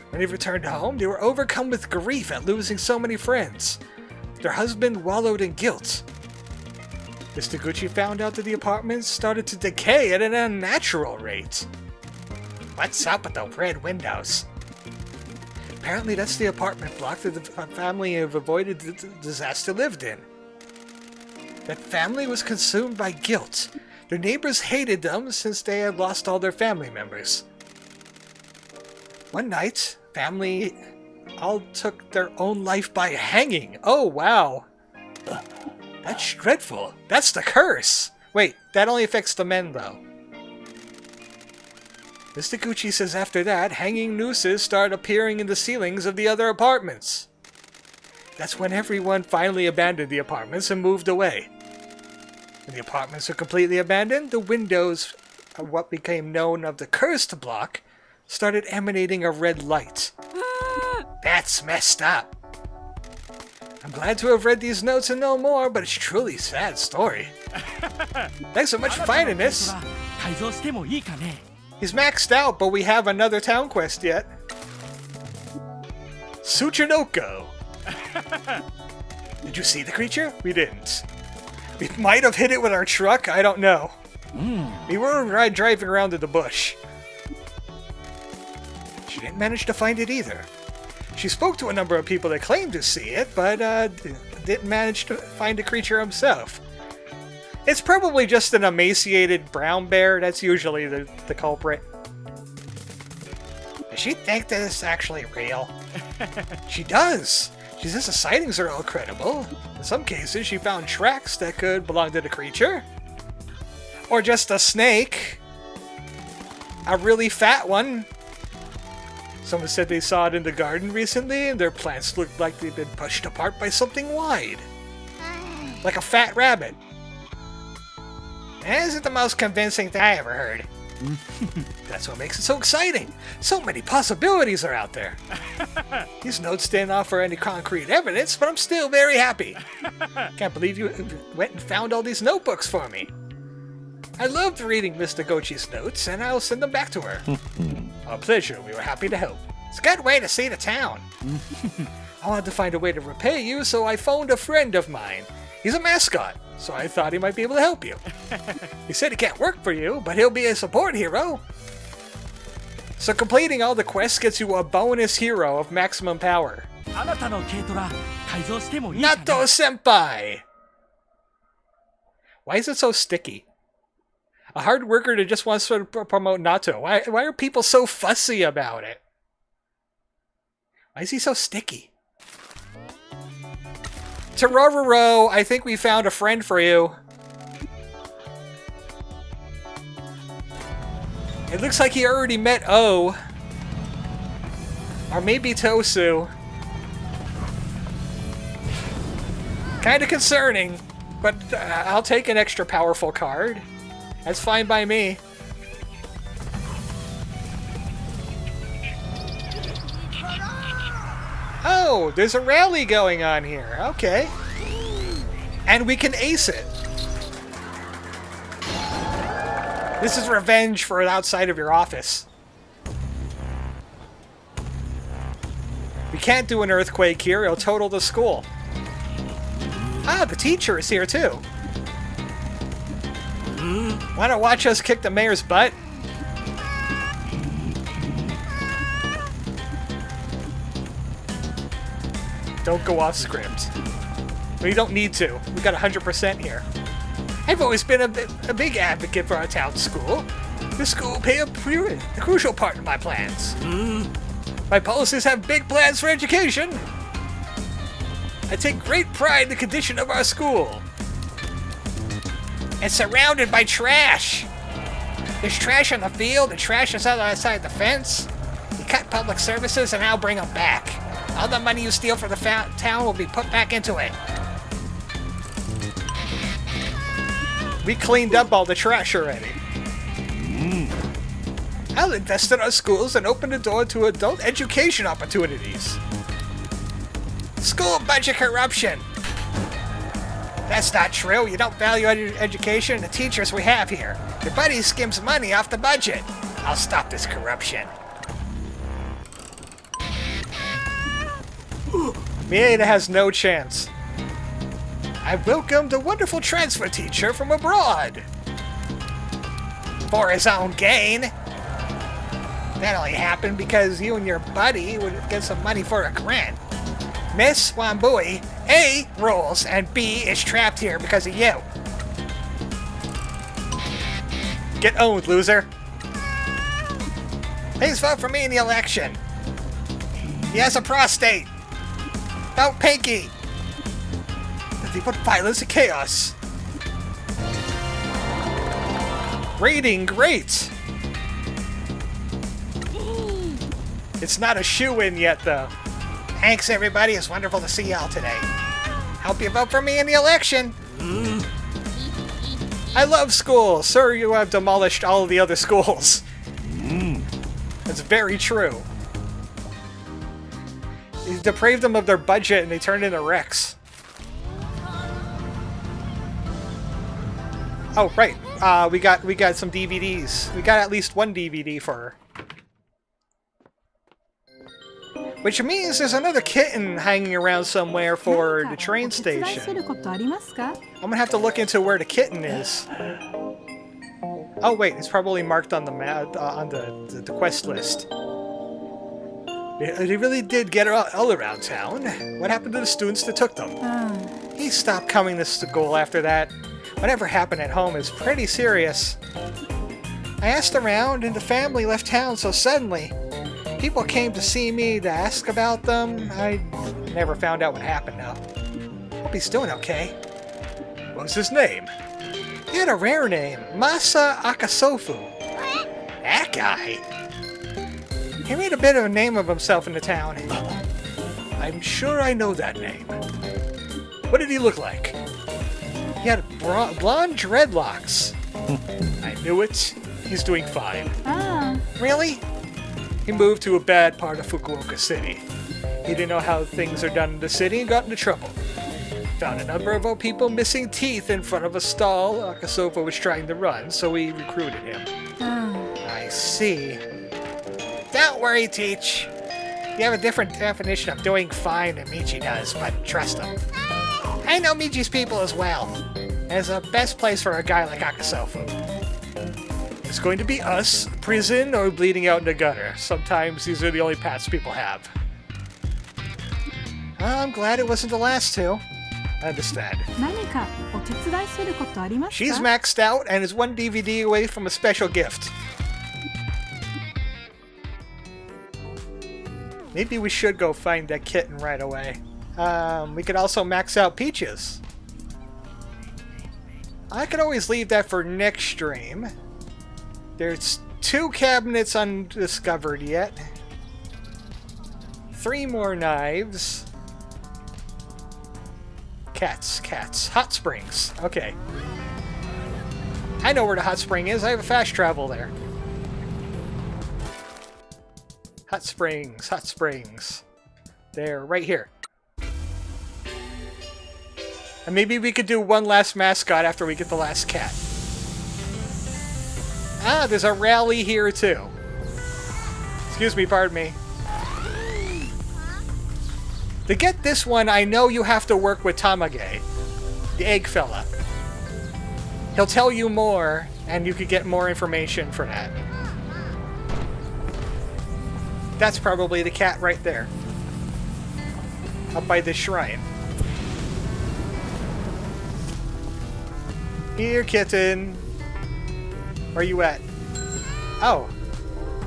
When they returned home, they were overcome with grief at losing so many friends. Their husband wallowed in guilt. Mr. Gucci found out that the apartments started to decay at an unnatural rate. What's up with those red windows? Apparently that's the apartment block that the family of avoided disaster lived in. That family was consumed by guilt. Their neighbors hated them since they had lost all their family members. One night, family all took their own life by hanging. Oh, wow. That's dreadful. That's the curse. Wait, that only affects the men, though. Mr. Gucci says after that, hanging nooses start appearing in the ceilings of the other apartments. That's when everyone finally abandoned the apartments and moved away. When the apartments are completely abandoned, the windows of what became known as the cursed block started emanating a red light. That's messed up. I'm glad to have read these notes and know more, but it's truly a sad story. Thanks so much for finding this. He's maxed out, but we have another town quest yet. Tsuchinoko. Did you see the creature? We didn't. We might have hit it with our truck, I don't know. We were driving around in the bush. She didn't manage to find it either. She spoke to a number of people that claimed to see it, but didn't manage to find the creature himself. It's probably just an emaciated brown bear. That's usually the culprit. Does she think that it's actually real? She does. She says the sightings are all credible. In some cases, she found tracks that could belong to the creature. Or just a snake. A really fat one. Someone said they saw it in the garden recently, and their plants looked like they'd been pushed apart by something wide. Like a fat rabbit. That isn't the most convincing thing I ever heard. That's what makes it so exciting. So many possibilities are out there. These notes didn't offer any concrete evidence, but I'm still very happy. Can't believe you went and found all these notebooks for me. I loved reading Mr. Gochi's notes, and I'll send them back to her. Our pleasure. We were happy to help. It's a good way to see the town. I wanted to find a way to repay you, so I phoned a friend of mine. He's a mascot, so I thought he might be able to help you. He said he can't work for you, but he'll be a support hero. So completing all the quests gets you a bonus hero of maximum power. Nato-senpai! Why is it so sticky? A hard worker that just wants to promote Nato. Why are people so fussy about it? Why is he so sticky? Tororo, I think we found a friend for you. It looks like he already met O. Or maybe Tosu. Kinda concerning, but I'll take an extra powerful card. That's fine by me. Oh, there's a rally going on here. Okay. And we can ace it. This is revenge for outside of your office. We can't do an earthquake here. It'll total the school. Ah, the teacher is here too. Wanna watch us kick the mayor's butt? Don't go off script. We don't need to. We got 100% here. I've always been a big advocate for our town school. The school will play a crucial part in my plans. My policies have big plans for education. I take great pride in the condition of our school. It's surrounded by trash. There's trash on the field, and trash is outside the fence. You cut public services, and I'll bring them back. All the money you steal from the town will be put back into it. We cleaned up all the trash already. I'll invest in our schools and open the door to adult education opportunities. School budget corruption. That's not true. You don't value education and the teachers we have here. Your buddy skims money off the budget. I'll stop this corruption. Mieda has no chance. I welcomed a wonderful transfer teacher from abroad. For his own gain. That only happened because you and your buddy would get some money for a grant. Miss Wambui, A rules and B is trapped here because of you. Get owned, loser. Please vote for me in the election. He has a prostate! Don't Pinky! Nothing but violence and chaos. Rating great! It's not a shoe-in yet, though. Thanks, everybody. It's wonderful to see y'all today. Hope you vote for me in the election! I love school! Sir, you have demolished all of the other schools. That's very true. You depraved them of their budget and they turned into wrecks. Oh, right. We got some DVDs. We got at least one DVD for her. Which means there's another kitten hanging around somewhere for the train station. I'm gonna have to look into where the kitten is. Oh wait, it's probably marked on the the quest list. They really did get all around town. What happened to the students that took them? He stopped coming to school after that. Whatever happened at home is pretty serious. I asked around and the family left town so suddenly. People came to see me to ask about them. I never found out what happened though. Hope he's doing okay. What's his name? He had a rare name. Masa Akasofu. That guy. He made a bit of a name of himself in the town. I'm sure I know that name. What did he look like? He had blonde dreadlocks. I knew it. He's doing fine. Really? He moved to a bad part of Fukuoka City. He didn't know how things are done in the city and got into trouble. Found a number of old people missing teeth in front of a stall Akasofa was trying to run, so we recruited him. I see. Don't worry, Teach. You have a different definition of doing fine than Michi does, but trust him. I know Michi's people as well. And it's the best place for a guy like Akasofu. It's going to be us, prison, or bleeding out in the gutter. Sometimes these are the only paths people have. I'm glad it wasn't the last two. I understand. She's maxed out and is one DVD away from a special gift. Maybe we should go find that kitten right away. We could also max out Peaches. I could always leave that for next stream. There's 2 cabinets undiscovered yet. 3 more knives. Cats. Hot springs. Okay. I know where the hot spring is. I have a fast travel there. Hot springs. They're right here. And maybe we could do one last mascot after we get the last cat. Ah, there's a rally here too. Excuse me, pardon me. To get this one, I know you have to work with Tamage, the egg fella. He'll tell you more, and you could get more information for that. That's probably the cat right there. Up by this shrine. Here, kitten. Where you at? Oh.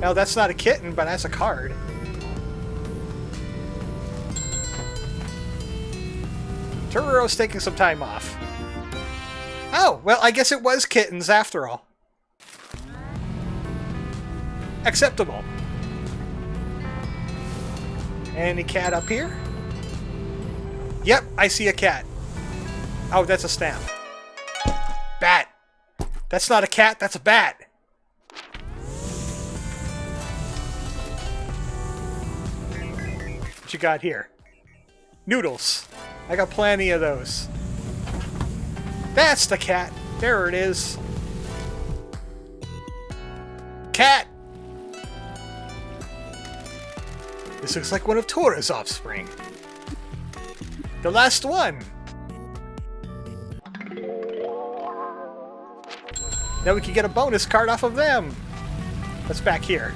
No, that's not a kitten, but that's a card. Tururo's taking some time off. Oh, well, I guess it was kittens after all. Acceptable. Any cat up here? Yep, I see a cat. Oh, that's a stamp. Bat. That's not a cat, that's a bat. What you got here? Noodles. I got plenty of those. That's the cat. There it is. Cat! This looks like one of Tora's offspring. The last one! Now we can get a bonus card off of them! What's back here?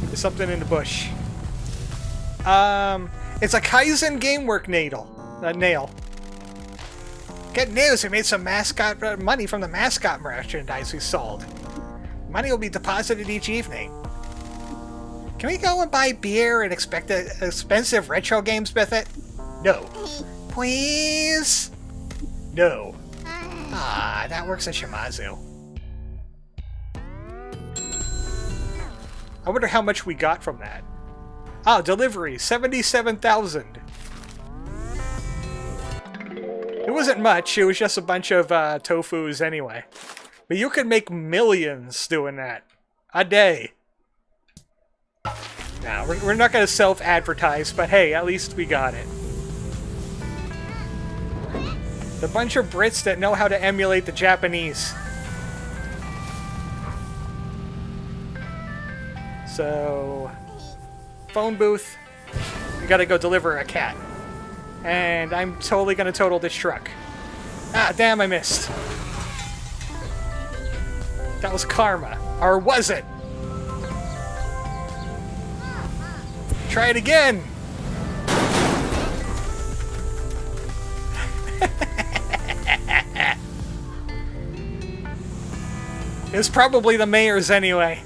There's something in the bush. It's a Kaizen Gamework nail. Good news, we made some mascot money from the mascot merchandise we sold. Money will be deposited each evening. Can we go and buy beer and expect expensive retro games with it? No. Please? No. Ah, that works at Shimazu. I wonder how much we got from that. Oh, delivery, 77,000. It wasn't much, it was just a bunch of tofus anyway. But you could make millions doing that. A day. Now, we're not going to self-advertise, but hey, at least we got it. The bunch of Brits that know how to emulate the Japanese. So, phone booth. We gotta go deliver a cat. And I'm totally gonna total this truck. Ah, damn, I missed. That was karma. Or was it? Try it again! It's probably the mayor's anyway.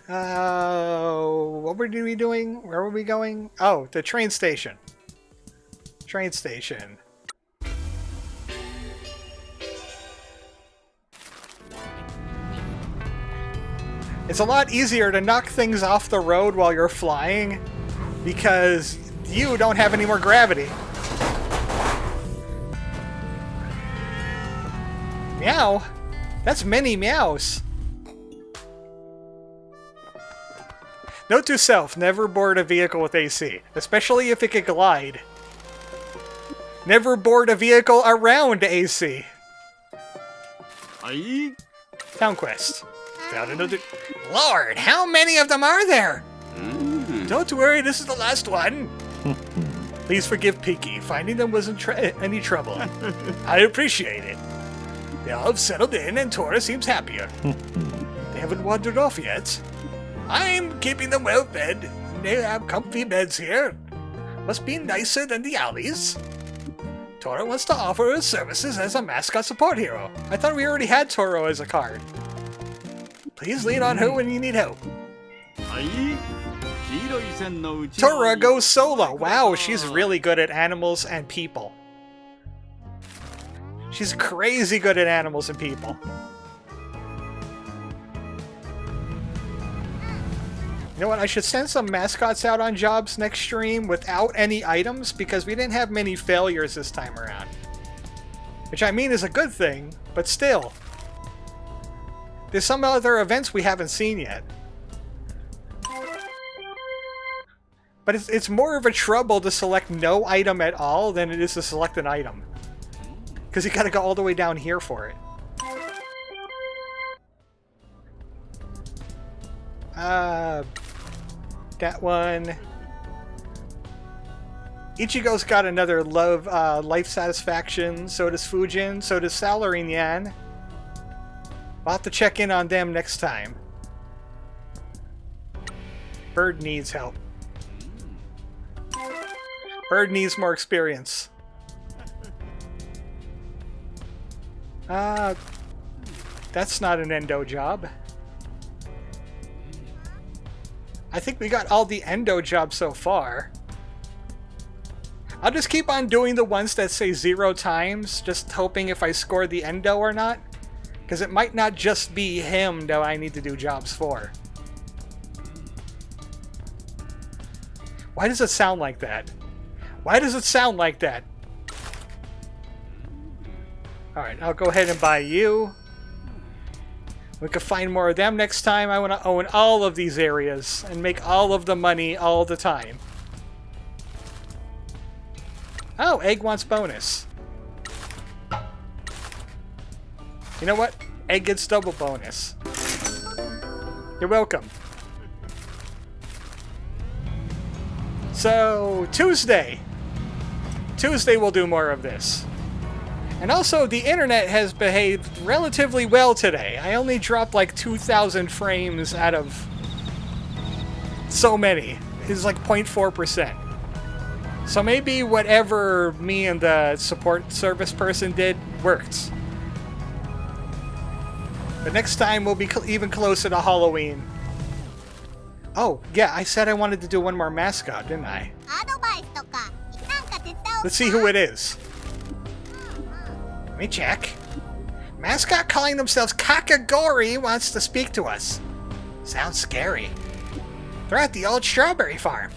What were we doing? Where were we going? Oh, the train station. Train station. It's a lot easier to knock things off the road while you're flying because you don't have any more gravity. Meow? That's many meows. Note to self, never board a vehicle with AC, especially if it could glide. Never board a vehicle around AC. Aye? Town quest. Lord, how many of them are there? Don't worry, this is the last one. Please forgive Pinky. Finding them wasn't any trouble. I appreciate it. They all have settled in and Tora seems happier. They haven't wandered off yet. I'm keeping them well fed. They have comfy beds here. Must be nicer than the alleys. Toro wants to offer her services as a mascot support hero. I thought we already had Toro as a card. Please lean on her when you need help. Tora goes solo. Wow, she's really good at animals and people. She's crazy good at animals and people. You know what, I should send some mascots out on jobs next stream without any items because we didn't have many failures this time around. Which I mean is a good thing, but still. There's some other events we haven't seen yet. But it's more of a trouble to select no item at all than it is to select an item. Because you gotta go all the way down here for it. That one. Ichigo's got another life satisfaction. So does Fujin. So does Salarying Yan. We'll have to check in on them next time. Bird needs help. Bird needs more experience. That's not an endo job. I think we got all the endo jobs so far. I'll just keep on doing the ones that say 0 times, just hoping if I score the endo or not. Because it might not just be him that I need to do jobs for. Why does it sound like that? Why does it sound like that? Alright, I'll go ahead and buy you. We can find more of them next time. I want to own all of these areas and make all of the money all the time. Oh, Egg wants bonus. You know what? Egg gets double bonus. You're welcome. So, Tuesday. Tuesday we'll do more of this. And also, the internet has behaved relatively well today. I only dropped like 2,000 frames out of so many. It's like 0.4%. So maybe whatever me and the support service person did worked. But next time we'll be even closer to Halloween. Oh, yeah, I said I wanted to do one more mascot, didn't I? Let's see who it is. Let me check. Mascot calling themselves Kakagori wants to speak to us. Sounds scary. They're at the old strawberry farm.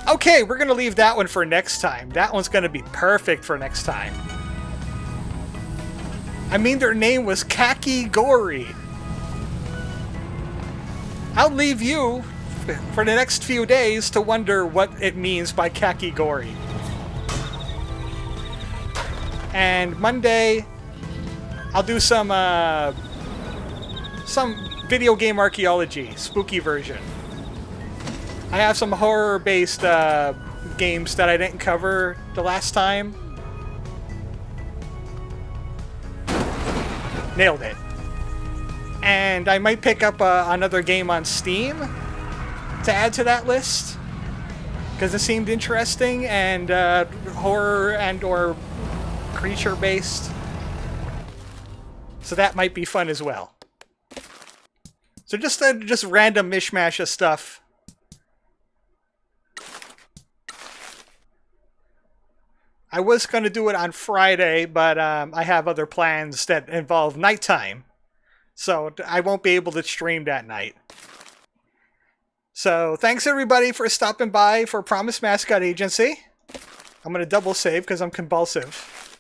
Okay, we're going to leave that one for next time. That one's going to be perfect for next time. I mean, their name was Kakigori. I'll leave you for the next few days to wonder what it means by Kakigori. And Monday, I'll do some video game archaeology, spooky version. I have some horror-based games that I didn't cover the last time. Nailed it. And I might pick up another game on Steam to add to that list, because it seemed interesting and horror and or creature-based. So that might be fun as well. So just random mishmash of stuff. I was going to do it on Friday, but I have other plans that involve nighttime. So I won't be able to stream that night. So thanks everybody for stopping by for Promise Mascot Agency. I'm going to double save because I'm compulsive.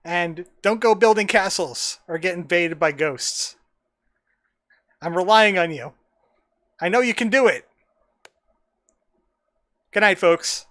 And don't go building castles or get invaded by ghosts. I'm relying on you. I know you can do it. Good night, folks.